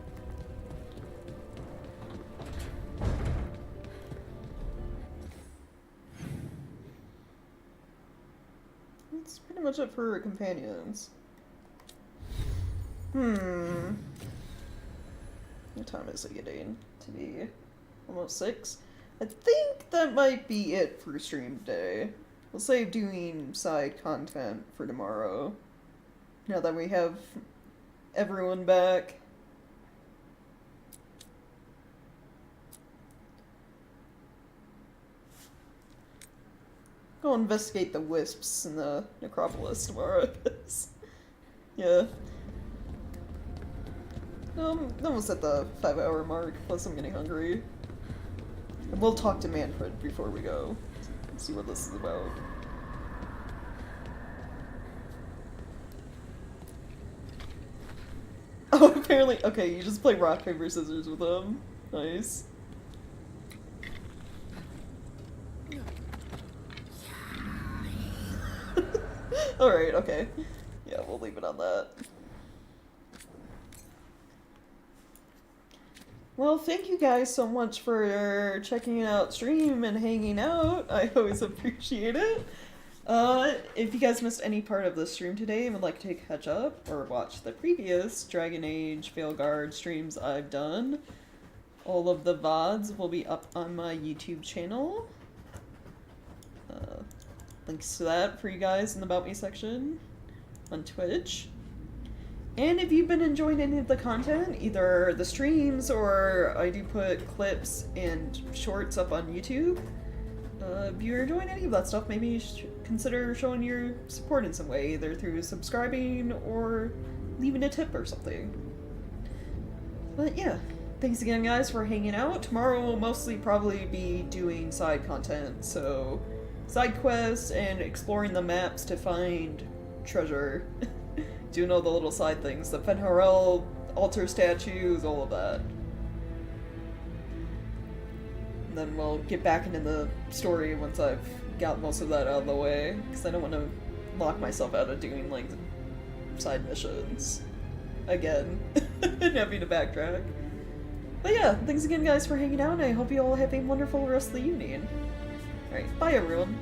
that's pretty much it for companions. What time is it getting to be? Almost 6? I think that might be it for stream today. We'll save doing side content for tomorrow. Now that we have everyone back. Go investigate the wisps in the Necropolis tomorrow, I guess. Yeah. Almost at the 5-hour mark, plus I'm getting hungry. And we'll talk to Manfred before we go. See what this is about. Oh, apparently, okay, you just play rock, paper, scissors with them. Nice. Alright, okay. Yeah, we'll leave it on that. Well, thank you guys so much for checking out stream and hanging out. I always appreciate it. If you guys missed any part of the stream today and would like to catch up or watch the previous Dragon Age Veilguard streams I've done, all of the VODs will be up on my YouTube channel. Links to that for you guys in the About Me section on Twitch. And if you've been enjoying any of the content, either the streams or I do put clips and shorts up on YouTube, if you're enjoying any of that stuff, maybe you should consider showing your support in some way, either through subscribing or leaving a tip or something. But yeah, thanks again guys for hanging out. Tomorrow we'll mostly probably be doing side content, so side quests and exploring the maps to find treasure. Doing all the little side things, the Fenharel altar statues, all of that. And then we'll get back into the story once I've got most of that out of the way, because I don't want to lock myself out of doing, like, side missions again, and having to backtrack. But yeah, thanks again guys for hanging out, and I hope you all have a wonderful rest of the evening. Alright, bye everyone.